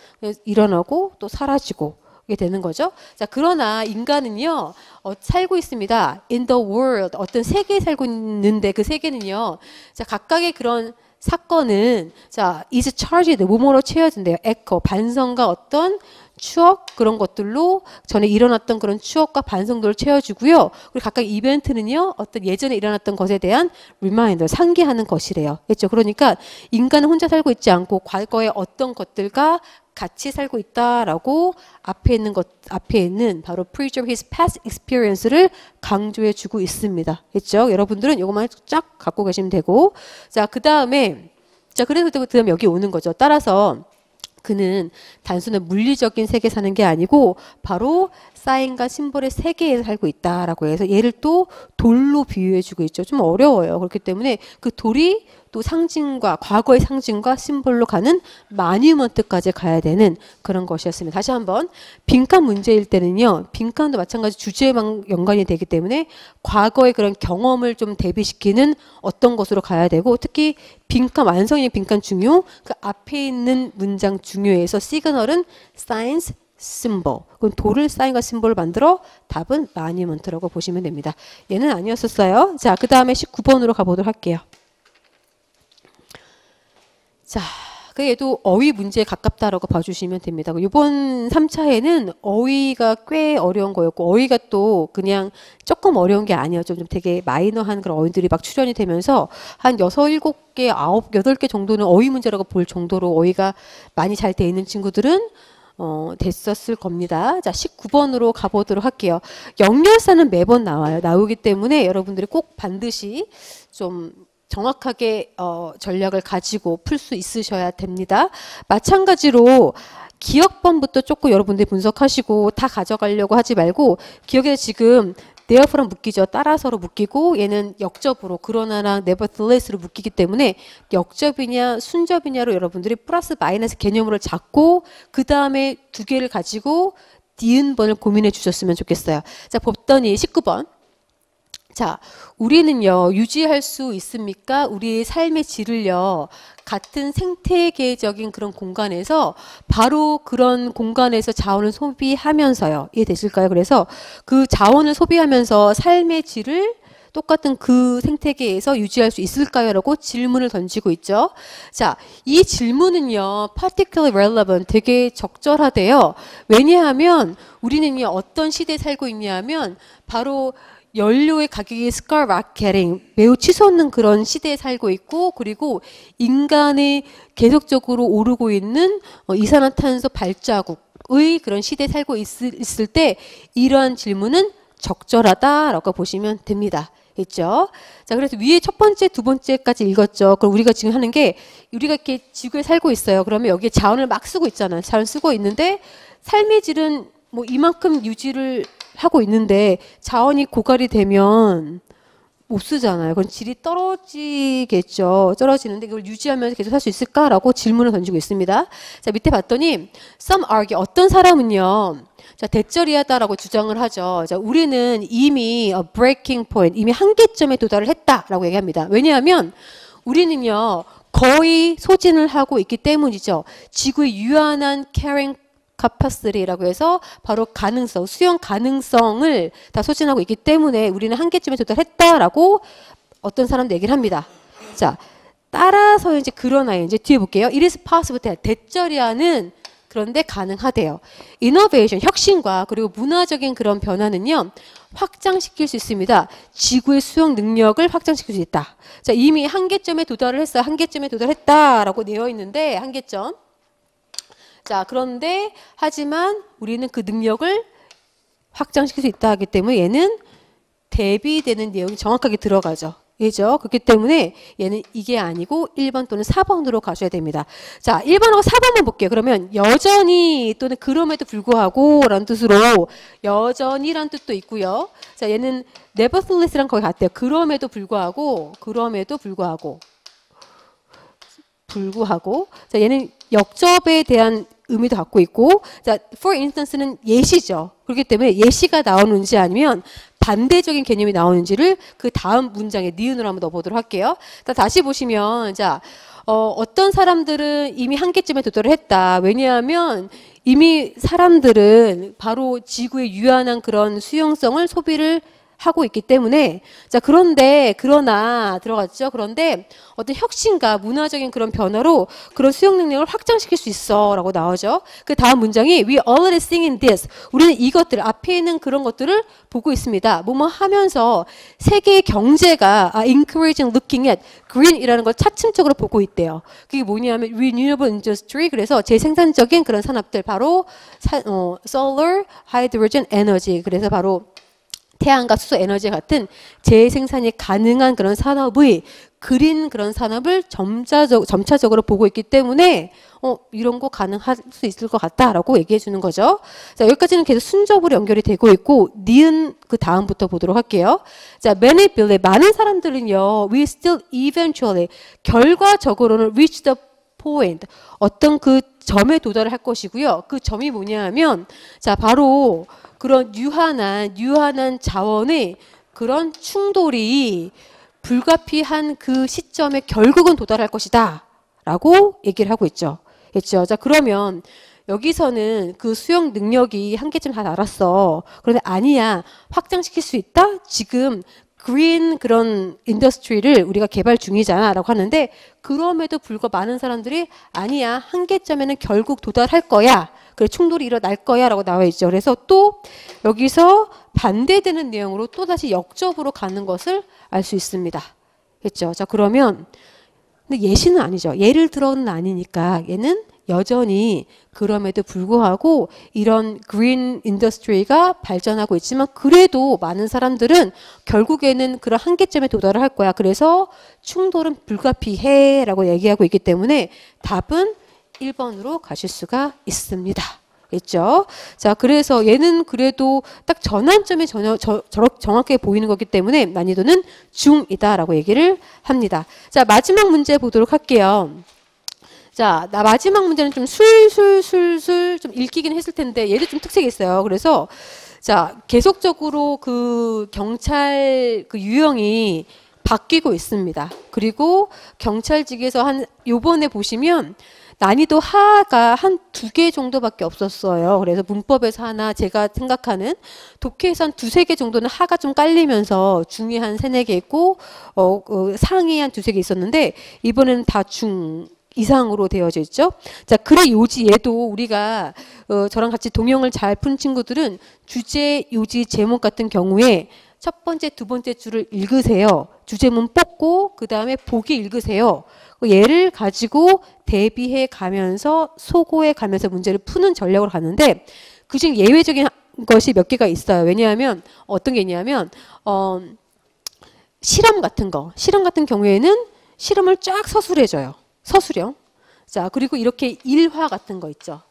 일어나고 또 사라지고 게 되는 거죠. 자, 그러나 인간은요, 살고 있습니다. In the world, 어떤 세계에 살고 있는데 그 세계는요, 자, 각각의 그런 사건은, 자, is charged, 뭐뭐로 채워진대요. echo, 반성과 어떤 추억, 그런 것들로 전에 일어났던 그런 추억과 반성들을 채워주고요. 그리고 각각 이벤트는요, 어떤 예전에 일어났던 것에 대한 reminder, 상기하는 것이래요. 그렇죠? 그러니까 인간은 혼자 살고 있지 않고 과거에 어떤 것들과 같이 살고 있다라고 앞에 있는 바로 preserve his past experience를 강조해 주고 있습니다. 그렇죠? 여러분들은 이것만 쫙 갖고 계시면 되고, 자, 그 다음에 여기 오는 거죠. 따라서 그는 단순한 물리적인 세계에 사는 게 아니고 바로 사인과 심볼의 세계에 살고 있다라고 해서 얘를 또 돌로 비유해 주고 있죠. 좀 어려워요. 그렇기 때문에 그 돌이 또 상징과 과거의 상징과 심볼로 가는 마뉴먼트까지 가야 되는 그런 것이었습니다. 다시 한번 빈칸 문제일 때는요. 빈칸도 마찬가지 주제만 연관이 되기 때문에 과거의 그런 경험을 좀 대비시키는 어떤 것으로 가야 되고 특히 빈칸 완성형 빈칸 중요 그 앞에 있는 문장 중요해서 시그널은 사인스 심볼. 그럼 도를 사인과 심볼을 만들어 답은 마니먼트라고 보시면 됩니다. 얘는 아니었었어요. 자, 그 다음에 19번으로 가보도록 할게요. 자, 그 얘도 어휘 문제에 가깝다라고 봐주시면 됩니다. 이번 3차에는 어휘가 꽤 어려운 거였고 어휘가 또 그냥 조금 어려운 게 아니었죠. 좀 되게 마이너한 그런 어휘들이 막 출연이 되면서 한 6, 7개, 9, 8개 정도는 어휘 문제라고 볼 정도로 어휘가 많이 잘 돼 있는 친구들은 됐었을 겁니다. 자, 19번으로 가보도록 할게요. 역렬사는 매번 나오기 때문에 여러분들이 꼭 반드시 좀 정확하게 전략을 가지고 풀 수 있으셔야 됩니다. 마찬가지로 기억번부터 조금 여러분들이 분석하시고 다 가져가려고 하지 말고 기억에 지금 therefro랑 묶이죠. 따라서로 묶이고 얘는 역접으로 그러나랑 nevertheless로 묶이기 때문에 역접이냐 순접이냐로 여러분들이 플러스 마이너스 개념으로 잡고 그 다음에 두 개를 가지고 니은번을 고민해 주셨으면 좋겠어요. 자, 봤더니 19번. 자, 우리는요, 유지할 수 있습니까? 우리의 삶의 질을요, 같은 생태계적인 그런 공간에서 바로 그런 공간에서 자원을 소비하면서요. 이해되실까요? 그래서 그 자원을 소비하면서 삶의 질을 똑같은 그 생태계에서 유지할 수 있을까요? 라고 질문을 던지고 있죠. 자, 이 질문은요, particularly relevant, 되게 적절하대요. 왜냐하면 우리는요, 어떤 시대에 살고 있냐면 바로 연료의 가격이 스카이라켓팅 매우 치솟는 그런 시대에 살고 있고 그리고 인간이 계속적으로 오르고 있는 이산화탄소 발자국의 그런 시대에 살고 있을 때 이러한 질문은 적절하다라고 보시면 됩니다. 있죠? 자, 그래서 위에 첫 번째, 두 번째까지 읽었죠. 그럼 우리가 지금 하는 게 우리가 이렇게 지구에 살고 있어요. 그러면 여기에 자원을 막 쓰고 있잖아요. 자원 쓰고 있는데 삶의 질은 뭐 이만큼 유지를 하고 있는데 자원이 고갈이 되면 못 쓰잖아요. 그건 질이 떨어지겠죠. 떨어지는데 그걸 유지하면서 계속 살 수 있을까라고 질문을 던지고 있습니다. 자, 밑에 봤더니 some argue 어떤 사람은요. 자, 대절이하다라고 주장을 하죠. 자, 우리는 이미 breaking point, 이미 한계점에 도달을 했다라고 얘기합니다. 왜냐하면 우리는요. 거의 소진을 하고 있기 때문이죠. 지구의 유한한 carrying capacity라고 해서 바로 가능성, 수용 가능성을 다 소진하고 있기 때문에 우리는 한계점에 도달했다라고 어떤 사람도 얘기를 합니다. 자, 따라서 이제 그러나요. 이제 뒤에 볼게요. It is possible. 대절이하는 그런데 가능하대요. Innovation, 혁신과 그리고 문화적인 그런 변화는요. 확장시킬 수 있습니다. 지구의 수용 능력을 확장시킬 수 있다. 자, 이미 한계점에 도달을 했어요. 한계점에 도달했다라고 되어 있는데 한계점. 자, 그런데 하지만 우리는 그 능력을 확장시킬 수 있다 하기 때문에 얘는 대비되는 내용이 정확하게 들어가죠. 그죠? 그렇기 때문에 얘는 이게 아니고 1번 또는 4번으로 가셔야 됩니다. 자, 1번하고 4번만 볼게요. 그러면 여전히 또는 그럼에도 불구하고 라는 뜻으로 여전히란 뜻도 있고요. 자, 얘는 nevertheless랑 거의 같아요. 그럼에도 불구하고 자, 얘는 역접에 대한 의미도 갖고 있고, 자, for instance는 예시죠. 그렇기 때문에 예시가 나오는지 아니면 반대적인 개념이 나오는지를 그 다음 문장에 니은으로 한번 넣어보도록 할게요. 자, 다시 보시면, 자, 어떤 사람들은 이미 한계점에 도달을 했다. 왜냐하면 이미 사람들은 바로 지구의 유한한 그런 수용성을 소비를 하고 있기 때문에 자 그러나 들어갔죠. 그런데 어떤 혁신과 문화적인 그런 변화로 그런 수용 능력을 확장시킬 수 있어라고 나오죠. 그 다음 문장이 we already seeing this. 우리는 이것들 앞에 있는 그런 것들을 보고 있습니다. 뭐뭐 하면서 세계 경제가 encouraging looking at green이라는 걸 차츰적으로 보고 있대요. 그게 뭐냐면 renewable industry 그래서 재생산적인 그런 산업들 바로 solar, hydrogen energy 그래서 바로 태양과 수소 에너지 같은 재생산이 가능한 그런 산업의 그린 그런 산업을 점차적으로 보고 있기 때문에 이런 거 가능할 수 있을 것 같다라고 얘기해 주는 거죠. 자, 여기까지는 계속 순접으로 연결이 되고 있고 니은 그 다음부터 보도록 할게요. 자, many believe 많은 사람들은요, we still eventually 결과적으로는 reach the point 어떤 그 점에 도달을 할 것이고요. 그 점이 뭐냐 하면 자, 바로 그런 유한한 자원의 그런 충돌이 불가피한 그 시점에 결국은 도달할 것이다 라고 얘기를 하고 있죠. 그렇죠? 자, 그러면 여기서는 그 수용 능력이 한계점 다 알았어. 그런데 아니야. 확장시킬 수 있다? 지금 그린 그런 인더스트리를 우리가 개발 중이잖아 라고 하는데 그럼에도 불구하고 많은 사람들이 아니야. 한계점에는 결국 도달할 거야. 그래 충돌이 일어날 거야 라고 나와 있죠. 그래서 또 여기서 반대되는 내용으로 또다시 역접으로 가는 것을 알 수 있습니다. 그렇죠? 자, 그러면 근데 예시는 아니죠. 예를 들어는 아니니까 얘는 여전히 그럼에도 불구하고 이런 그린 인더스트리가 발전하고 있지만 그래도 많은 사람들은 결국에는 그런 한계점에 도달을 할 거야. 그래서 충돌은 불가피해 라고 얘기하고 있기 때문에 답은 1번으로 가실 수가 있습니다. 있죠? 자, 그래서 얘는 그래도 딱 전환점이 정확하게 보이는 거기 때문에 난이도는 중이다라고 얘기를 합니다. 자, 마지막 문제 보도록 할게요. 자, 마지막 문제는 좀 술술 좀 읽히긴 했을 텐데 얘도 좀 특색이 있어요. 그래서 자, 계속적으로 그 경찰 그 유형이 바뀌고 있습니다. 그리고 경찰직에서 요번에 보시면 난이도 하가 한 2개 정도밖에 없었어요. 그래서 문법에서 하나, 제가 생각하는 독해에서 한 2-3개 정도는 하가 좀 깔리면서 중이 한 3-4개 있고 상이 한 2-3개 있었는데 이번에는 다 중 이상으로 되어져 있죠. 자, 글의 요지 얘도 우리가 저랑 같이 동영을 잘 푼 친구들은 주제, 요지, 제목 같은 경우에 첫 번째, 두 번째 줄을 읽으세요. 주제문 뽑고 그 다음에 보기 읽으세요. 얘를 가지고 대비해 가면서 소고해 가면서 문제를 푸는 전략으로 가는데 그중 예외적인 것이 몇 개가 있어요. 왜냐하면 어떤 게 있냐면 실험 같은 경우에는 실험을 쫙 서술해줘요. 서술형. 자, 그리고 이렇게 일화 같은 거 있죠.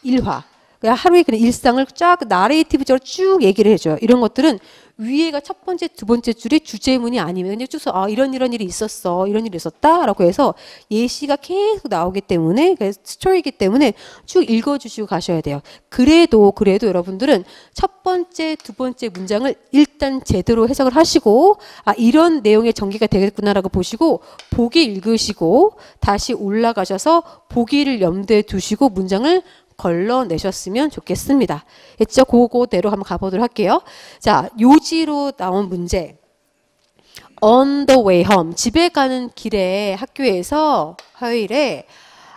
일화. 그냥 하루의 그냥 일상을 쫙 나레이티브적으로 쭉 얘기를 해줘요. 이런 것들은 위에가 첫 번째, 두 번째 줄이 주제문이 아니면 그냥 쭉 이런 일이 있었어. 이런 일이 있었다. 라고 해서 예시가 계속 나오기 때문에 스토리이기 때문에 쭉 읽어주시고 가셔야 돼요. 그래도 여러분들은 첫 번째, 두 번째 문장을 일단 제대로 해석을 하시고 이런 내용의 전개가 되겠구나라고 보시고 보기 읽으시고 다시 올라가셔서 보기를 염두에 두시고 문장을 걸러내셨으면 좋겠습니다. 했죠? 그거대로 한번 가보도록 할게요. 자, 요지로 나온 문제. On the way home. 집에 가는 길에 학교에서 화요일에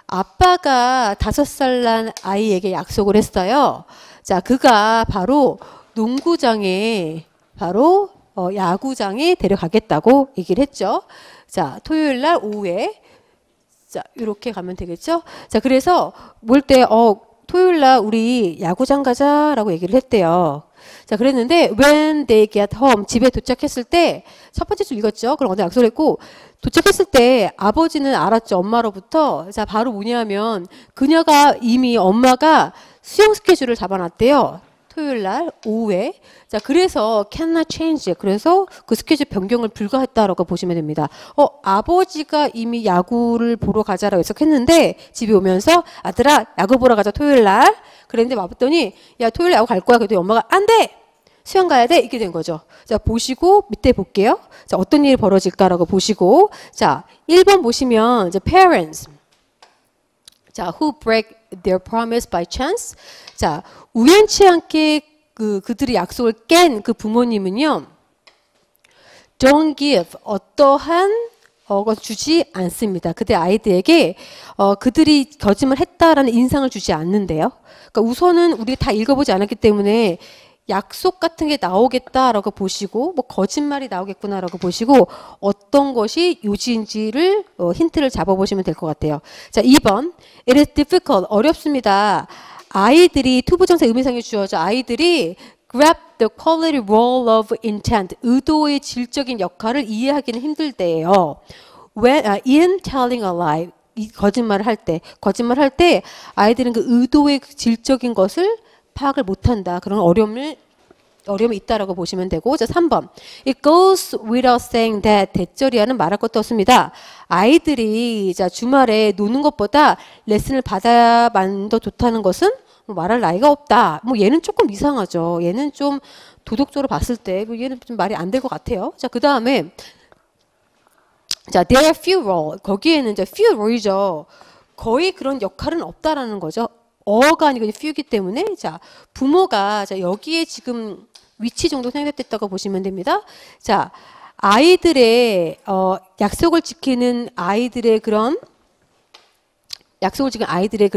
아빠가 5살 난 아이에게 약속을 했어요. 자, 그가 바로 농구장에 야구장에 데려가겠다고 얘기를 했죠. 자, 토요일 날 오후에 자, 이렇게 가면 되겠죠? 자, 그래서 볼 때 토요일 날 우리 야구장 가자라고 얘기를 했대요. 자, 그랬는데 when they get home 집에 도착했을 때 첫 번째 줄 읽었죠. 그럼 어제 약속을 했고 도착했을 때 아버지는 알았죠. 엄마로부터. 자, 바로 뭐냐면 그녀가 이미 엄마가 수영 스케줄을 잡아놨대요. 토요일 날 오후에. 자, 그래서 cannot change. 그래서 그 스케줄 변경을 불가했다라고 보시면 됩니다. 아버지가 이미 야구를 보러 가자라고 약속했는데 집에 오면서 아들아 야구 보러 가자 토요일 날. 그랬는데 와봤더니 야 토요일 야구 갈 거야. 그랬더니 엄마가 안 돼. 수영 가야 돼. 이렇게 된 거죠. 자, 보시고 밑에 볼게요. 자, 어떤 일이 벌어질까라고 보시고 자, 1번 보시면 이제 parents. 자, who break their promise by chance. 자, 우연치 않게 그들이 약속을 깬 그 부모님은요. don't give 어떠한 것을 주지 않습니다. 그때 아이들에게 그들이 거짓말 했다라는 인상을 주지 않는데요. 그러니까 우선은 우리 다 읽어보지 않았기 때문에 약속 같은 게 나오겠다라고 보시고 뭐 거짓말이 나오겠구나라고 보시고 어떤 것이 요지인지를 힌트를 잡아보시면 될 것 같아요. 자, 2번 It is difficult. 어렵습니다. 아이들이 투부정사 의미상이 주어져 아이들이 grasp the quality role of intent. 의도의 질적인 역할을 이해하기는 힘들 때예요. In telling a lie. 거짓말을 할 때 아이들은 그 의도의 질적인 것을 파악을 못한다. 그런 어려움이 있다라고 보시면 되고. 자, 3번. It goes without saying that. 대절이야는 말할 것도 없습니다. 아이들이 자, 주말에 노는 것보다 레슨을 받아야만 더 좋다는 것은 뭐 말할 나이가 없다. 뭐 얘는 조금 이상하죠. 얘는 좀 도덕적으로 봤을 때 얘는 좀 말이 안 될 것 같아요. 자, 그 다음에 자, there are few role. 거기에는 이제 few role이죠. 거의 그런 역할은 없다라는 거죠. 어가 아니고 few이기 때문에 자, 부모가 자, 여기에 지금 위치 정도 생각됐다고 보시면 됩니다. 자, 아이들의 약속을 지키는 아이들의 그런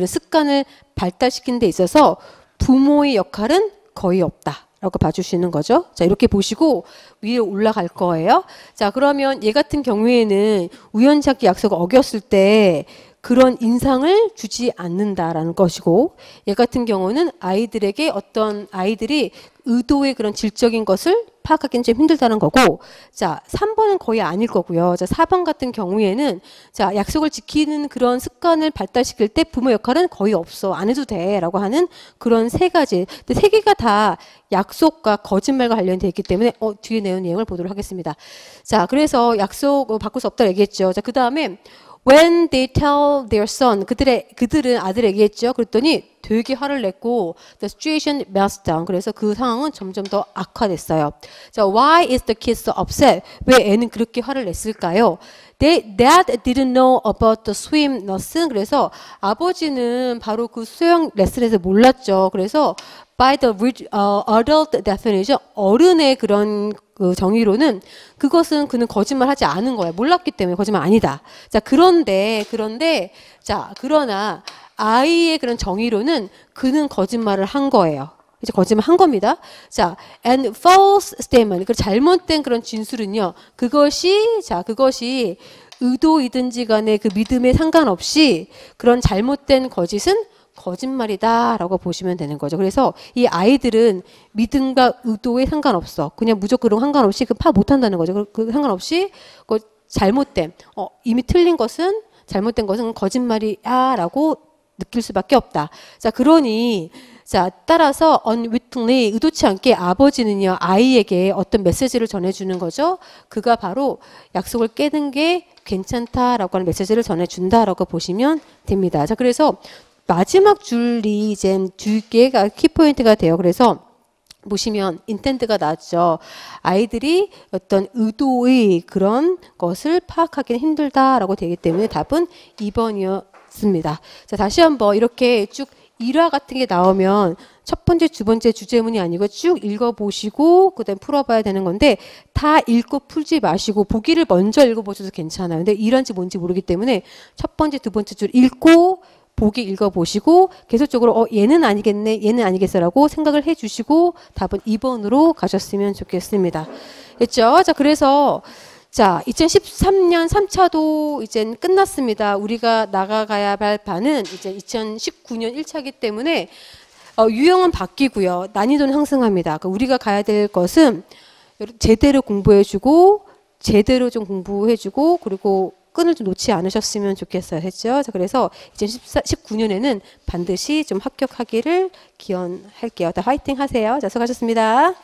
습관을 발달시키는 데 있어서 부모의 역할은 거의 없다. 라고 봐주시는 거죠. 자, 이렇게 보시고 위에 올라갈 거예요. 자, 그러면 얘 같은 경우에는 우연찮게 약속을 어겼을 때 그런 인상을 주지 않는다라는 것이고, 얘 같은 경우는 아이들에게 어떤 아이들이 의도의 그런 질적인 것을 파악하기는 좀 힘들다는 거고, 자, 3번은 거의 아닐 거고요. 자, 4번 같은 경우에는 자, 약속을 지키는 그런 습관을 발달시킬 때 부모 역할은 거의 없어. 안 해도 돼. 라고 하는 그런 세 가지. 근데 세 개가 다 약속과 거짓말과 관련되어 있기 때문에 뒤에 내용 내용을 보도록 하겠습니다. 자, 그래서 약속 바꿀 수 없다고 얘기했죠. 자, 그 다음에 When they tell their son, 그들은 아들 얘기했죠. 그랬더니 되게 화를 냈고 the situation melts down. 그래서 그 상황은 점점 더 악화됐어요. 자, why is the kid so upset? 왜 애는 그렇게 화를 냈을까요? Dad didn't know about the swim lesson. 그래서 아버지는 바로 그 수영 레슨에서 몰랐죠. 그래서 by the adult definition, 어른의 그런 그 정의로는 그것은 그는 거짓말하지 않은 거예요. 몰랐기 때문에 거짓말 아니다. 자, 그런데 그러나 아이의 그런 정의로는 그는 거짓말을 한 거예요. 이제 거짓말 한 겁니다. 자, and false statement, 그 잘못된 그런 진술은요. 그것이 의도이든지 간에 그 믿음에 상관없이 그런 잘못된 거짓은 거짓말이다 라고 보시면 되는 거죠. 그래서 이 아이들은 믿음과 의도에 상관없어. 그냥 무조건 그런 상관없이 그 파 못한다는 거죠. 그 상관없이 그 이미 틀린 것은 잘못된 것은 거짓말이야 라고 느낄 수밖에 없다. 자, 그러니 자, 따라서 unwittingly, 의도치 않게 아버지는요, 아이에게 어떤 메시지를 전해주는 거죠. 그가 바로 약속을 깨는 게 괜찮다라고 하는 메시지를 전해준다라고 보시면 됩니다. 자, 그래서 마지막 줄이 이제 두 개가 키포인트가 돼요. 그래서 보시면 intent가 나왔죠. 아이들이 어떤 의도의 그런 것을 파악하기는 힘들다라고 되기 때문에 답은 2번이었습니다. 자, 다시 한번 이렇게 쭉 일화 같은 게 나오면 첫 번째, 두 번째 주제문이 아니고 쭉 읽어보시고 그다음 풀어봐야 되는 건데 다 읽고 풀지 마시고 보기를 먼저 읽어보셔도 괜찮아요. 근데 일화인지 뭔지 모르기 때문에 첫 번째, 두 번째 줄 읽고 보기 읽어보시고 계속적으로 얘는 아니겠네, 얘는 아니겠어라고 생각을 해주시고 답은 2번으로 가셨으면 좋겠습니다. 됐죠? 자, 그래서 자, 2013년 3차도 이제 끝났습니다. 우리가 나가가야 할 반은 이제 2019년 1차이기 때문에 유형은 바뀌고요. 난이도는 상승합니다. 우리가 가야 될 것은 제대로 공부해주고 제대로 좀 공부해주고 그리고 끈을 좀 놓지 않으셨으면 좋겠어요. 했죠? 자, 그래서 2019년에는 반드시 좀 합격하기를 기원할게요. 다 화이팅 하세요. 자, 수고하셨습니다.